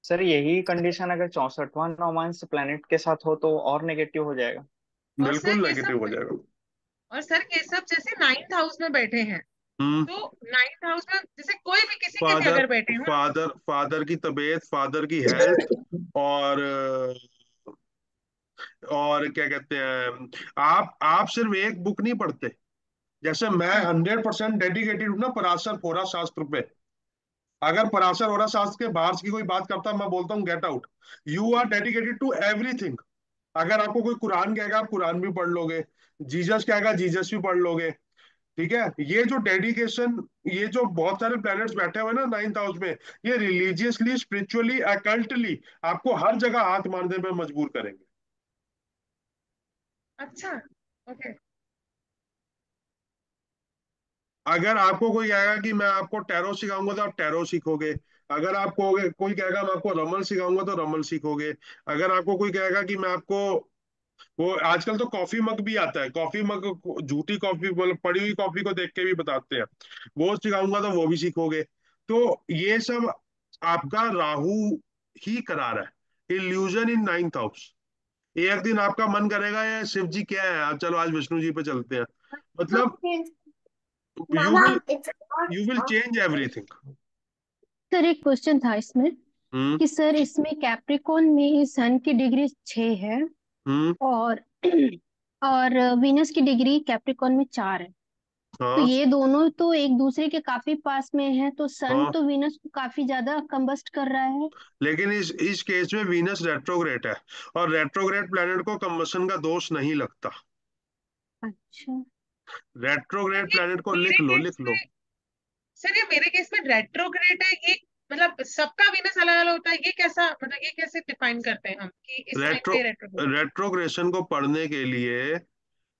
सर यही कंडीशन अगर 64वां नौमांस प्लेनेट के साथ हो तो और नेगेटिव हो जाएगा। और सर बिल्कुल ये नेगेटिव सब हो जाएगा। और सर ये सब जैसे नाइन्थ हाउस में बैठे हैं, हम्म। तो नाइन्थ हाउस में जैसे कोई भी किसी के भी फादर अगर बैठे हो। फादर फादर की तबीयत, फादर की हेल्थ, और क्या कहते हैं, आप सिर्फ एक बुक नहीं पढ़ते। जैसे मैं 100% डेडिकेटेड हूँ ना पराशर फोरा शास्त्र पे। अगर पराशर और शास्त्र के बाहर की कोई बात करता मैं बोलता हूँ get out. You are dedicated to everything. अगर आपको कोई कुरान कहेगा आप कुरान भी पढ़ लोगे, जीसस कहेगा जीसस भी पढ़ लोगे। ठीक है। ये जो डेडिकेशन, ये जो बहुत सारे प्लैनेट्स बैठे हुए हैं ना नाइन्थ हाउस में, ये रिलीजियसली, स्पिरिचुअली, अकल्टली आपको हर जगह हाथ मारने पे मजबूर करेंगे। अच्छा, ओके। अगर आपको कोई कहेगा कि मैं आपको टैरो सिखाऊंगा तो आप टैरो सीखोगे। अगर आपको कोई कहेगा मैं आपको रमल सिखाऊंगा तो रमल सीखोगे। अगर आपको कोई कहेगा कि मैं आपको, वो आजकल तो कॉफी मग भी आता है, कॉफी मग, झूठी कॉफी मतलब पड़ी हुई कॉफी को देख के भी बताते हैं, वो सिखाऊंगा तो वो भी सीखोगे। तो ये सब आपका राहु ही करा रहा है, इल्यूजन इन नाइन्थ हाउस। एक दिन आपका मन करेगा ये शिव जी क्या है, चलो आज विष्णु जी पे चलते हैं। मतलब you will you will change everything. Sir एक क्वेश्चन था इसमें हम्म। कि सर इसमें कैप्रिकॉन में सन की डिग्री 6 है हम्म। और और वीनस की डिग्री कैप्रिकॉन में 4 है। तो हाँ। ये दोनों तो एक दूसरे के काफी पास में है, तो सन हाँ, तो वीनस को काफी ज्यादा कंबस्ट कर रहा है। लेकिन इस केस में वीनस रेट्रोग्रेड है, और रेट्रोग्रेड प्लेनेट को कंबशन का दोष नहीं लगता। अच्छा। रेट्रोग्रेड प्लेनेट को मेरे लिख लो, केस लिख लो। में सर, ये मेरे केस में रेट्रोग्रेड है ये, मतलब सबका वीनस अलग अलग होता है, ये कैसा, मतलब ये कैसे डिफाइन करते हैं हम कि इस टाइम रेट्रो पे रेट्रोग्रेड। रेट्रोग्रेशन को पढ़ने के लिए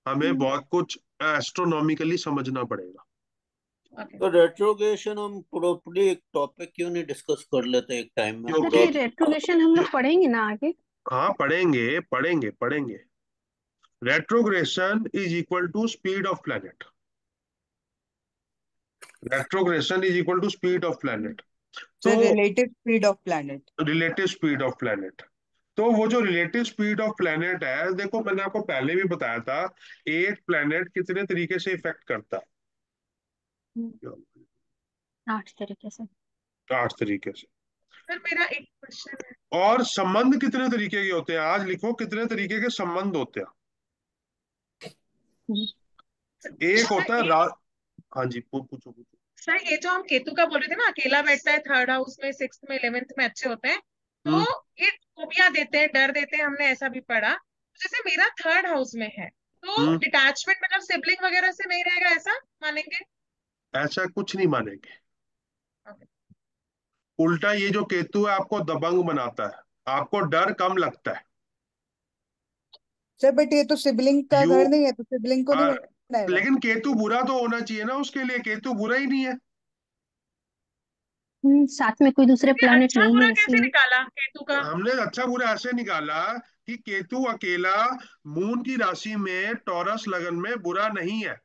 हमें बहुत कुछ एस्ट्रोनॉमिकली समझना पड़ेगा। तो रेट्रोगेशन हम प्रॉपर्ली एक टॉपिक क्यों नहीं डिस्कस कर लेते एक टाइम में सर पूरा। ये रेट्रोगेशन हम लोग पढ़ेंगे ना आगे? हाँ, पढ़ेंगे पढ़ेंगे पढ़ेंगे। Retrogression is equal to speed of planet. Retrogression is equal to speed of planet. तो sir relative speed of planet. Relative speed of planet. तो वो जो रिलेटिव स्पीड ऑफ प्लैनेट है, देखो मैंने आपको पहले भी बताया था, एक प्लैनेट कितने तरीके से इफेक्ट करता है। 8 तरीके से। 8 तरीके से। सर मेरा एक क्वेश्चन है। और संबंध कितने तरीके के होते हैं, आज लिखो कितने तरीके के संबंध होते हैं। एक सर होता है ये हाँ जी, पूछो पूछो। सर ये जो हम केतु का बोल रहे थे ना, अकेला बैठता है थर्ड हाउस में, सिक्स में, 11th में अच्छे होते हैं, तो हम्म। ये फोबिया देते हैं, डर देते हैं, हमने ऐसा भी पढ़ा। तो जैसे मेरा थर्ड हाउस में है, तो हम्म। डिटैचमेंट मतलब सिबलिंग वगैरह से नहीं रहेगा, ऐसा मानेंगे? ऐसा कुछ नहीं मानेंगे। Okay. उल्टा ये जो केतु है आपको दबंग बनाता है, आपको डर कम लगता है। सर बट ये तो सिबलिंग का यू घर नहीं है, तो सिबलिंग को नहीं आ, बनाएगा। लेकिन केतु बुरा तो होना चाहिए ना उसके लिए, केतु बुरा ही नहीं है। साथ में कोई दूसरे ये प्लैनेट अच्छा नहीं बुरा है कैसे इसलिए। निकाला केतु का? हमने अच्छा बुरा ऐसे निकाला कि केतु अकेला मून की राशि में टॉरस लगन में बुरा नहीं है।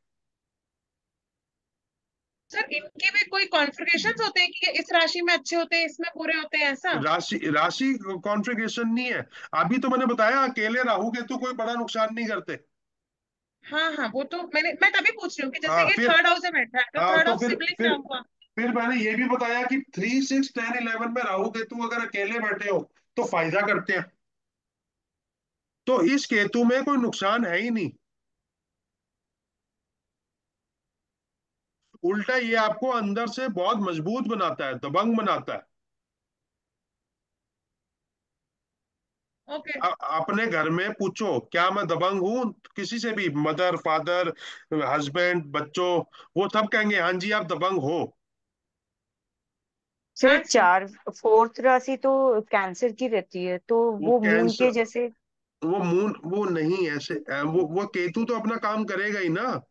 सर इनके भी कोई कॉन्फ़िगरेशंस होते हैं कि ये इस राशि में अच्छे होते हैं, इसमें बुरे होते हैं, ऐसा? राशि राशि कॉन्फ़िगरेशन नहीं है। अभी तो मैंने बताया अकेले राहु केतु कोई बड़ा नुकसान नहीं करते। हाँ हाँ, वो तो मैं तभी पूछ रही हूँ कि जैसे हाँ ये फिर थर्ड हाउस में बैठा है, तो हाँ थर्ड तो हाउस सिबलिंग क्या हुआ? फिर मैंने ये भी बताया कि 3, 6, 10, 11 में राहु केतु अगर अकेले बैठे हो तो फायदा करते हैं। तो इस केतु में कोई नुकसान है ही नहीं। उल्टा ये आपको अंदर से बहुत मजबूत बनाता है, दबंग बनाता है। ओके अपने घर में पूछो क्या मैं दबंग हूं, किसी से भी, मदर फादर हस्बैंड बच्चों, वो सब कहेंगे हाँ जी आप दबंग हो। सर अच्छा 4 4th राशि तो कैंसर की रहती है, तो वो वो मून कैंसर, के जैसे। वो मून वो नहीं ऐसे, वो केतु तो अपना काम करेगा ही ना।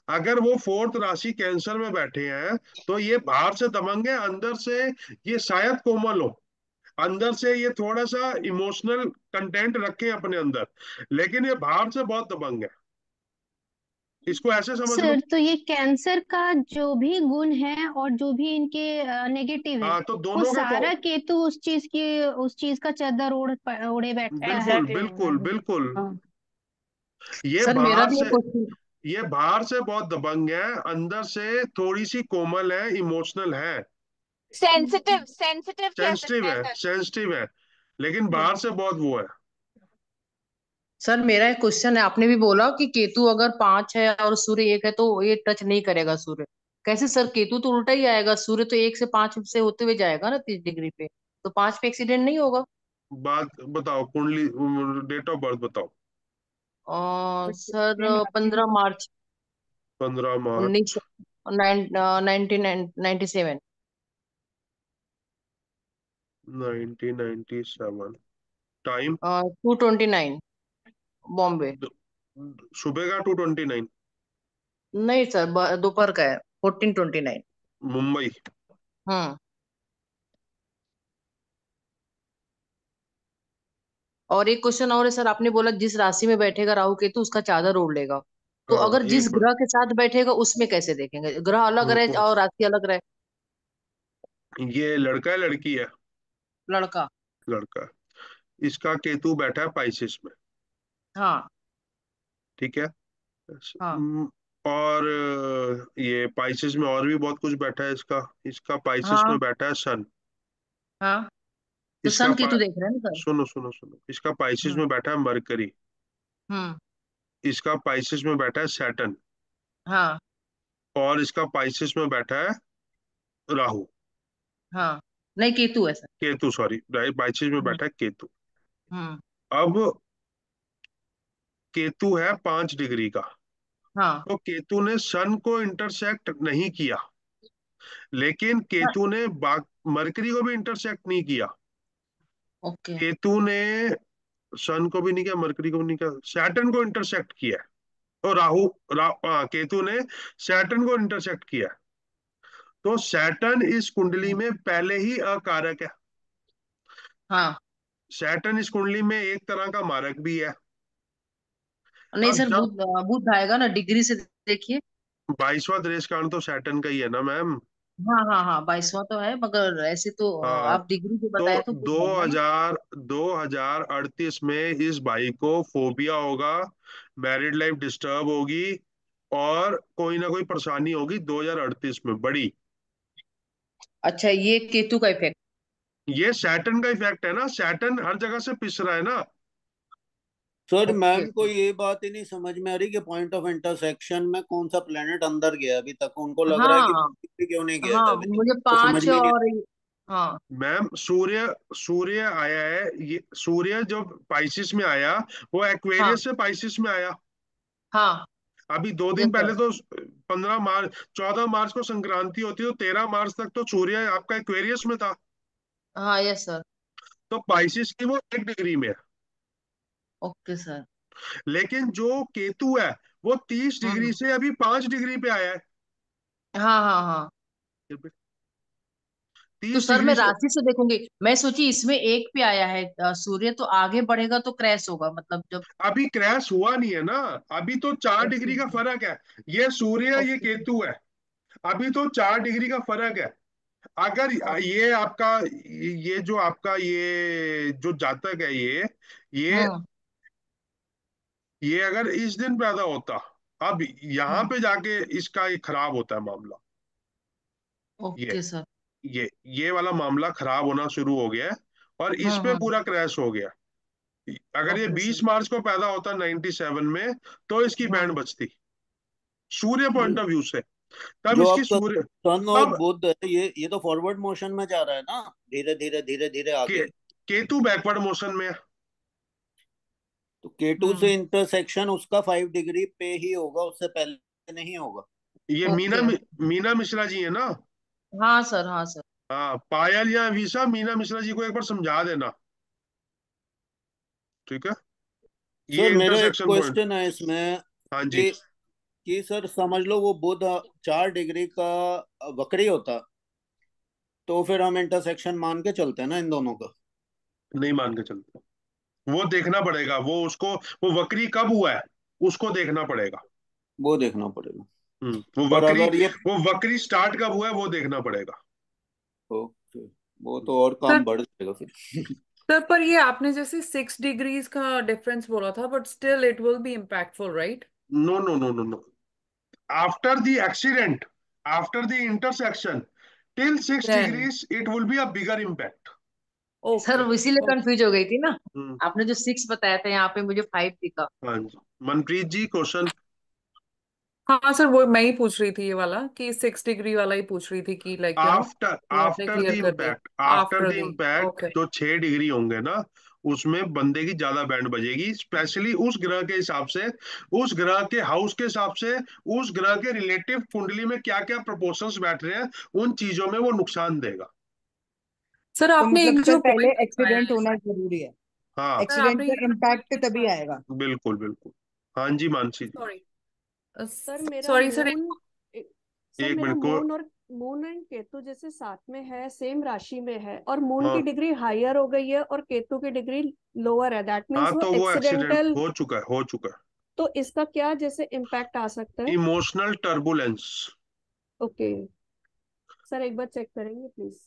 अगर वो फोर्थ राशि कैंसर में बैठे हैं तो ये बाहर से दबंग है, अंदर से ये शायद कोमल हो, अंदर से ये थोड़ा सा इमोशनल कंटेंट रखे अपने अंदर, लेकिन ये बाहर से बहुत दबंग है। इसको ऐसे समझ लो। सर तो ये कैंसर का जो भी गुण है और जो भी इनके नेगेटिव है, हाँ तो वो दोनों का सारा केतु उस चीज का चादर ओढ़े बैठता है। बिल्कुल एग्जैक्टली बिल्कुल मैम। बिल्कुल। हाँ ये सर मेरा बाहर भी से, एक क्वेश्चन। ये बाहर से बहुत दबंग है, अंदर से थोड़ी सी कोमल है, इमोशनल है, सेंसिटिव सेंसिटिव कह सकते सेंसिटिव हैं है, सर। सेंसिटिव है, लेकिन हम्म। बाहर से बहुत वो है। सर मेरा एक क्वेश्चन है, आपने भी बोला कि केतु अगर 5 है और सूर्य 1 है तो ये टच नहीं करेगा सूर्य। कैसे सर, केतु तो उल्टा ही आएगा, सूर्य तो 1 से 5 से होते हुए जाएगा ना 30 डिग्री पे, तो 5 पे एक्सीडेंट नहीं होगा। बात बताओ, कुंडली डेट ऑफ बर्थ बताओ। सर 15 मार्च 15 मार्च 1997। 1997। टाइम 2:29 बॉम्बे। सुबह का 2:29। नहीं सर, दोपहर का है 14:29। मुंबई। हम्म। और एक क्वेश्चन और है सर, आपने बोला जिस राशि में बैठेगा राहु केतु उसका चादर ओढ़ लेगा, तो हाँ अगर जिस एक ग्रह के साथ बैठेगा उसमें कैसे देखेंगे, ग्रह अलग रहे मिनट, और राशि अलग रहे। ये लड़का है लड़की है? लड़का। लड़का। इसका केतु बैठा है पाइसिस में, हाँ। ठीक है। हाँ। और ये पाइसिस में और भी बहुत कुछ बैठा है इसका। इसका पाइसिस में हाँ। बैठा है सन। हाँ तो इसका सन केतु देख रहे हैं ना सर। सुनो सुनो सुनो, इसका पाइसिस हम्म। में बैठा है मरकरी। हम्म। इसका पाइसिस में बैठा है सैटर्न। हाँ। और इसका पाइसिस में बैठा है राहु। हाँ नहीं, केतु है सर। केतु सॉरी, पाइसिस में हम्म। बैठा है केतु। हम्म। अब केतु है 5 डिग्री का, हाँ। तो केतु ने सन को इंटरसेक्ट नहीं किया, लेकिन हाँ। केतु ने मरकरी को भी इंटरसेक्ट नहीं किया। ओके। केतु ने सन को भी नहीं किया, मरकरी को भी नहीं किया, सैटर्न को इंटरसेक्ट किया है। तो केतु ने सैटर्न को इंटरसेक्ट किया है। तो सैटर्न इस कुंडली में पहले ही अकारक है। हाँ सैटर्न इस कुंडली में एक तरह का मारक भी है। नहीं अब सर, जब बुध बुध आएगा ना डिग्री से, देखिए। 22वां देश कांड तो सैटर्न का ही है ना मैम। हाँ हाँ हाँ, 22वां तो है, मगर ऐसे तो हाँ आप डिग्री जो तो बताए तो बुध आएगा ना। 2038 में इस भाई को फोबिया होगा, मैरिड लाइफ डिस्टर्ब होगी, और कोई ना कोई परेशानी होगी 2038 में बड़ी। अच्छा, ये केतु का इफेक्ट। ये सैटर्न का इफेक्ट है ना, सैटर्न हर जगह से पिस रहा है ना। Sir okay. मैम को ये बात ही नहीं समझ में आ रही कि पॉइंट ऑफ इंटरसेक्शन में कौन सा प्लेनेट अंदर गया अभी तक, उनको लग रहा है कि हाँ। क्यों नहीं गया था हाँ अभी तक, मुझे तो समझ 5 में नहीं। और हाँ। मैम सूर्य, सूर्य आया है, ये सूर्य जो पाइसिस में आया वो हाँ। एक्वेरियस से पाइसिस में आया। हाँ। अभी 2 दिन यस पहले सर। तो 15 मार्च, 14 मार्च को संक्रांति होती है, तो 13 मार्च तक तो सूर्य आपका एक्वेरियस में था। हाँ यस सर। तो पाइसिस की वो 1 डिग्री में है। Okay sir. लेकिन जो केतु है वो 30 डिग्री हम्म। से अभी 5 डिग्री पे आया है। हाँ हाँ हाँ। तो तीस सर मैं डिग्री से राशि से देखूंगी, मैं सोची इसमें 1 पे आया है सूर्य, तो आगे बढ़ेगा तो क्रैश होगा, मतलब जब। अभी क्रैश हुआ नहीं है ना, अभी तो 4 डिग्री का ओके। फर्क है। ये सूर्य ये ओके। केतु है, अभी तो 4 डिग्री का फर्क है। अगर ये आपका, ये जो आपका ये जो जातक है ये हम्म। ये अगर इस दिन पैदा होता, अब यहाँ हम्म। पे जाके इसका ये खराब होता है मामला। ये ओके सर। ये वाला मामला खराब होना शुरू हो गया है, और इस पे हम्म। पूरा क्रैश हो गया। अगर ये ओके सर। 20 मार्च को पैदा होता 97 में, तो इसकी बैंड हम्म। बचती सूर्य पॉइंट ऑफ व्यू से। तब जो इसकी आपका सूर्य, सन और तब बुध है ये तो फॉरवर्ड मोशन में जा रहा है ना, धीरे धीरे धीरे धीरे के, आगे। केतु बैकवर्ड मोशन में है। तो केटू से इंटरसेक्शन उसका 5 डिग्री पे ही होगा, उससे पहले नहीं होगा। ये ओके। मीना मिश्रा जी है ना? हाँ सर, हाँ सर। हाँ, पायल या विशा, मीना मिश्रा जी को एक बार समझा देना, ठीक है? ये सर मेरा एक इंटरसेक्शन पॉइंट। क्वेश्चन है इसमें हाँ जी। कि सर समझ लो वो बुध 4 डिग्री का वक्री होता, तो फिर हम इंटरसेक्शन मान के चलते हैं ना इन दोनों का? नहीं मान के चलते, वो देखना पड़ेगा, वो वक्री कब हुआ है उसको देखना पड़ेगा। वो देखना पड़ेगा। वो पर वक्री अगर ये वो वक्री स्टार्ट कब हुआ है वो देखना पड़ेगा। ओके, वो तो और काम बढ़ जाएगा फिर। सर पर ये आपने जैसे 6 डिग्रीज का डिफरेंस बोला था, but still it will be impactful, right? No no no no no, after the accident, after the intersection, till 6 degrees it will be a bigger impact. Sir इसीलिए ओके। कंफ्यूज हो गई थी ना, आपने जो 6 बताया था यहाँ पे मुझे 5 दिखा। हाँ जी, मनप्रीत जी क्वेश्चन। हाँ सर, वो मैं ही पूछ रही थी, ये वाला कि 6 डिग्री वाला ही पूछ रही थी कि लाइक आफ्टर वो आपने आफ्टर द क्लियर कर दिया। Impact, after after the the. Impact okay. जो 6 डिग्री होंगे ना, उसमें बंदे की ज्यादा बैंड बजेगी, स्पेशली उस ग्रह के हिसाब से, उस ग्रह के हाउस के हिसाब से, उस ग्रह के रिलेटिव कुंडली में क्या क्या प्रोपोर्शंस बैठ रहे हैं, उन चीजों में वो नुकसान देगा। सर तो आपने मतलब एक सर जो पहले पॉइंट बताया एक्सीडेंट है, होना जरूरी है, हाँ सर एक्सीडेंट आपने का ये जो इम्पैक्ट पॉइंट तभी बताया, आएगा। बिल्कुल बिल्कुल। हाँ जी मानसी जी। सॉरी सर मेरा सॉरी सर। मून सर एक मेरा मिनट को। मून एंड केतु जैसे साथ में है, सेम राशि में है, और मून की हाँ डिग्री हायर हो गई है और केतु की डिग्री लोअर है, दैट हाँ, मीन्स वो तो वो एक्सीडेंट एक्सीडेंटल। हो चुका है, हो चुका है। तो इसका क्या जैसे इम्पैक्ट आ सकता है? Emotional turbulence. ओके सर, एक बार चेक करेंगे प्लीज।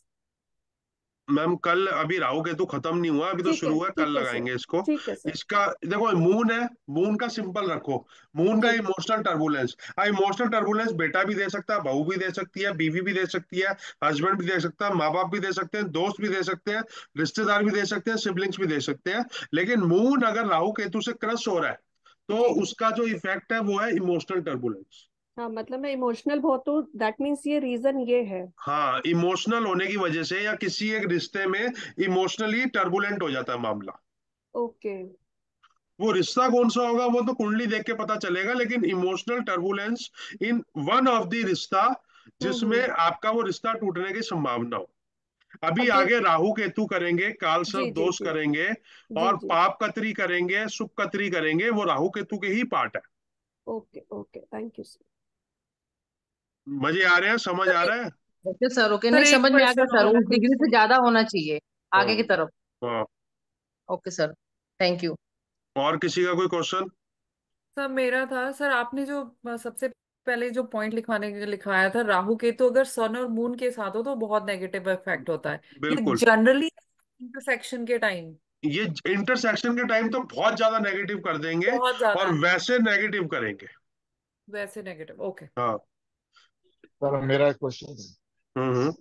मैम कल, अभी राहु केतु खत्म नहीं हुआ, अभी तो शुरू हुआ है, कल ठीक है सर, लगाएंगे इसको। ठीक है सर। इसका देखो, मून है, मून का सिंपल रखो, मून का जी इमोशनल टर्बुलेंस। इमोशनल टर्बुलेंस बेटा भी दे सकता है, बहू भी दे सकती है, बीवी भी दे सकती है, हस्बैंड भी दे सकता है, माँ बाप भी दे सकते हैं, दोस्त भी दे सकते हैं, रिश्तेदार भी दे सकते हैं, सिबलिंग्स भी दे सकते हैं। लेकिन मून अगर राहु केतु से क्रश हो रहा है तो जी। उसका जो इफेक्ट है वो है इमोशनल टर्बुलेंस। हाँ मतलब मैं इमोशनल बहुत हूँ, दैट मीन्स ये रीजन ये है। हाँ, इमोशनल होने की वजह से या किसी एक रिश्ते में इमोशनली टर्बुलेंट हो जाता है मामला। ओके। वो रिश्ता कौन सा होगा वो तो कुंडली देख के पता चलेगा, लेकिन emotional turbulence in one of the रिश्ता, जिसमें हम्म। आपका वो रिश्ता टूटने की संभावना हो। अभी अगर आगे राहु केतु करेंगे, काल जी सर्प जी दोष जी करेंगे, जी और जी। पाप कतरी करेंगे, सुख कतरी करेंगे, वो राहु केतु के ही पार्ट है। Okay okay, thank you sir. मजे आ रहे हैं, समझ आ रहा है? ओके सर, ओके, सर नहीं एक समझ में आ गया क्वेश्चन सर, और उस है। डिग्री से ज्यादा होना चाहिए आगे की हाँ तरफ। हाँ। Okay sir, thank you. और किसी का कोई क्वेश्चन? सर मेरा था, सर आपने जो सबसे पहले जो पॉइंट लिखवाने के लिए लिखाया था, राहु केतु अगर सन और मून के साथ हो तो बहुत नेगेटिव इफेक्ट होता है, ये बिल्कुल। जनरली इंटरसेक्शन के टाइम ये इंटरसेक्शन के टाइम तो बहुत ज्यादा नेगेटिव कर देंगे, बहुत और ज्यादा वैसे नेगेटिव करेंगे। वैसे नेगेटिव। ओके। हाँ। सर मेरा एक क्वेश्चन है, हम्म।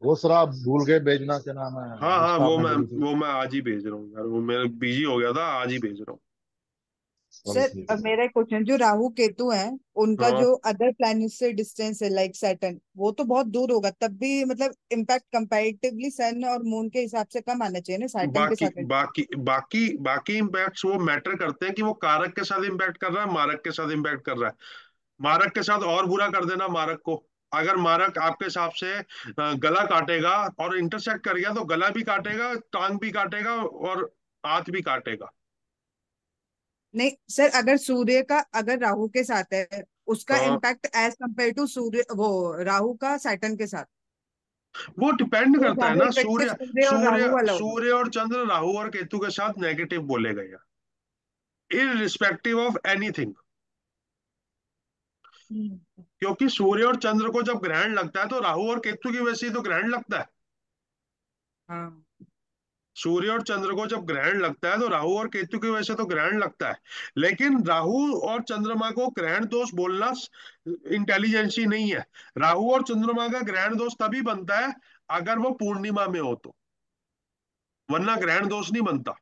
वो सर आप भूल गए भेजना, क्या नाम हाँ है हाँ, जिसका आपने बोली थी? वो मैं आज ही भेज रहा हूँ यार, वो मैं बिजी हो गया था, आज ही भेज रहा हूँ। चलो सर ठीक अब है। मेरा क्वेश्चन, जो राहु केतु है उनका हाँ, जो अदर प्लैनेट से डिस्टेंस है लाइक सैटर्न, वो तो बहुत दूर होगा, तब भी मतलब इम्पैक्ट कंपैरेटिवली सन और मून के हिसाब से कम आना चाहिए ना सैटर्न के बाकी साथ। बाकी बाकी बाकी इम्पैक्ट्स वो मैटर करते हैं कि वो कारक के साथ इम्पैक्ट कर रहा है, मारक के साथ इम्पैक्ट कर रहा है। मारक के साथ और बुरा कर देना मारक को। अगर मारक आपके हिसाब से गला काटेगा और इंटरसेक्ट कर गया, तो गला भी काटेगा, टांग भी काटेगा, और हाथ भी काटेगा। नहीं सर, अगर सूर्य का अगर राहु के साथ है, उसका हाँ, इम्पैक्ट एज कंपेयर टू सूर्य, वो राहु का सैटर्न के साथ, वो डिपेंड तो करता है ज्यादा ना, इफेक्टिव सूर्य सूर्य और सूर्य राहु वाला होगा। सूर्य और चंद्र राहु और केतु के साथ नेगेटिव बोले गए, इररिस्पेक्टिव ऑफ एनीथिंग। क्योंकि सूर्य और चंद्र को जब ग्रहण लगता है तो राहु और केतु की वजह से ही तो ग्रहण लगता है। हाँ। सूर्य और चंद्र को जब ग्रहण लगता है तो राहु और केतु की वजह से तो ग्रहण लगता है। लेकिन राहु और चंद्रमा को ग्रहण दोष बोलना इंटेलिजेंसी नहीं है। राहु और चंद्रमा का ग्रहण दोष तभी बनता है अगर वो पूर्णिमा में हो तो, वरना ग्रहण दोष नहीं बनता।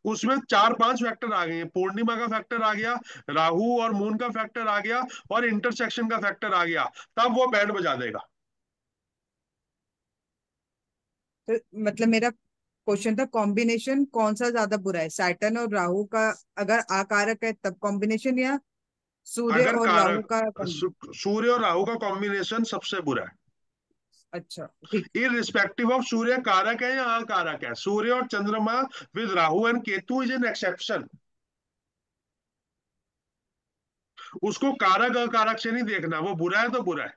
उसमें 4-5 फैक्टर आ गए हैं, पूर्णिमा का फैक्टर आ गया, राहु और मून का फैक्टर आ गया, और इंटरसेक्शन का फैक्टर आ गया, तब वो बैंड बजा देगा। तो मतलब मेरा क्वेश्चन था कॉम्बिनेशन कौन सा ज्यादा बुरा है, सैटर्न और राहु का अगर आकारक है तब कॉम्बिनेशन, या सूर्य अगर और राहु कारक का सूर्य और राहु का कॉम्बिनेशन सबसे बुरा है, अच्छा ठीक। इररिस्पेक्टिव ऑफ सूर्य कारक है या अकारक है। सूर्य और चंद्रमा with Rahu and Ketu is an exception. उसको कारक अकारक से नहीं देखना, वो बुरा है तो बुरा है।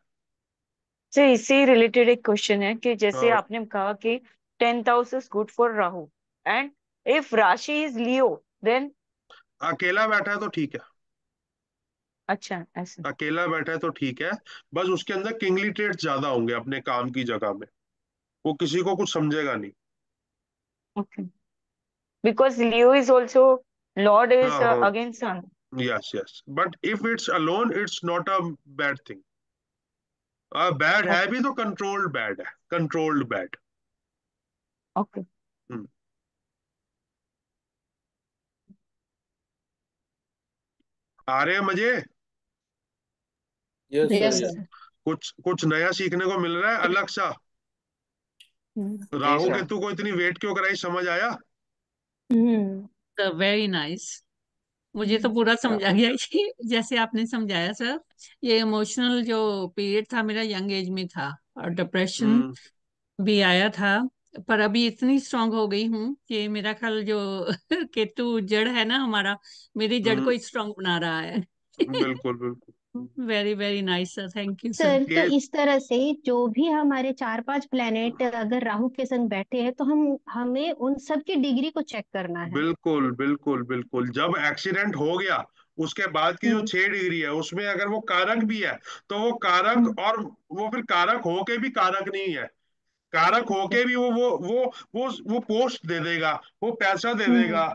तो इससे रिलेटेड एक क्वेश्चन है कि जैसे हाँ, आपने कहा कि 10th house is good for Rahu, and if राशि इज लियो देन। अकेला बैठा है तो ठीक है, अच्छा ऐसे। अकेला बैठा है तो ठीक है। बस उसके अंदर किंगली ट्रेड्स ज्यादा होंगे अपने काम की जगह में, वो किसी को कुछ समझेगा नहीं। Okay, because Leo is also lord हाँ इज हाँ, against sun. Yes yes, but if it's alone it's not a bad thing. Bad है भी तो कंट्रोल्ड बैड है, कंट्रोल्ड बैड। ओके। आ रहे हैं मजे? Yes yes sir. सर। कुछ कुछ नया सीखने को मिल रहा है अलग सा। जी राहु सर। केतु को इतनी वेट क्यों कराई, समझ आया? Very nice. मुझे तो पूरा समझा गया कि जैसे आपने समझाया सर। ये इमोशनल जो पीरियड था मेरा यंग एज में था, और डिप्रेशन हम्म भी आया था। पर अभी इतनी स्ट्रांग हो गई हूँ कि मेरा ख्याल जो केतु जड़ है ना हमारा, मेरी जड़ हम्म, को स्ट्रांग बना रहा है। बिल्कुल बिल्कुल। Very very nice sir, thank you sir. Sir तो ये इस तरह से जो भी हमारे 4-5 प्लेनेट अगर राहु के संग बैठे हैं तो हम हमें उन सब की डिग्री को चेक करना है। बिल्कुल बिल्कुल बिल्कुल, जब एक्सीडेंट हो गया उसके बाद की जो हम्म 6 डिग्री है उसमें अगर वो कारक भी है तो वो कारक, हम्म और वो फिर कारक होके भी कारक नहीं है, कारक होके भी वो पोस्ट दे देगा, वो पैसा दे हम्म देगा।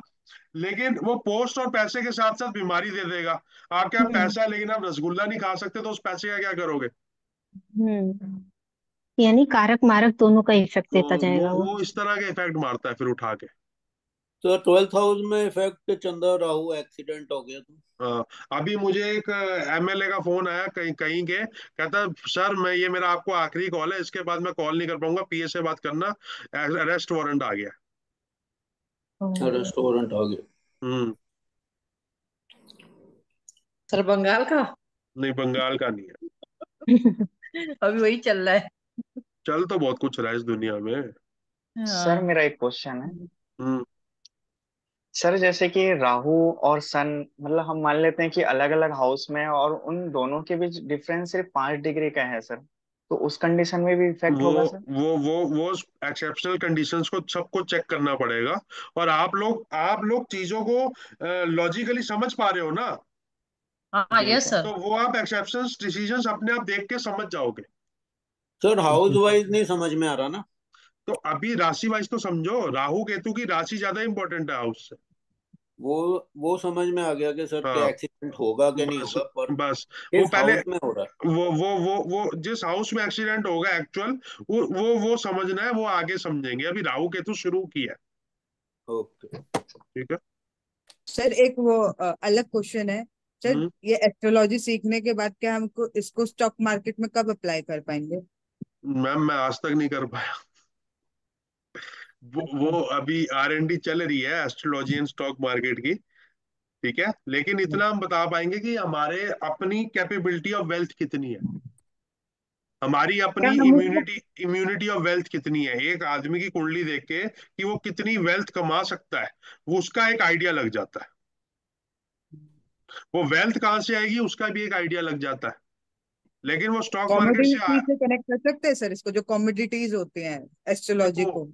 लेकिन वो पोस्ट और पैसे के साथ साथ बीमारी दे देगा। आपके यहाँ हम्म पैसा है लेकिन आप रसगुल्ला नहीं खा सकते तो उस पैसे का क्या करोगे? यानी कारक मारक दोनों का इफेक्ट तो देता वो जाएगा वो। वो इस तरह के इफेक्ट मारता है फिर उठा के। तो 12th हाउस में इफेक्ट चंद्र राहु एक्सीडेंट हो गया तो। हाँ, अभी मुझे एक एमएलए का फोन आया कहीं कहीं के, कहता सर मैं ये मेरा आपको आखिरी कॉल है, इसके बाद मैं कॉल नहीं कर पाऊंगा, पीए से बात करना, अरेस्ट वारंट आ गया। अरेस्ट वारंट आ गया। हम्म। सर बंगाल का? नहीं, बंगाल का नहीं है। अभी वही चल रहा है। चल तो बहुत कुछ रहा है इस दुनिया में। सर हाँ। मेरा एक क्वेश्चन है। हम्म सर जैसे कि राहु और सन, मतलब हम मान लेते हैं कि अलग अलग हाउस में है और उन दोनों के बीच डिफरेंस सिर्फ 5 डिग्री का है सर, तो उस कंडीशन में भी इफेक्ट वो होगा सर? वो एक्सेप्शनल कंडीशंस को सबको चेक करना पड़ेगा। और आप लोग चीजों को लॉजिकली समझ पा रहे हो ना, हाँ जी यस सर। सर। तो वो आप एक्सेप्शंस डिसीजंस अपने आप देख के समझ जाओगे। सर हाउस वाइज नहीं समझ में आ रहा ना। तो अभी राशि वाइज तो समझो, राहु केतु की राशि ज्यादा इंपॉर्टेंट है हाउस से। वो वो समझ में आ गया कि सर क्या हाँ, एक्सीडेंट होगा कि नहीं बस होगा, पर बस। वो किस पहले हाउस में हो रहा है। वो जिस हाउस में एक्सीडेंट होगा एक्चुअल, वो समझना है, वो आगे समझेंगे। अभी राहु केतु शुरू किया है। ओके। ठीक है। सर एक वो अलग क्वेश्चन है सर, हम्म ये एस्ट्रोलॉजी सीखने के बाद क्या हमको इसको स्टॉक मार्केट में कब अप्लाई कर पाएंगे? मैम मैं आज तक नहीं कर पाया। अच्छा। वो अभी आर एन डी चल रही है एस्ट्रोलॉजी एंड स्टॉक मार्केट की। ठीक है, लेकिन इतना हम बता पाएंगे कि हमारे अपनी कैपेबिलिटी ऑफ वेल्थ कितनी है, हमारी क्या अपनी हम उसको इम्यूनिटी इम्यूनिटी ऑफ वेल्थ कितनी है। एक आदमी की कुंडली देख के कि वो कितनी वेल्थ कमा सकता है, वो उसका एक आइडिया लग जाता है। वो वेल्थ कहाँ से आएगी उसका भी एक आइडिया लग जाता है। लेकिन वो स्टॉक मार्केट से कॉमोडिटी से कनेक्ट कर सकते हैं सर इसको, जो कॉमोडिटीज होते हैं एस्ट्रोलॉजी देखो, को?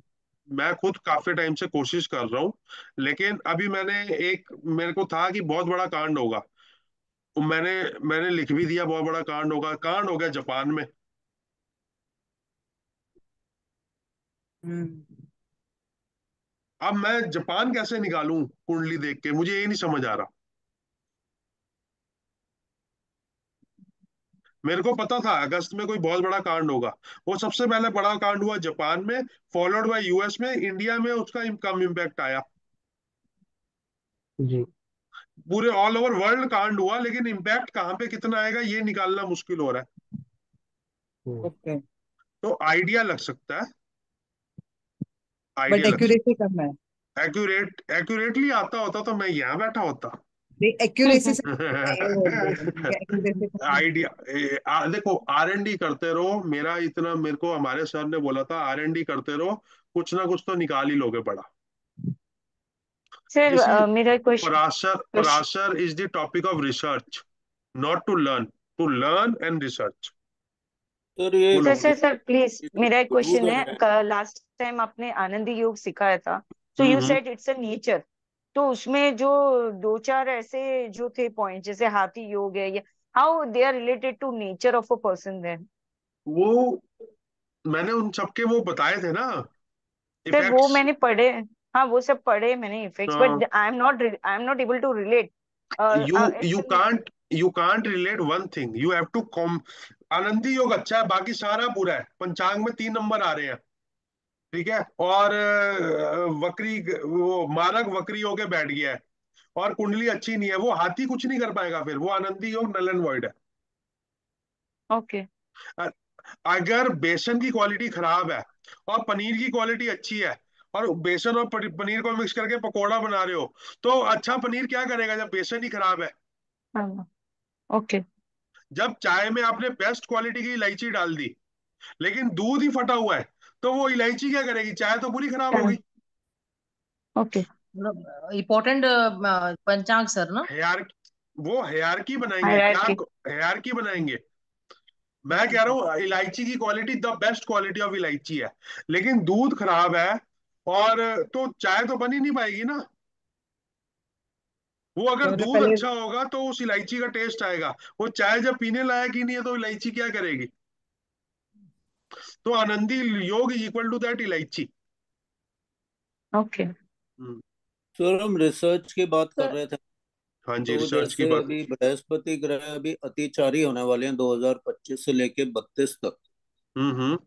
मैं खुद काफी टाइम से कोशिश कर रहा हूँ, लेकिन अभी मेरे को था कि बहुत बड़ा कांड होगा, तो मैंने लिख भी दिया बहुत बड़ा कांड होगा, कांड हो गया जापान में। हम्म अब मैं जापान कैसे निकालूं कुंडली देख के, मुझे ये नहीं समझ आ रहा। मेरे को पता था अगस्त में कोई बहुत बड़ा कांड होगा, वो सबसे पहले बड़ा कांड हुआ जापान में, फॉलोड बाय यूएस में, इंडिया में उसका कम इम्पैक्ट आया। जी। पूरे ऑल ओवर वर्ल्ड कांड हुआ, लेकिन इम्पैक्ट कहाँ पे कितना आएगा ये निकालना मुश्किल हो रहा है। हम्म। ओके। तो आइडिया लग सकता है। बट आइडियल अच्छा, एक्यूरेसी कम है। एक्यूरेटली आता होता तो मैं यहाँ बैठा होता। एक्यूरेसी से ये बोल रही हूँ कि एक्यूरेसी कम है। आइडिया देखो, R&D करते रहो, मेरा इतना, मेरे को हमारे सर ने बोला था R&D करते रहो, कुछ ना कुछ तो निकाल ही लोगे बड़ा। सर दिस इज मेरा question Parasar is the topic of research, not to learn, to learn and research. Sir ये बोलो। सर सर प्लीज मेरा एक गुरु क्वेश्चन घर है। है। लास्ट टाइम आपने आनंदी योग सिखाया था, so you hmm. Said it's a nature. तो उसमें जो दो चार ऐसे जो थे पॉइंट, जैसे हाथी योग है, या how they are related to nature of a person then? वो मैंने उन सबके वो बताए थे ना, सर वो इफेक्ट्स। मैंने पढ़े, हाँ वो सब पढ़े मैंने effects, but I am not able to relate. You it's you can't relate one thing, you have to come. आनंदी योग अच्छा है, बाकी सारा बुरा है। पंचांग में 3 नंबर आ रहे हैं, ठीक है, और वक्री, वो मारक वक्री होके बैठ गया है, और कुंडली अच्छी नहीं है, वो हाथी कुछ नहीं कर पाएगा, फिर वो आनंदी योग नल एंड वॉइड है। ओके। अ- अगर बेसन की क्वालिटी खराब है और पनीर की क्वालिटी अच्छी है, और बेसन और पनीर को मिक्स करके पकोड़ा बना रहे हो, तो अच्छा पनीर क्या करेगा जब बेसन ही खराब है? ओके। जब चाय में आपने बेस्ट क्वालिटी की इलायची डाल दी, लेकिन दूध ही फटा हुआ है, तो वो इलायची क्या करेगी? चाय तो पूरी खराब होगी। ओके। मतलब इम्पोर्टेंट पंचांग सर ना। हेयर वो हेयरकी बनाएंगे क्या? हायरार्की। हेयरकी बनाएंगे। मैं कह रहा हूँ इलायची की quality the best quality of इलायची है, लेकिन दूध खराब है, और तो चाय तो बन ही नहीं पाएगी ना। वो अगर तो दूध पहले अच्छा होगा तो उस इलायची का टेस्ट आएगा। वो चाय जब पीने लायक ही नहीं है, तो इलायची क्या करेगी? तो आनंदी योग इज इक्वल टू दैट इलायची। ओके। हम्म। सर हम रिसर्च की बात कर रहे थे, हाँ जी, तो रिसर्च की जैसे बात। अभी बृहस्पति ग्रह अभी अतिचारी होने वाले हैं 2025 से लेके 32 तक। हम्म।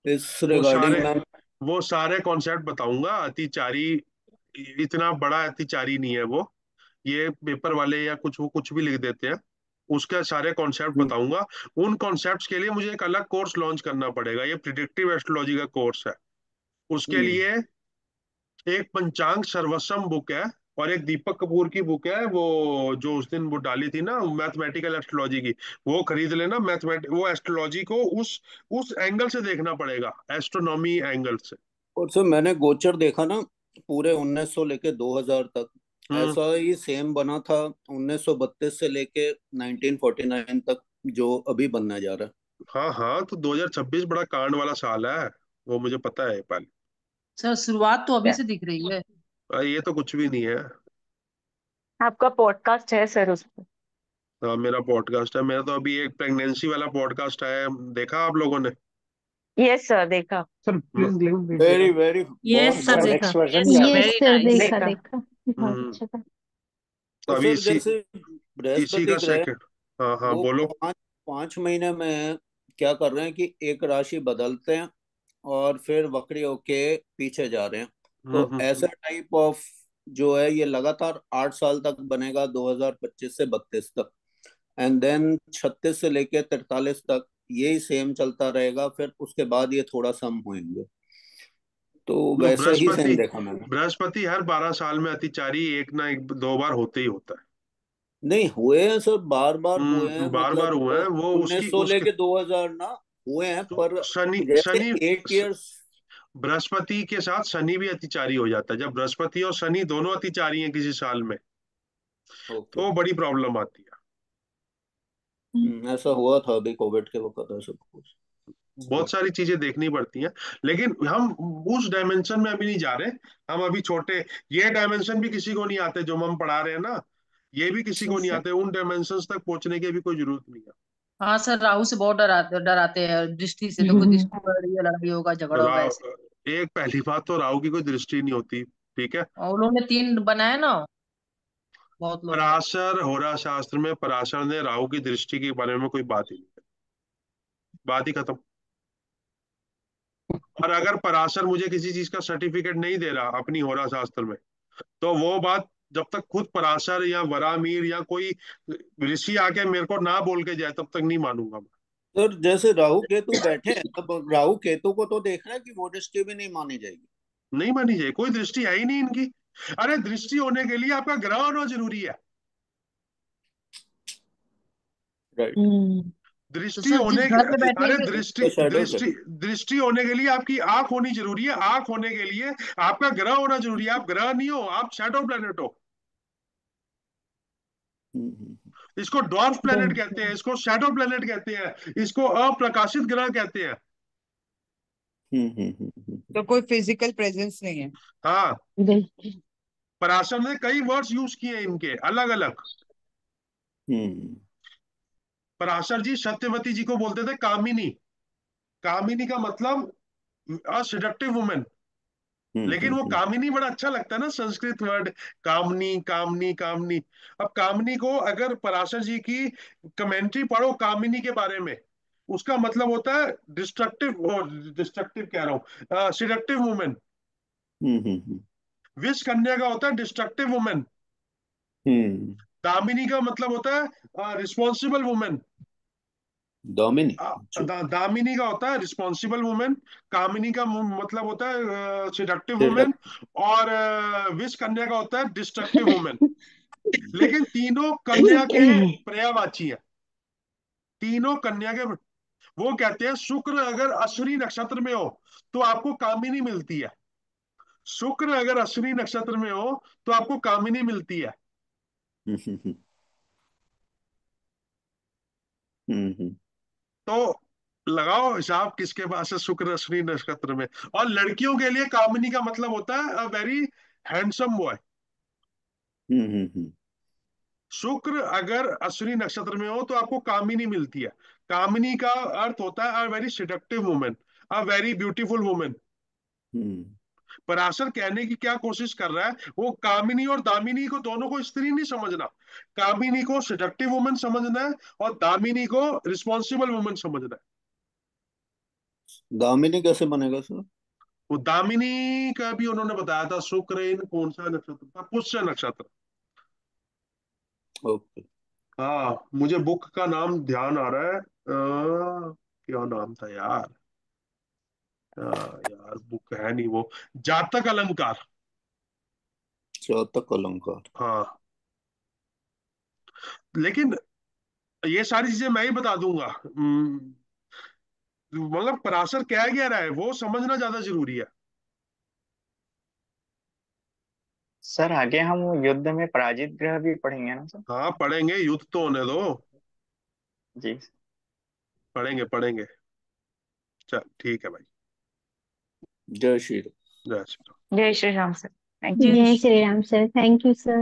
इस वो सारे रिगार्डिंग मैम। वो सारे कॉन्सेप्ट बताऊंगा। अतिचारी इतना बड़ा अतिचारी नहीं है वो, ये पेपर वाले या कुछ वो कुछ भी लिख देते हैं। उसके सारे कॉन्सेप्ट बताऊंगा। उन कॉन्सेप्ट्स के लिए मुझे एक अलग कोर्स लॉन्च करना पड़ेगा। ये प्रिडिक्टिव एस्ट्रोलॉजी का कोर्स है। उसके लिए एक पंचांग सर्वस्वम बुक है, और एक दीपक कपूर की बुक है, वो जो उस दिन वो डाली थी ना मैथमेटिकल एस्ट्रोलॉजी की, वो खरीद लेना। वो एस्ट्रोलॉजी को उस एंगल से देखना पड़ेगा, एस्ट्रोनॉमी एंगल से। और सर मैंने गोचर देखा ना, पूरे 1900 लेके 2000 तक हम्म। ऐसा ही सेम बना था। 1932 से लेके 1949 तक जो अभी बनने जा रहा है। हाँ हाँ, तो 2026 बड़ा कांड वाला साल है, वो मुझे पता है पहले। सर शुरुआत तो अभी से दिख रही है। ये तो कुछ भी नहीं है। आपका पॉडकास्ट है सर उस पर? हाँ, मेरा पॉडकास्ट है। मेरा तो अभी एक प्रेगनेंसी वाला पॉडकास्ट है, देखा आप लोगों ने? यस सर देखा। सर प्लीज लिंक वेरी दीजिएगा। वेरी यस बहुत सर सर बढ़िया। देखा। नेक्स्ट वर्जन भी यस आ सर गया। Yes very sir nice. देखा देखा। देखा, बहुत हम्म। अच्छा था। तो तो अभी सर जैसे इसी बृहस्पति का ग्रह सेकंड। हाँ हाँ, वो बोलो। 5 महीने में क्या कर रहे हैं कि एक राशि बदलते हैं और फिर वक्री होके पीछे जा रहे हैं। तो हम्म। ऐसा टाइप ऑफ जो है ये लगातार 8 साल तक बनेगा, 2025 से 32 तक। एंड देन 36 से लेके 43 तक यही सेम चलता रहेगा, फिर उसके बाद ये थोड़ा सम होंगे। तो नो, वैसा ही सेम देखा मैंने। बृहस्पति हर 12 साल में अतिचारी एक ना एक दो बार होते ही होता है। नहीं हुए हैं सर, बार बार हुए हैं, बार बार मतलब हुए हैं वो, उसकी 1900 उसके लेके 2000 ना हुए हैं, तो पर शनि जैसे शनि 8 इयर्स। बृहस्पति के साथ शनि भी अतिचारी हो जाता है। जब बृहस्पति और शनि दोनों अतिचारी हैं किसी साल में, ओके। तो बड़ी प्रॉब्लम आती है। ऐसा हुआ था अभी कोविड के वक्त ऐसा कुछ। बहुत सारी चीजें देखनी पड़ती हैं, लेकिन हम उस डायमेंशन में अभी नहीं जा रहे। हम अभी छोटे, ये डायमेंशन भी किसी को नहीं आते जो हम पढ़ा रहे हैं ना, ये भी किसी जी को नहीं सर। आते। उन डायमेंशंस तक पहुंचने की भी कोई जरूरत नहीं है। हाँ सर, राहु से बहुत डराते हैं दृष्टि से। देखो दृष्टि बढ़ रही है, लड़ाई होगा झगड़ा होगा राव ऐसे। एक पहली बात तो राहु की कोई दृष्टि नहीं होती, ठीक है। और उन्होंने 3 बनाए ना, बहुत लोगों ने। पराशर होरा शास्त्र में पराशर ने राहु की दृष्टि के बारे में कोई बात ही नहीं करी। बात ही खत्म। और अगर पराशर मुझे किसी चीज का सर्टिफिकेट नहीं दे रहा अपनी होरा शास्त्र में, तो वो बात जब तक खुद पराशर या वरामीर या कोई ऋषि आके मेरे को ना बोल के जाए, तब तक नहीं मानूंगा मैं। सर जैसे राहु केतु बैठे हैं, अब राहु केतु को तो देखना है कि वो दृष्टि भी नहीं मानी जाएगी। नहीं मानी जाए, कोई दृष्टि है ही नहीं इनकी। अरे दृष्टि होने के लिए आपका ग्रह होना जरूरी है। राइट। तो दृष्टि सर जिस होने घर पे बैठने अरे के दृष्टि शैडो से। दृष्टि दृष्टि होने के लिए आपकी आंख होनी जरूरी है। आंख होने के लिए आपका ग्रह होना जरूरी है। आप ग्रह नहीं हो, आप शैडो प्लेनेट हो। इसको डॉर्फ प्लेनेट कहते हैं, इसको शैडो प्लेनेट कहते हैं, इसको अप्रकाशित ग्रह कहते हैं। तो कोई फिजिकल प्रेजेंस नहीं है। हाँ, पराशर ने कई वर्ड्स यूज किए हैं इनके अलग अलग। पराशर जी सत्यवती जी को बोलते थे कामिनी। कामिनी का मतलब सेडक्टिव वुमेन। लेकिन वो कामिनी बड़ा अच्छा लगता है ना, संस्कृत वर्ड, कामनी कामनी कामनी। अब कामनी को अगर पराशर जी की कमेंट्री पढ़ो कामिनी के बारे में, उसका मतलब होता है डिस्ट्रक्टिव, डिस्ट्रक्टिव कह रहा हूँ, सिडक्टिव वुमेन। विष कन्या का होता है डिस्ट्रक्टिव वुमेन। दामिनी का मतलब होता है रिस्पॉन्सिबल वुमेन। दामिनी। दामिनी का होता है रिस्पॉन्सिबल वुमेन। कामिनी का मतलब होता है सिडक्टिव वुमेन। और विष कन्या का होता है डिस्ट्रक्टिव वुमेन। लेकिन तीनों कन्या के पर्यायवाची है। तीनों कन्या के, वो कहते हैं शुक्र अगर अश्विनी नक्षत्र में हो तो आपको कामिनी मिलती है। शुक्र अगर अश्विनी नक्षत्र में हो तो आपको कामिनी मिलती है। तो लगाओ हिसाब किसके पास है शुक्र अश्विनी नक्षत्र में। और लड़कियों के लिए कामिनी का मतलब होता है अ वेरी हैंडसम बॉय। शुक्र अगर अश्विनी नक्षत्र में हो तो आपको कामिनी मिलती है। कामिनी का अर्थ होता है a very seductive women, a very beautiful women. Parashar कहने की क्या कोशिश कर रहा है, वो कामिनी और दामिनी को दोनों को स्त्री नहीं समझना। कामिनी को सेडक्टिव वुमेन समझना है और दामिनी को रिस्पॉन्सिबल वुमेन समझना है। दामिनी कैसे बनेगा सर? वो दामिनी का भी उन्होंने बताया था, शुक्र इन कौन सा नक्षत्र था, पुष्य नक्षत्र। ओके। हाँ, मुझे बुक का नाम ध्यान आ रहा है, क्या नाम था यार। यार बुक है नहीं वो, जातक अलंकार। जातक अलंकार। हाँ, लेकिन ये सारी चीजें मैं ही बता दूंगा। मतलब पराशर क्या रहा है वो समझना ज्यादा जरूरी है। सर आगे हम युद्ध में पराजित ग्रह भी पढ़ेंगे ना सर? हाँ पढ़ेंगे, युद्ध तो होने दो। जी। पढ़ेंगे पढ़ेंगे। चल ठीक है भाई। जय श्री राम। जय श्री राम। जय Shri Ram sir. Thank you. जय Shri Ram sir, thank you sir.